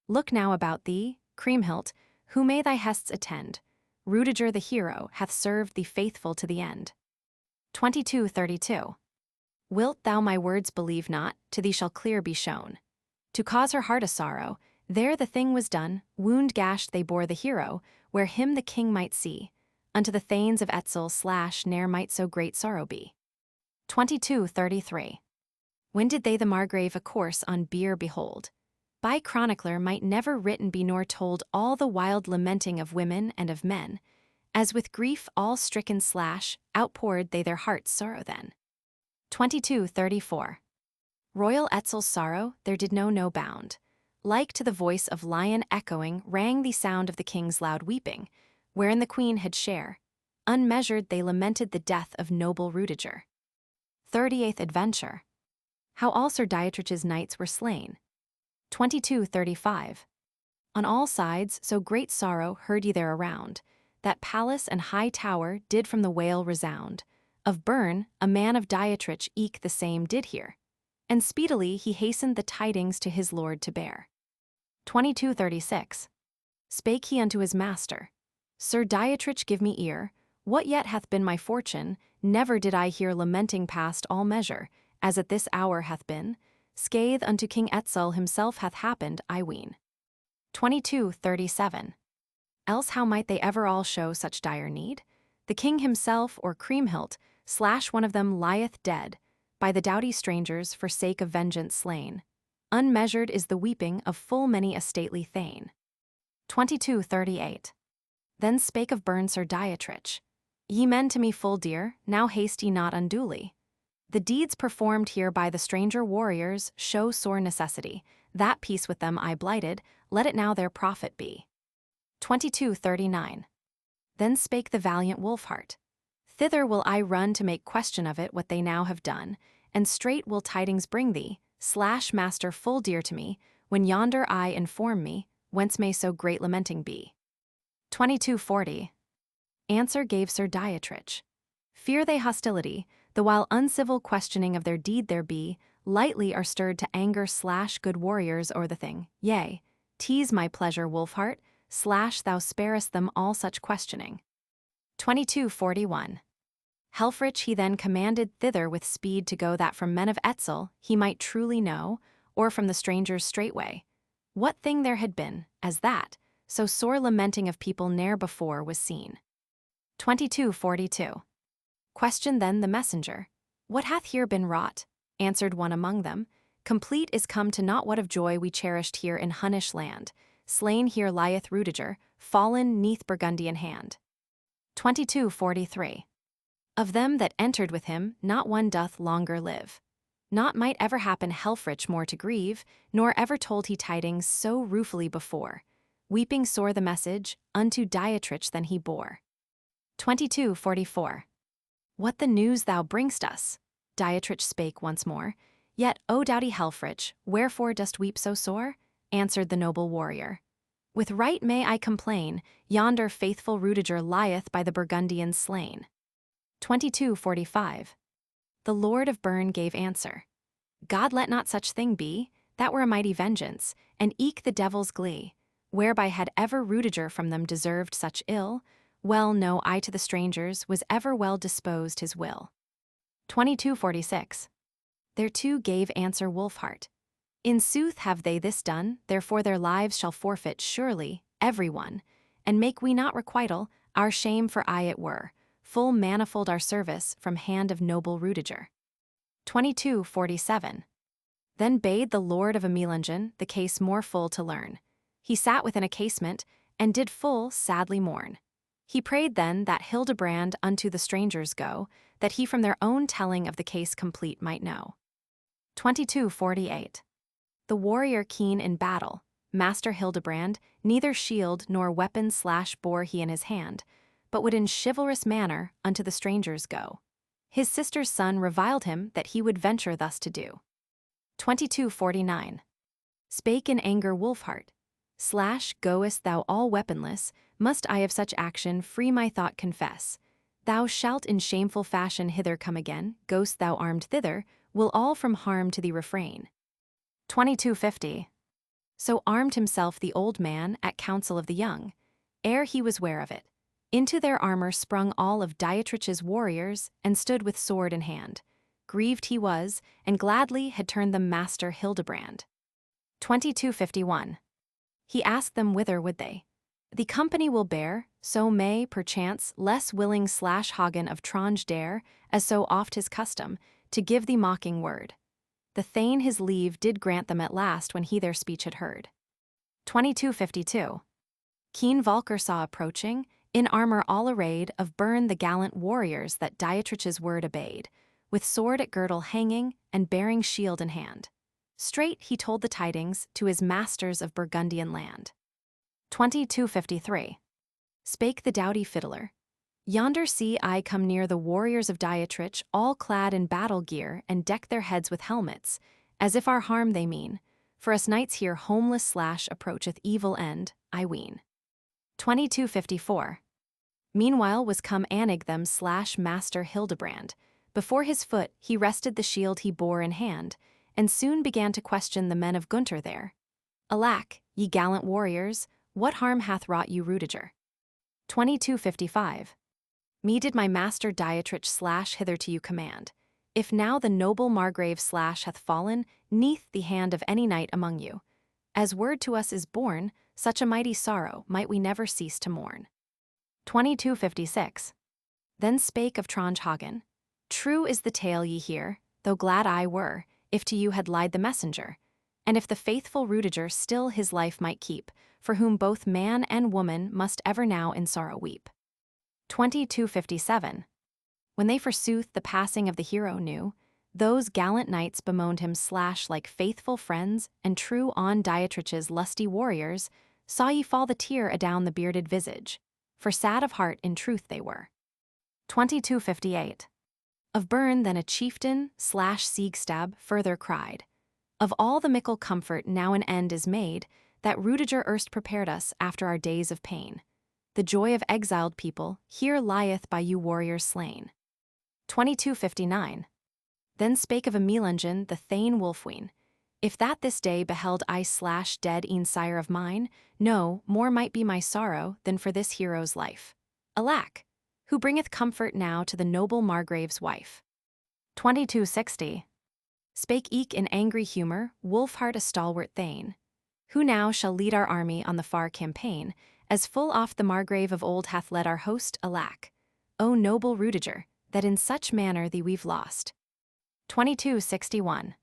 Look now about thee, Kriemhild, who may thy hests attend. Rudiger the hero hath served thee faithful to the end. 2232. Wilt thou my words believe not, to thee shall clear be shown. To cause her heart a sorrow, there the thing was done, wound gashed they bore the hero, where him the king might see. Unto the thanes of Etzel / ne'er might so great sorrow be. 2233. When did they the Margrave a course on bier behold? By chronicler might never written be nor told all the wild lamenting of women and of men, as with grief all stricken / outpoured they their heart's sorrow then. 2234. Royal Etzel's sorrow there did know no bound. Like to the voice of lion echoing rang the sound of the king's loud weeping, wherein the queen had share. Unmeasured they lamented the death of noble Rudiger. 30th Adventure. How all Sir Dietrich's knights were slain. 2235. On all sides so great sorrow heard ye there around, that palace and high tower did from the wail resound. Of Bern, a man of Dietrich eke the same did hear, and speedily he hastened the tidings to his lord to bear. 2236. Spake he unto his master, Sir Dietrich, give me ear, what yet hath been my fortune, never did I hear lamenting past all measure, as at this hour hath been, scathe unto King Etzel himself hath happened, I ween. 2237. Else how might they ever all show such dire need? The king himself or Kriemhild / one of them lieth dead, by the doughty strangers for sake of vengeance slain. Unmeasured is the weeping of full many a stately thane. 2238. Then spake of Bern Sir Dietrich, Ye men to me full dear, now haste ye not unduly. The deeds performed here by the stranger warriors show sore necessity, that peace with them I blighted, let it now their profit be. 2239. Then spake the valiant Wolfheart, Thither will I run to make question of it what they now have done, and straight will tidings bring thee, / master full dear to me, when yonder I inform me, whence may so great lamenting be. 2240. Answer gave Sir Dietrich, Fear they hostility, the while uncivil questioning of their deed there be, lightly are stirred to anger / good warriors o'er the thing, yea, tease my pleasure Wolfheart, / thou sparest them all such questioning. 2241. Helfrich he then commanded thither with speed to go that from men of Etzel he might truly know, or from the strangers straightway, what thing there had been, as that, so sore lamenting of people ne'er before was seen. 2242. Questioned then the messenger, What hath here been wrought? Answered one among them, Complete is come to not what of joy we cherished here in Hunnish land, slain here lieth Rudiger, fallen neath Burgundian hand. 2243. Of them that entered with him, not one doth longer live. Naught might ever happen Helfrich more to grieve, nor ever told he tidings so ruefully before. Weeping sore the message, unto Dietrich then he bore. 2244. What the news thou bringst us? Dietrich spake once more. Yet, O doughty Helfrich, wherefore dost weep so sore? Answered the noble warrior. With right may I complain, yonder faithful Rudiger lieth by the Burgundians slain. 2245. The Lord of Bern gave answer. God let not such thing be, that were a mighty vengeance, and eke the devil's glee, whereby had ever Rudiger from them deserved such ill, well know I to the strangers was ever well disposed his will. 2246. Thereto gave answer Wolfheart. In sooth have they this done, therefore their lives shall forfeit surely, every one, and make we not requital, our shame for aye it were, full manifold our service from hand of noble Rudiger. 2247. Then bade the Lord of Nibelungen the case more full to learn. He sat within a casement, and did full sadly mourn. He prayed then that Hildebrand unto the strangers go, that he from their own telling of the case complete might know. 2248. The warrior keen in battle, Master Hildebrand, neither shield nor weapon / bore he in his hand, but would in chivalrous manner unto the strangers go. His sister's son reviled him that he would venture thus to do. 2249. Spake in anger Wolfheart, / goest thou all weaponless, must I of such action free my thought confess. Thou shalt in shameful fashion hither come again, goest thou armed thither, will all from harm to thee refrain. 2250. So armed himself the old man at counsel of the young, ere he was ware of it. Into their armor sprung all of Dietrich's warriors, and stood with sword in hand. Grieved he was, and gladly had turned them Master Hildebrand. 2251. He asked them whither would they. The company will bear, so may, perchance, less willing / Hagen of Tronge dare, as so oft his custom, to give the mocking word. The Thane his leave did grant them at last when he their speech had heard. 2252. Keen Volker saw approaching, in armor all arrayed, of Bern the gallant warriors that Dietrich's word obeyed, with sword at girdle hanging, and bearing shield in hand. Straight he told the tidings to his masters of Burgundian land. 2253. Spake the doughty fiddler, Yonder see I come near the warriors of Dietrich, all clad in battle gear, and deck their heads with helmets, as if our harm they mean. For us knights here homeless / approacheth evil end, I ween. 2254. Meanwhile was come Anigthem / Master Hildebrand. Before his foot he rested the shield he bore in hand, and soon began to question the men of Gunther there. Alack, ye gallant warriors, what harm hath wrought you Rudiger? 2255. Me did my master Dietrich / hitherto you command. If now the noble Margrave / hath fallen, neath the hand of any knight among you, as word to us is borne, such a mighty sorrow might we never cease to mourn. 2256. Then spake of Tronge Hagen, True is the tale ye hear, though glad I were, if to you had lied the messenger, and if the faithful Rudiger still his life might keep, for whom both man and woman must ever now in sorrow weep. 2257. When they forsooth the passing of the hero knew, those gallant knights bemoaned him / like faithful friends and true on Dietrich's lusty warriors, saw ye fall the tear adown the bearded visage, for sad of heart in truth they were. 2258. Of Bern then a chieftain / Siegstab further cried, Of all the mickle comfort now an end is made, that Rudiger erst prepared us after our days of pain. The joy of exiled people here lieth by you warriors slain. 2259. Then spake of a Melungen the Thane Wulfwine, If that this day beheld I / dead e'en sire of mine, no, more might be my sorrow than for this hero's life. Alack, who bringeth comfort now to the noble Margrave's wife. 2260. Spake eke in angry humor Wolfheart a stalwart Thane, Who now shall lead our army on the far campaign, as full oft the Margrave of old hath led our host, alack. O noble Rudiger, that in such manner thee we've lost. 2261.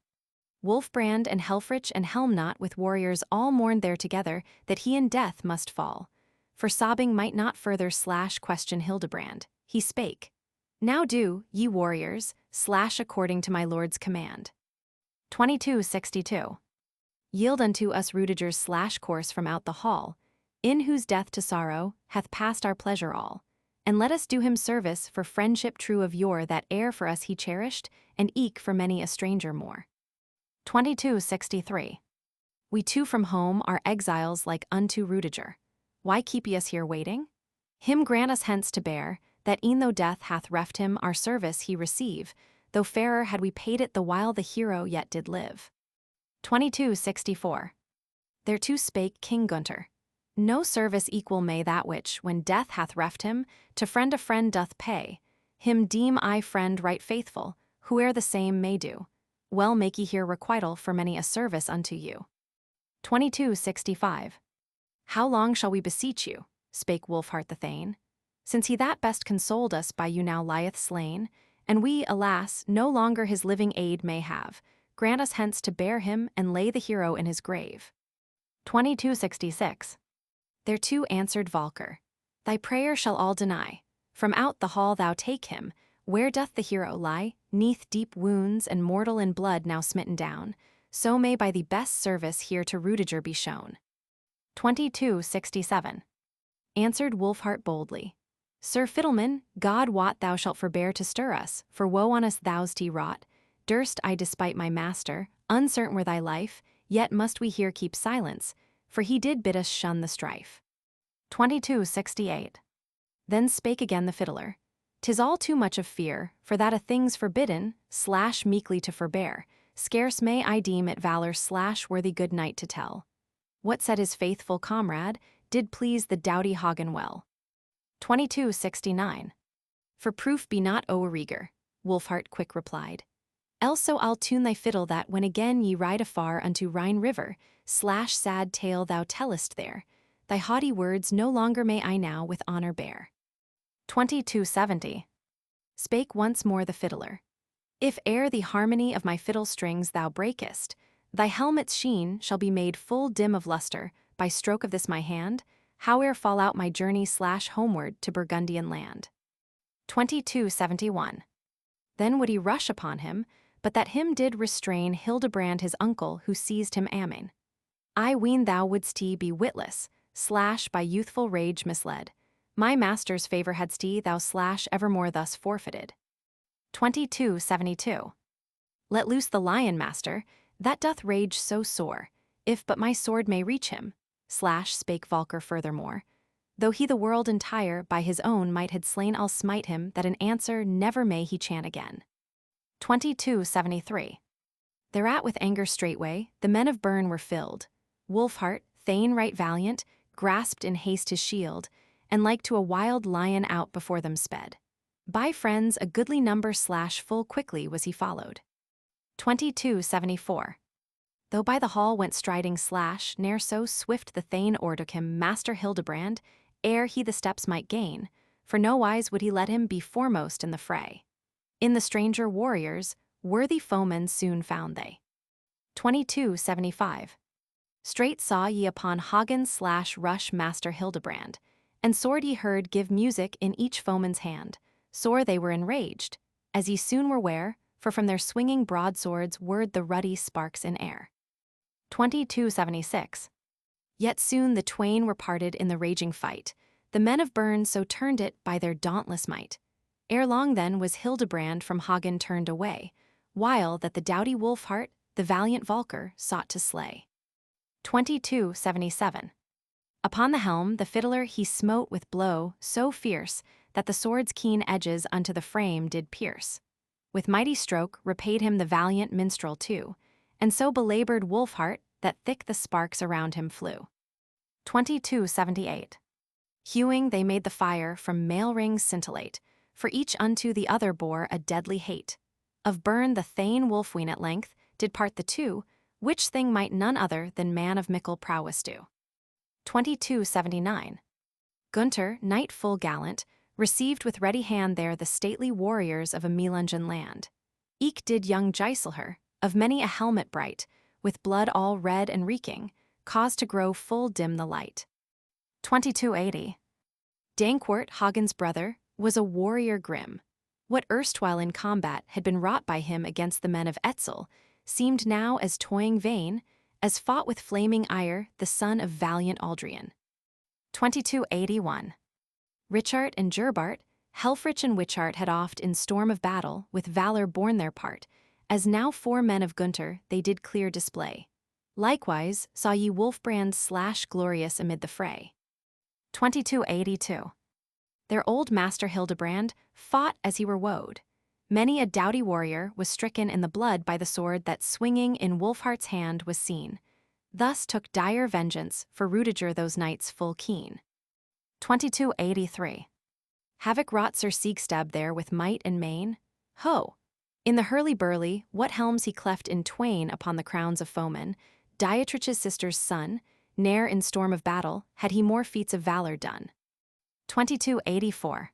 Wulfbrand and Helfrich and Helmnot with warriors all mourned there together that he in death must fall. For sobbing might not further / question Hildebrand. He spake, Now do, ye warriors, / according to my lord's command. 2262. Yield unto us Rudiger's / course from out the hall, in whose death to sorrow hath passed our pleasure all, and let us do him service for friendship true of yore that e'er for us he cherished, and eke for many a stranger more. 2263. We two from home are exiles like unto Rudiger. Why keep ye us here waiting? Him grant us hence to bear, that e'en though death hath reft him our service he receive, though fairer had we paid it the while the hero yet did live. 2264. Thereto spake King Gunther, No service equal may that which, when death hath reft him, to friend a friend doth pay. Him deem I friend right faithful, whoe'er the same may do. Well make ye here requital for many a service unto you. 2265. How long shall we beseech you, spake Wolfheart the Thane, since he that best consoled us by you now lieth slain, and we, alas, no longer his living aid may have, grant us hence to bear him and lay the hero in his grave. 2266. Thereto answered Volker, Thy prayer shall all deny. From out the hall thou take him. Where doth the hero lie? 'Neath deep wounds and mortal in blood now smitten down. So may by the best service here to Rudiger be shown. 2267. Answered Wolfheart boldly. Sir Fiddleman, God wot thou shalt forbear to stir us, for woe on us thou's t wrought. Durst I despite my master, uncertain were thy life, yet must we here keep silence, for he did bid us shun the strife. 2268. Then spake again the fiddler. 'Tis all too much of fear, for that a thing's forbidden, / meekly to forbear. Scarce may I deem it valor / worthy good knight to tell. What said his faithful comrade, did please the doughty Hagen well. 2269. For proof be not o'ereager, Wolfheart quick replied. Else so I'll tune thy fiddle that when again ye ride afar unto Rhine river, / sad tale thou tellest there, thy haughty words no longer may I now with honor bear. 2270. Spake once more the fiddler. If e'er the harmony of my fiddle strings thou breakest, thy helmet's sheen shall be made full dim of luster, by stroke of this my hand, howe'er fall out my journey / homeward to Burgundian land. 2271. Then would he rush upon him, but that him did restrain Hildebrand his uncle who seized him amain. I ween thou wouldst be witless, / by youthful rage misled. My master's favor hadst thou / evermore thus forfeited. 2272. Let loose the lion, master, that doth rage so sore, if but my sword may reach him, / spake Volker furthermore. Though he the world entire by his own might had slain, I'll smite him that an answer never may he chant again. 2273. Thereat with anger straightway, the men of Bern were filled. Wolfheart, thane right valiant, grasped in haste his shield, and like to a wild lion out before them sped. By friends a goodly number / full quickly was he followed. 2274. Though by the hall went striding / ne'er so swift the thane o'ertook him Master Hildebrand, ere he the steps might gain, for nowise would he let him be foremost in the fray. In the stranger warriors, worthy foemen soon found they. 2275. Straight saw ye upon Hagen / rush Master Hildebrand, and sword ye heard give music in each foeman's hand. Sore they were enraged, as ye soon were ware, for from their swinging broadswords whirred the ruddy sparks in air. 2276. Yet soon the twain were parted in the raging fight. The men of Bern so turned it by their dauntless might. Ere long then was Hildebrand from Hagen turned away, while that the doughty Wolfheart, the valiant Volker, sought to slay. 2277. Upon the helm the fiddler he smote with blow so fierce that the sword's keen edges unto the frame did pierce. With mighty stroke repaid him the valiant minstrel too, and so belabored Wolfheart that thick the sparks around him flew. 2278. Hewing they made the fire from mail rings scintillate, for each unto the other bore a deadly hate. Of Bern the thane Wolfween at length did part the two, which thing might none other than man of mickle prowess do. 2279. Gunther, knight full gallant, received with ready hand there the stately warriors of a Nibelungen land. Eke did young Giselher, of many a helmet bright, with blood all red and reeking, cause to grow full dim the light. 2280. Dankwart, Hagen's brother, was a warrior grim. What erstwhile in combat had been wrought by him against the men of Etzel, seemed now as toying vain, as fought with flaming ire the son of valiant Aldrian. 2281. Richard and Gerbart, Helfrich and Wichart had oft in storm of battle with valor borne their part, as now 4 men of Gunther they did clear display. Likewise saw ye Wolfbrand / glorious amid the fray. 2282. Their old master Hildebrand fought as he were woed. Many a doughty warrior was stricken in the blood by the sword that swinging in Wolfheart's hand was seen. Thus took dire vengeance for Rudiger those knights full keen. 2283. Havoc wrought Sir Siegfried there with might and main. Ho! In the hurly-burly, what helms he cleft in twain upon the crowns of foemen, Dietrich's sister's son, ne'er in storm of battle had he more feats of valor done. 2284.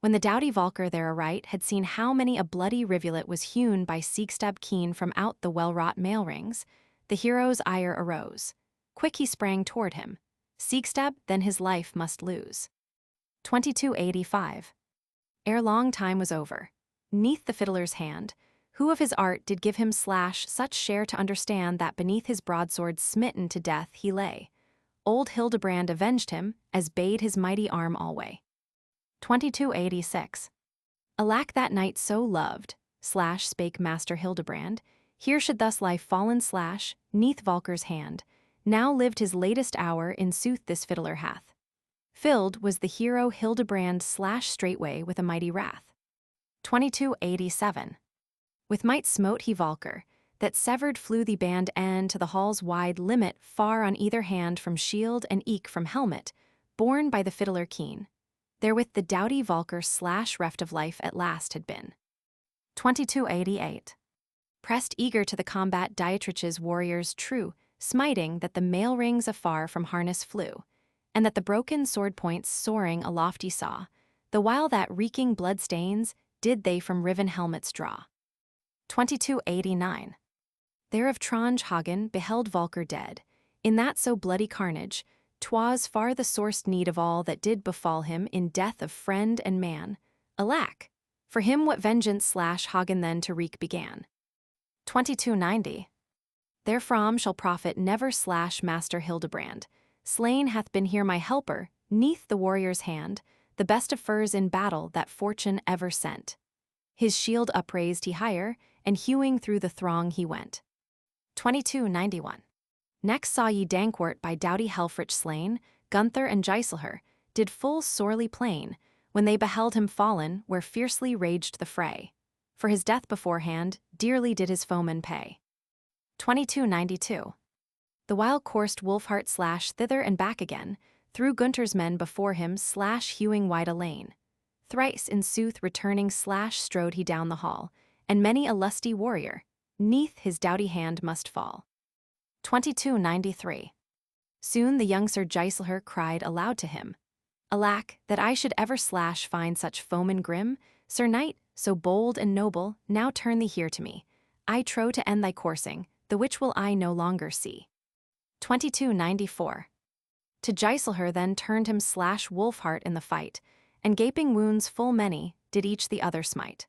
When the doughty Volker there aright had seen how many a bloody rivulet was hewn by Siegfried keen from out the well-wrought mail rings, the hero's ire arose. Quick he sprang toward him. Siegfried then his life must lose. 2285. Ere long time was over. 'Neath the fiddler's hand, who of his art did give him such share to understand that beneath his broadsword smitten to death he lay. Old Hildebrand avenged him, as bade his mighty arm alway. 2286. Alack, that knight so loved, spake Master Hildebrand, here should thus lie fallen, 'neath Valker's hand. Now lived his latest hour, in sooth this fiddler hath. Filled was the hero Hildebrand straightway with a mighty wrath. 2287. With might smote he Valker, that severed flew the band end to the hall's wide limit, far on either hand from shield and eke from helmet, borne by the fiddler keen. Therewith the doughty Valker reft of life at last had been. 2288. Pressed eager to the combat Dietrich's warriors true, smiting that the mail rings afar from harness flew, and that the broken sword points soaring aloft he saw, the while that reeking blood stains did they from riven helmets draw. 2289. There of Hagen beheld Valker dead. In that so bloody carnage, 'twas far the sorest need of all that did befall him in death of friend and man. Alack! For him what vengeance Hagen then to wreak began. 2290. Therefrom shall profit never Master Hildebrand. Slain hath been here my helper, 'neath the warrior's hand, the best of furs in battle that fortune ever sent. His shield upraised he higher, and hewing through the throng he went. 2291. Next saw ye Dankwart by doughty Helfrich slain, Gunther and Giselher, did full sorely plain, when they beheld him fallen, where fiercely raged the fray. For his death beforehand, dearly did his foeman pay. 2292. The while coursed Wolfhart thither and back again, through Gunther's men before him hewing wide a lane. Thrice in sooth returning strode he down the hall, and many a lusty warrior, 'neath his doughty hand must fall. 2293. Soon the young Sir Giselher cried aloud to him, Alack, that I should ever find such foeman grim, Sir Knight, so bold and noble, now turn thee here to me. I trow to end thy coursing, the which will I no longer see. 2294. To Giselher then turned him Wolfhart in the fight, and gaping wounds full many did each the other smite.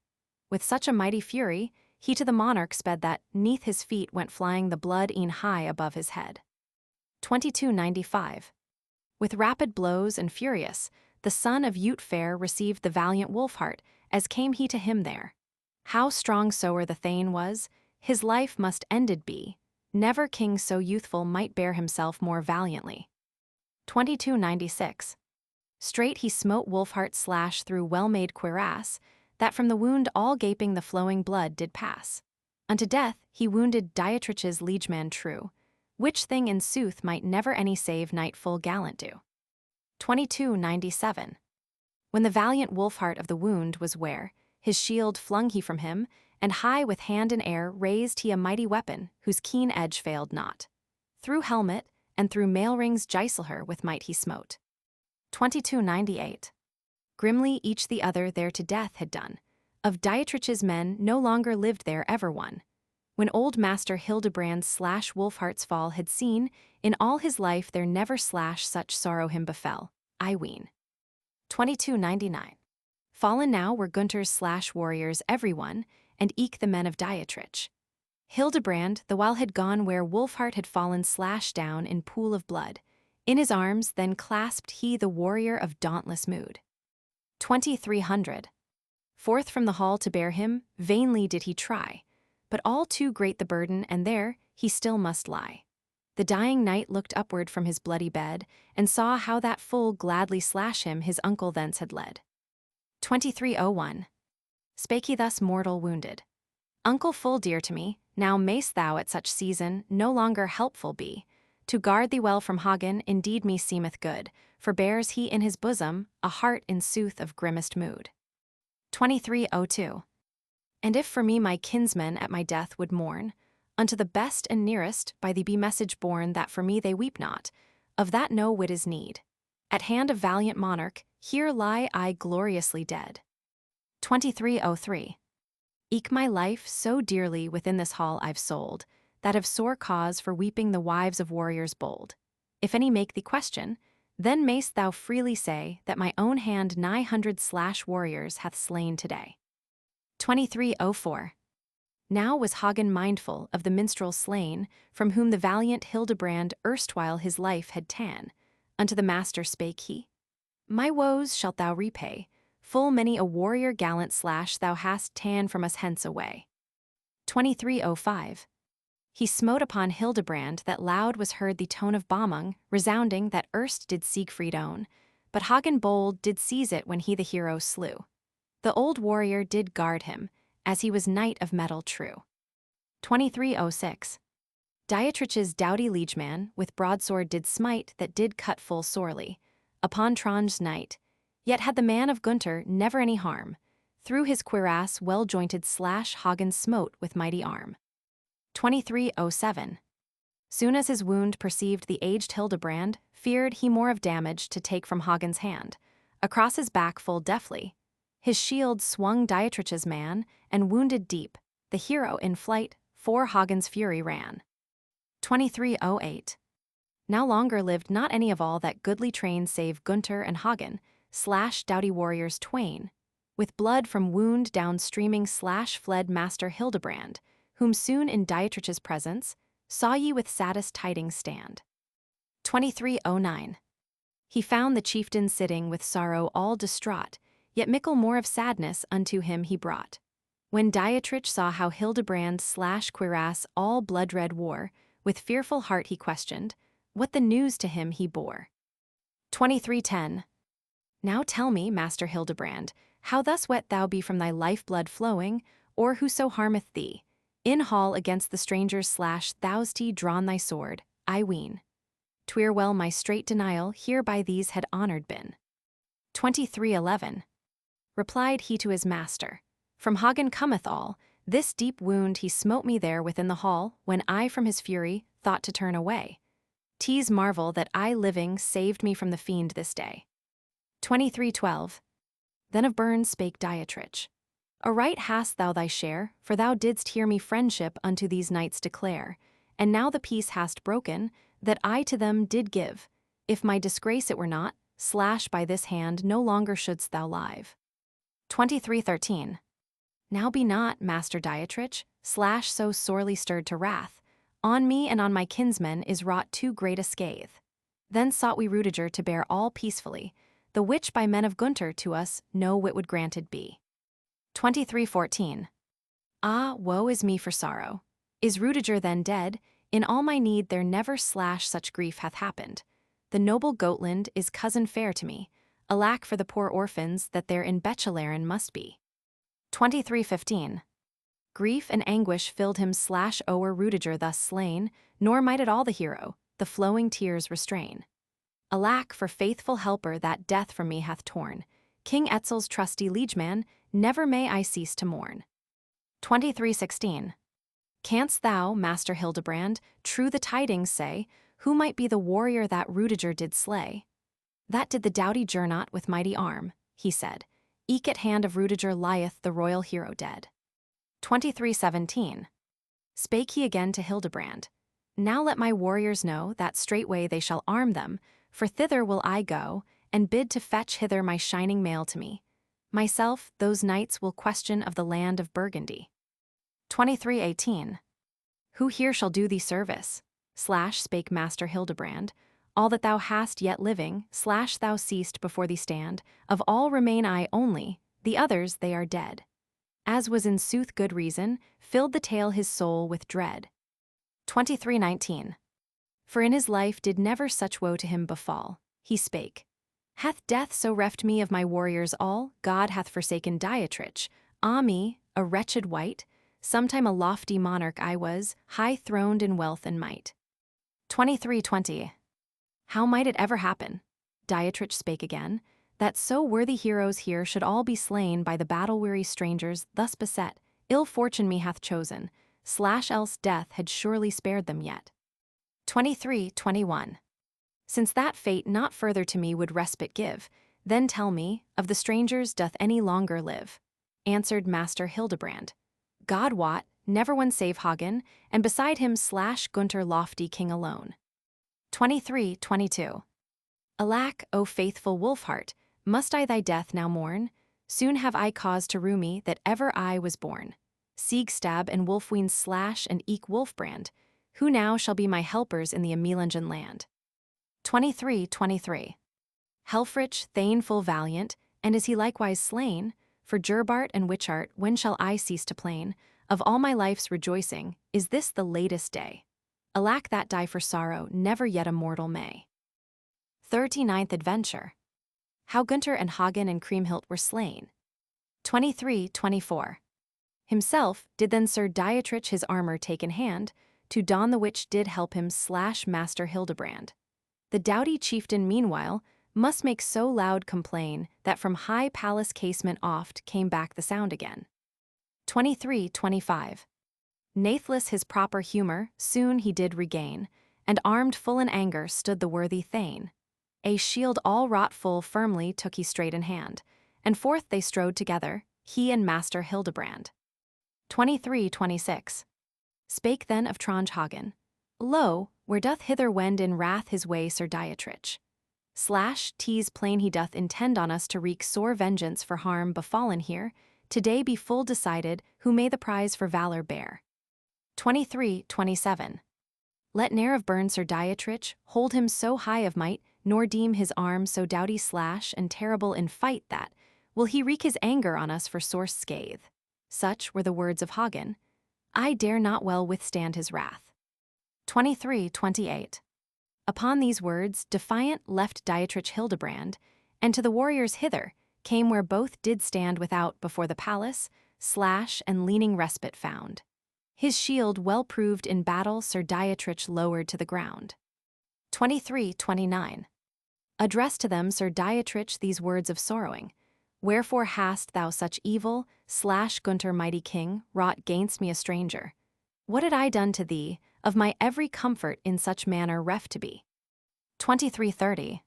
With such a mighty fury, he to the monarch sped that 'neath his feet went flying the blood e'en high above his head. 2295. With rapid blows and furious, the son of Ute fair received the valiant Wolfhart, as came he to him there. How strong soe'er the thane was, his life must ended be, never king so youthful might bear himself more valiantly. 2296. Straight he smote Wolfhart through well-made cuirass, that from the wound all gaping the flowing blood did pass. Unto death he wounded Dietrich's liegeman true, which thing in sooth might never any save knight full gallant do. 2297. When the valiant Wolfhart of the wound was ware, his shield flung he from him, and high with hand in air raised he a mighty weapon, whose keen edge failed not. Through helmet, and through mail rings Giselher with might he smote. 2298. Grimly each the other there to death had done. Of Dietrich's men no longer lived there ever one. When old Master Hildebrand's Wolfhart's fall had seen, in all his life there never such sorrow him befell, I ween. 2299. Fallen now were Gunther's warriors every one, and eke the men of Dietrich. Hildebrand the while had gone where Wolfhart had fallen down in pool of blood. In his arms then clasped he the warrior of dauntless mood. 2300. Forth from the hall to bear him, vainly did he try, but all too great the burden, and there he still must lie. The dying knight looked upward from his bloody bed, and saw how that full gladly him his uncle thence had led. 2301. Spake he thus mortal wounded, Uncle full dear to me, now mayst thou at such season no longer helpful be. To guard thee well from Hagen indeed me seemeth good, for bears he in his bosom a heart in sooth of grimmest mood. 2302. And if for me my kinsmen at my death would mourn, unto the best and nearest by thee be message borne that for me they weep not, of that no whit is need. At hand of valiant monarch, here lie I gloriously dead. 2303. Eke my life so dearly within this hall I've sold, that of sore cause for weeping the wives of warriors bold. If any make thee question, Then mayst thou freely say that my own hand 900/warriors hath slain today. 2304. Now was Hagen mindful of the minstrel slain, from whom the valiant Hildebrand erstwhile his life had ta'en. Unto the master spake he, My woes shalt thou repay, full many a warrior gallant / thou hast ta'en from us hence away. 2305. He smote upon Hildebrand that loud was heard the tone of Balmung, resounding that erst did Siegfried own, but Hagen bold did seize it when he the hero slew. The old warrior did guard him, as he was knight of metal true. 2306. Dietrich's doughty liegeman with broadsword did smite that did cut full sorely upon Tronj's knight, yet had the man of Gunther never any harm. Through his cuirass well-jointed / Hagen smote with mighty arm. 2307. Soon as his wound perceived the aged Hildebrand, feared he more of damage to take from Hagen's hand. Across his back full deftly his shield swung Dietrich's man, and wounded deep, the hero in flight, for Hagen's fury ran. 2308. Now longer lived not any of all that goodly train save Gunther and Hagen, / doughty warriors twain. With blood from wound down streaming / fled Master Hildebrand, whom soon in Dietrich's presence saw ye with saddest tidings stand. 2309. He found the chieftain sitting with sorrow all distraught, yet mickle more of sadness unto him he brought. When Dietrich saw how Hildebrand's / cuirass all blood-red wore, with fearful heart he questioned what the news to him he bore. 2310. Now tell me, Master Hildebrand, how thus wet thou be from thy life-blood flowing, or whoso harmeth thee. In hall against the strangers / thou'st drawn thy sword, I ween. 'Twere well my straight denial here by these had honored been. 2311. Replied he to his master, From Hagen cometh all, this deep wound he smote me there within the hall, when I from his fury thought to turn away. 'Tis marvel that I living saved me from the fiend this day. 2312. Then of Bern spake Dietrich, Aright hast thou thy share, for thou didst hear me friendship unto these knights declare, and now the peace hast broken, that I to them did give. If my disgrace it were not, / by this hand no longer shouldst thou live. 2313. Now be not, Master Dietrich, / so sorely stirred to wrath. On me and on my kinsmen is wrought too great a scathe. Then sought we Rudiger to bear all peacefully, the which by men of Gunther to us no whit would granted be. 2314. Ah, woe is me for sorrow. Is Rudiger then dead? In all my need there never / such grief hath happened. The noble Gotland is cousin fair to me. Alack for the poor orphans that there in Bechelaren must be. 2315. Grief and anguish filled him / o'er Rudiger thus slain, nor might it all the hero the flowing tears restrain. Alack for faithful helper that death from me hath torn. King Etzel's trusty liegeman, never may I cease to mourn. 2316. Canst thou, Master Hildebrand, true the tidings say, who might be the warrior that Rudiger did slay? That did the doughty Gernot with mighty arm, he said. Eke at hand of Rudiger lieth the royal hero dead. 2317. Spake he again to Hildebrand, Now let my warriors know that straightway they shall arm them, for thither will I go, and bid to fetch hither my shining mail to me. Myself those knights will question of the land of Burgundy. 2318. Who here shall do thee service? / spake Master Hildebrand, all that thou hast yet living / thou seest before thee stand, of all remain I only, the others they are dead. As was in sooth good reason, filled the tale his soul with dread. 2319. For in his life did never such woe to him befall. He spake, Hath death so reft me of my warriors all? God hath forsaken Dietrich. Ah me, a wretched wight, sometime a lofty monarch I was, high-throned in wealth and might. 2320. How might it ever happen? Dietrich spake again, that so worthy heroes here should all be slain by the battle-weary strangers thus beset. Ill fortune me hath chosen, / else death had surely spared them yet. 2321. Since that fate not further to me would respite give, then tell me, of the strangers doth any longer live? Answered Master Hildebrand, God wot, never one save Hagen, and beside him / Gunther lofty king alone. 2322. Alack, O faithful wolf-heart, must I thy death now mourn? Soon have I cause to rue me that ever I was born. Siegstab and Wolfween's slash and eke Wolfbrand, who now shall be my helpers in the Nibelungenland. 23:23. Helfrich, Thane full valiant, and is he likewise slain? For Gerbart and Witchart, when shall I cease to plain? Of all my life's rejoicing, is this the latest day? Alack, that die for sorrow never yet a mortal may. 39th Adventure. How Gunther and Hagen and Kriemhild were slain. 23:24. Himself did then Sir Dietrich his armor take in hand, to don the which did help him slash Master Hildebrand. The doughty chieftain meanwhile must make so loud complain that from high palace casement oft came back the sound again. 23:25. Nathless his proper humor soon he did regain, and armed full in anger stood the worthy Thane. A shield all wrought full firmly took he straight in hand, and forth they strode together, he and Master Hildebrand. 23:26. Spake then of Tronge Hagen, Lo, where doth hither wend in wrath his way Sir Dietrich? Slash, tease plain he doth intend on us to wreak sore vengeance for harm befallen here, today be full decided who may the prize for valor bear. 23:27. Let ne'er of burn Sir Dietrich hold him so high of might, nor deem his arm so doughty slash and terrible in fight that will he wreak his anger on us for sore scathe. Such were the words of Hagen. I dare not well withstand his wrath. 23:28. Upon these words, defiant left Dietrich Hildebrand, and to the warriors hither came where both did stand without before the palace, slash and leaning respite found. His shield well proved in battle Sir Dietrich lowered to the ground. 23:29. Addressed to them Sir Dietrich these words of sorrowing. Wherefore hast thou such evil, slash Gunther mighty king, wrought gainst me a stranger? What had I done to thee, of my every comfort in such manner reft to be? 23:30.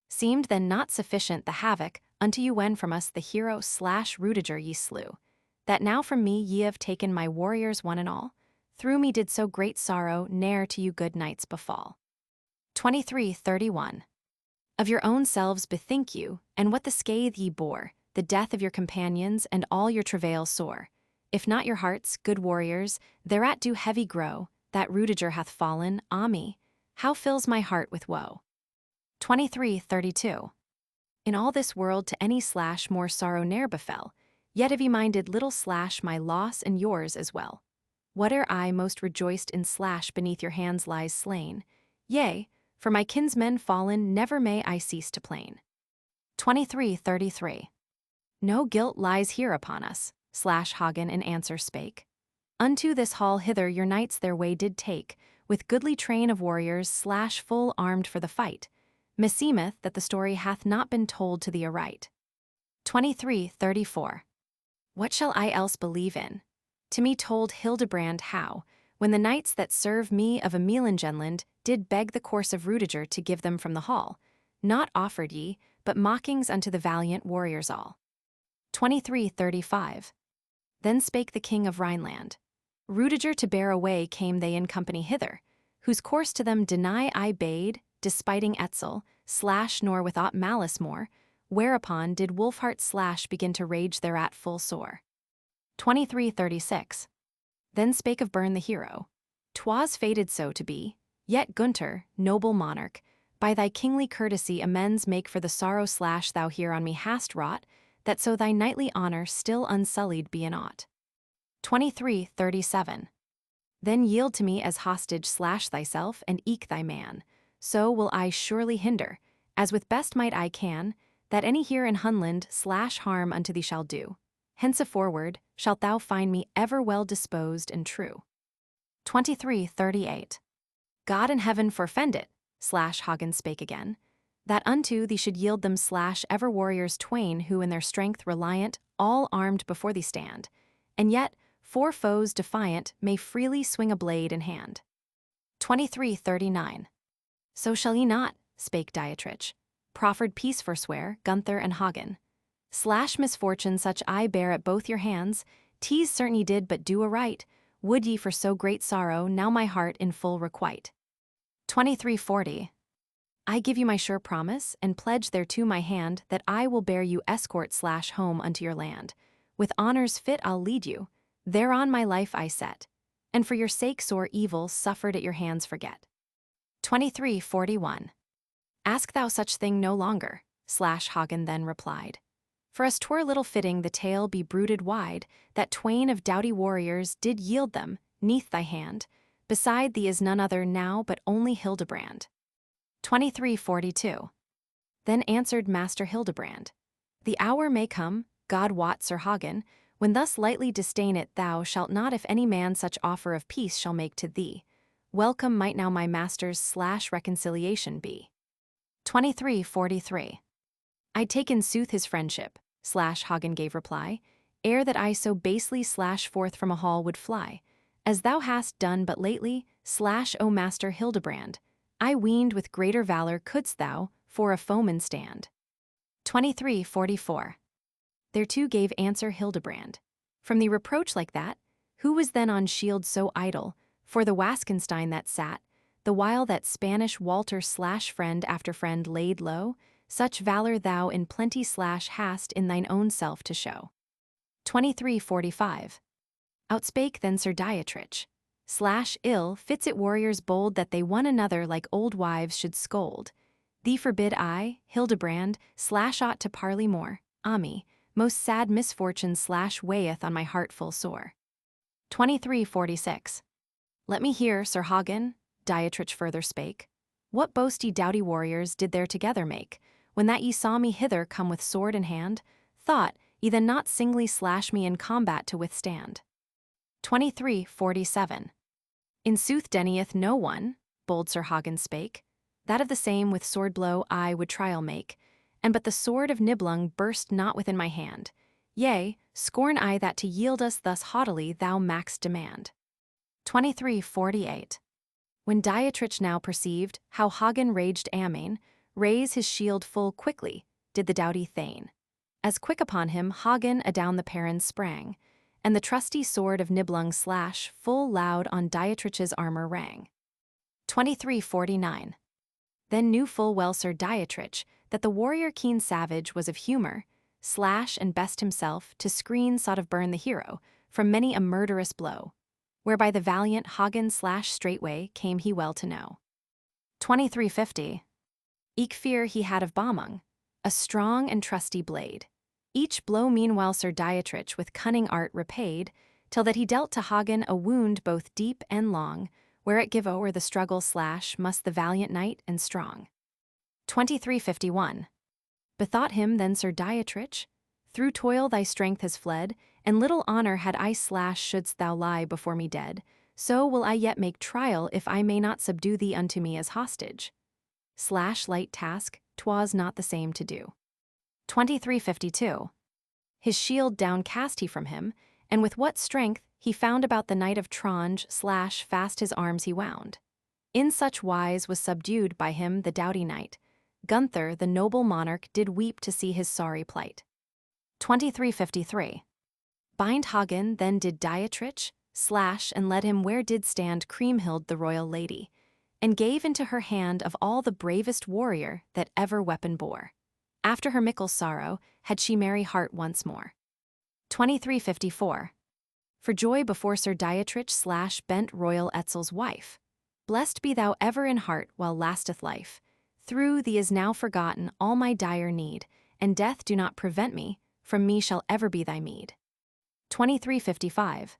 Seemed then not sufficient the havoc unto you when from us the hero slash Rudiger ye slew, that now from me ye have taken my warriors one and all, through me did so great sorrow ne'er to you good knights befall. 23:31. Of your own selves bethink you, and what the scathe ye bore, the death of your companions, and all your travail sore. If not your hearts, good warriors, thereat do heavy grow, that Rudiger hath fallen, ah me, how fills my heart with woe. 23:32. In all this world to any slash more sorrow ne'er befell, yet have ye minded little slash my loss and yours as well. Whate'er I most rejoiced in slash beneath your hands lies slain, yea, for my kinsmen fallen never may I cease to plain. 23:33. No guilt lies here upon us, slash Hagen in answer spake. Unto this hall hither your knights their way did take, with goodly train of warriors slash full armed for the fight. Meseemeth that the story hath not been told to thee aright. 23:34. What shall I else believe in? To me told Hildebrand how, when the knights that serve me of Nibelungenlied did beg the course of Rudiger to give them from the hall, not offered ye, but mockings unto the valiant warriors all. 23:35. Then spake the king of Rhineland. Rudiger to bear away came they in company hither, whose course to them deny I bade, despiting Etzel, slash nor with aught malice more, whereupon did Wolfheart slash begin to rage thereat full sore. 23:36. Then spake of Bern the hero. 'Twas fated so to be, yet Gunther, noble monarch, by thy kingly courtesy amends make for the sorrow slash thou here on me hast wrought, that so thy knightly honor still unsullied be in aught. 23:37. Then yield to me as hostage slash thyself and eke thy man, so will I surely hinder, as with best might I can, that any here in Hunland slash harm unto thee shall do. Henceforward shalt thou find me ever well disposed and true. 23:38. God in heaven forfend it, slash Hagen spake again, that unto thee should yield them slash ever warriors twain who in their strength reliant, all armed before thee stand, and yet, four foes defiant, may freely swing a blade in hand. 23:39. So shall ye not, spake Dietrich, proffered peace forswear, Gunther and Hagen. Slash misfortune such I bear at both your hands, 'tis certain ye did but do aright, would ye for so great sorrow now my heart in full requite. 23:40. I give you my sure promise, and pledge thereto my hand, that I will bear you escort/home unto your land. With honors fit I'll lead you, thereon my life I set, and for your sake sore evil suffered at your hands forget. 23:41. Ask thou such thing no longer/Hagen then replied. For us 'twere little fitting the tale be bruited wide, that twain of doughty warriors did yield them 'neath thy hand. Beside thee is none other now but only Hildebrand. 23:42. Then answered Master Hildebrand, The hour may come, God wot, Sir Hagen, when thus lightly disdain it thou shalt not, if any man such offer of peace shall make to thee. Welcome might now my master's/reconciliation be. 23:43. I'd take in sooth his friendship/Hagen gave reply, ere that I so basely/forth from a hall would fly, as thou hast done but lately/O Master Hildebrand. I weened with greater valor couldst thou for a foeman stand. 23:44. Thereto gave answer Hildebrand. From the reproach like that, who was then on shield so idle, for the Waskenstein that sat, the while that Spanish Walter/friend after friend laid low, such valor thou in plenty/hast in thine own self to show. 23:45. Outspake then Sir Dietrich/ill fits it warriors bold that they one another like old wives should scold. Thee forbid I, Hildebrand/ought to parley more, me, most sad misfortune/weigheth on my heart full sore. 23:46. Let me hear, Sir Hagen, Dietrich further spake, what boast ye doughty warriors did there together make, when that ye saw me hither come with sword in hand, thought ye then not singly/me in combat to withstand. 23:47. In sooth denieth no one, bold Sir Hagen spake, that of the same with sword blow I would trial make, and but the sword of Nibelung burst not within my hand. Yea, scorn I that to yield us thus haughtily thou macst demand. 23:48. When Dietrich now perceived how Hagen raged amain, raise his shield full quickly, did the doughty thane. As quick upon him Hagen adown the perron sprang, and the trusty sword of Nibelung/full loud on Dietrich's armor rang. 23:49. Then knew full well Sir Dietrich that the warrior keen savage was of humor/and best himself to screen sought of burn the hero from many a murderous blow, whereby the valiant Hagen/straightway came he well to know. 23:50. Eke fear he had of Balmung, a strong and trusty blade. Each blow meanwhile Sir Dietrich with cunning art repaid, till that he dealt to Hagen a wound both deep and long, where it give o'er the struggle/must the valiant knight and strong. 23:51. Bethought him then Sir Dietrich, through toil thy strength has fled, and little honor had I/shouldst thou lie before me dead, so will I yet make trial if I may not subdue thee unto me as hostage/light task 'twas not the same to do. 23:52. His shield down cast he from him, and with what strength he found about the knight of Tronje/fast his arms he wound. In such wise was subdued by him the doughty knight. Gunther the noble monarch did weep to see his sorry plight. 23:53. Bind Hagen then did Dietrich/and led him where did stand Kriemhild the royal lady, and gave into her hand of all the bravest warrior that ever weapon bore. After her mickle sorrow had she merry heart once more. 23:54. For joy before Sir Dietrich/bent royal Etzel's wife. Blessed be thou ever in heart while lasteth life. Through thee is now forgotten all my dire need, and death do not prevent me, from me shall ever be thy meed. 23:55.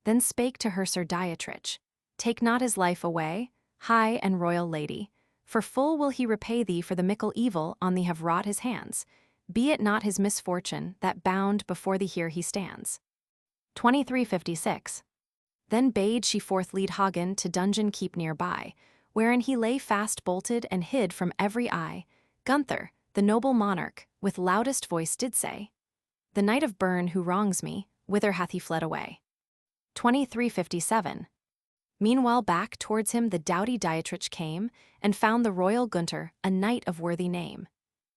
Then spake to her Sir Dietrich, Take not his life away, high and royal lady, for full will he repay thee for the mickle evil on thee have wrought his hands, be it not his misfortune that bound before thee here he stands. 23:56. Then bade she forth lead Hagen to dungeon keep near by, wherein he lay fast bolted and hid from every eye. Gunther, the noble monarch, with loudest voice did say, The knight of Bern who wrongs me, whither hath he fled away? 23:57. Meanwhile back towards him the doughty Dietrich came, and found the royal Gunther, a knight of worthy name.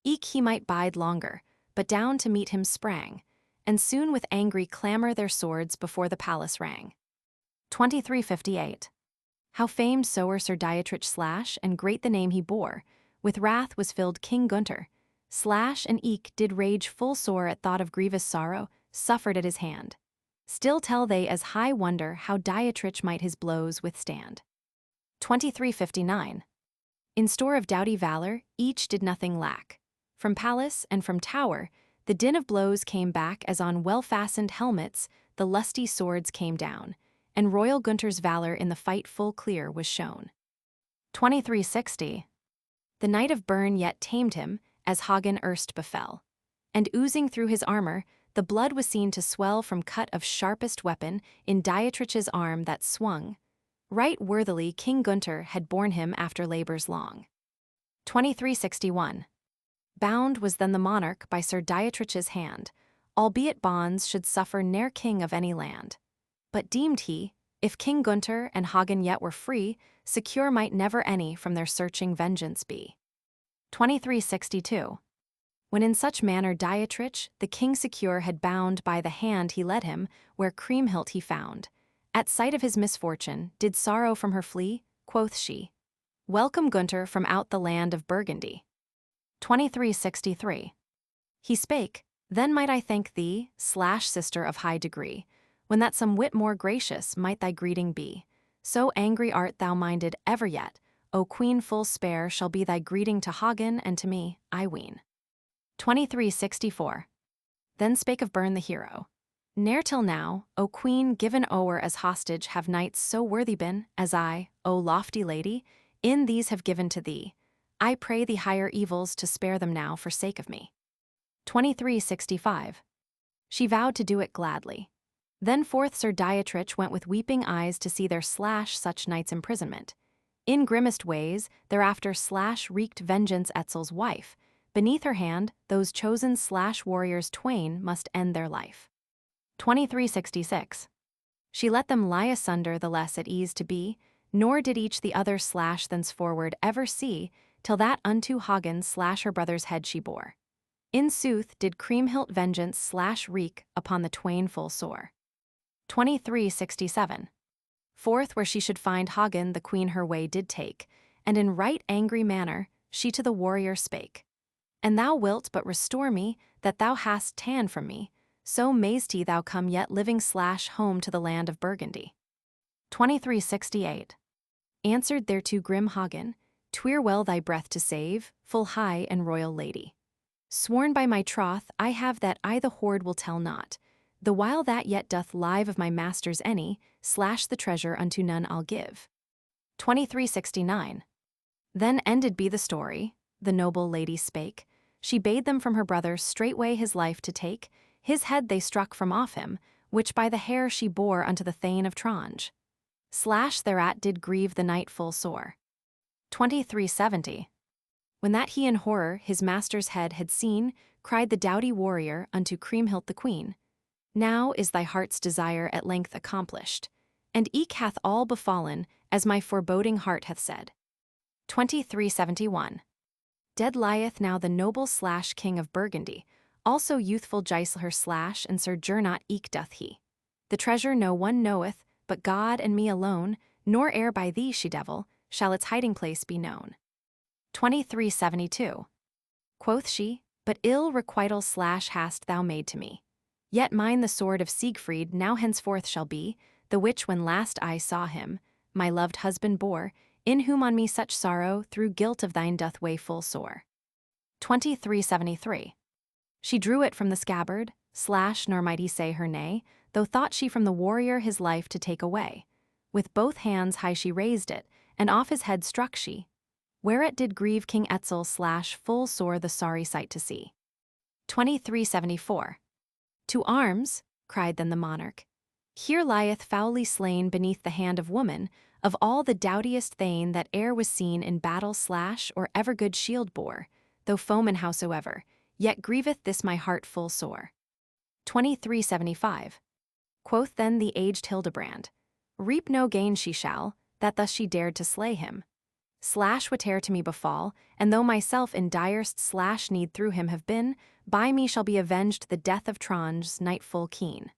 Eke he might bide longer, but down to meet him sprang, and soon with angry clamour their swords before the palace rang. 23:58. How famed soever Sir Dietrich/ and great the name he bore, With wrath was filled King Gunther. Slash and eke did rage full sore at thought of grievous sorrow, suffered at his hand. Still tell they as high wonder how Dietrich might his blows withstand. 2359. In store of doughty valor, each did nothing lack. From palace and from tower, the din of blows came back as on well-fastened helmets the lusty swords came down, and royal Gunther's valor in the fight full clear was shown. 2360. The knight of Bern yet tamed him, as Hagen erst befell. And oozing through his armor, the blood was seen to swell from cut of sharpest weapon in Dietrich's arm that swung. Right worthily King Gunther had borne him after labors long. 2361. Bound was then the monarch by Sir Dietrich's hand, albeit bonds should suffer ne'er king of any land. But deemed he, if King Gunther and Hagen yet were free, secure might never any from their searching vengeance be. 2362. When in such manner Dietrich, the king secure, had bound by the hand he led him, where Kriemhild he found. At sight of his misfortune, did sorrow from her flee? Quoth she, "Welcome, Gunther, from out the land of Burgundy." 2363. He spake, "Then might I thank thee, sister of high degree, when that some whit more gracious might thy greeting be. So angry art thou minded ever yet, O queen, full spare shall be thy greeting to Hagen and to me, I ween." 2364. Then spake of Bern the hero, "Ne'er till now, O queen, given o'er as hostage have knights so worthy been, as I, O lofty lady, in these have given to thee. I pray thee higher evils to spare them now for sake of me." 2365. She vowed to do it gladly. Then forth Sir Dietrich went with weeping eyes to see their such knight's imprisonment. In grimmest ways, thereafter wreaked vengeance Etzel's wife. Beneath her hand, those chosen warriors twain must end their life. 2366. She let them lie asunder the less at ease to be, nor did each the other thenceforward ever see, till that unto Hagen her brother's head she bore. In sooth did Kriemhild vengeance wreak upon the twain full sore. 2367. Forth where she should find Hagen the queen her way did take, and in right angry manner she to the warrior spake. "And thou wilt but restore me, that thou hast ta'en from me, so mayst thou come yet living home to the land of Burgundy." 2368. Answered thereto grim Hagen, "'Twere well thy breath to save, full high and royal lady. Sworn by my troth I have that I the hoard will tell not, the while that yet doth live of my masters any, the treasure unto none I'll give." 2369. Then ended be the story, the noble lady spake. She bade them from her brother straightway his life to take. His head they struck from off him, which by the hair she bore unto the Thane of Trange. Thereat did grieve the knight full sore. 2370. When that he in horror his master's head had seen, cried the doughty warrior unto Kriemhild the queen, "Now is thy heart's desire at length accomplished, and eke hath all befallen, as my foreboding heart hath said." 2371. Dead lieth now the noble king of Burgundy, also youthful Giselher and Sir Gernot eke doth he. The treasure no one knoweth, but God and me alone, nor ere by thee, she-devil, shall its hiding place be known. 2372. Quoth she, "But ill requital hast thou made to me. Yet mine the sword of Siegfried now henceforth shall be, the which when last I saw him, my loved husband bore, in whom on me such sorrow through guilt of thine doth weigh full sore." 2373. She drew it from the scabbard, nor might he say her nay, though thought she from the warrior his life to take away. With both hands high she raised it, and off his head struck she, where it did grieve King Etzel full sore the sorry sight to see. 2374. "To arms!" cried then the monarch. "Here lieth foully slain beneath the hand of woman, of all the doughtiest thane that e'er was seen in battle or ever good shield bore, though foeman howsoever, yet grieveth this my heart full sore." 2375. Quoth then the aged Hildebrand, "Reap no gain she shall, that thus she dared to slay him. Whate'er to me befall, and though myself in direst need through him have been, by me shall be avenged the death of Trange's knight full keen."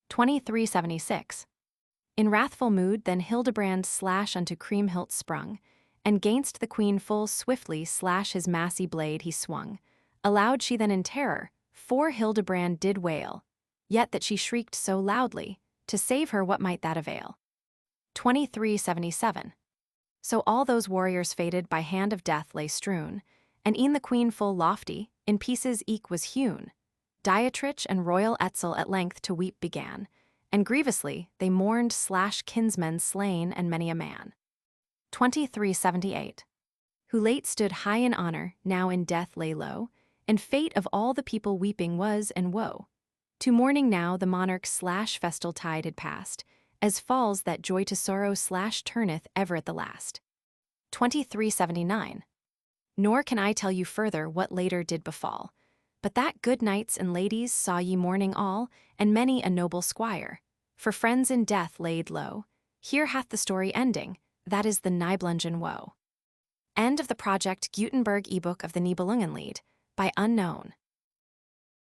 2376. In wrathful mood then Hildebrand unto Kriemhild sprung, and gainst the queen full swiftly slash his massy blade he swung. Aloud she then in terror, for Hildebrand did wail, yet that she shrieked so loudly, to save her what might that avail? 2377. So all those warriors fated by hand of death lay strewn, and e'en the queen full lofty, in pieces eke was hewn. Dietrich and royal Etzel at length to weep began, and grievously they mourned slash kinsmen slain and many a man. 2378. Who late stood high in honor, now in death lay low, and fate of all the people weeping was and woe. To mourning now the monarch slash festal tide had passed, as falls that joy to sorrow slash turneth ever at the last. 2379. Nor can I tell you further what later did befall, but that good knights and ladies saw ye mourning all, and many a noble squire, for friends in death laid low. Here hath the story ending, that is the Nibelungen woe. End of the project Gutenberg ebook of the Nibelungenlied, by Unknown.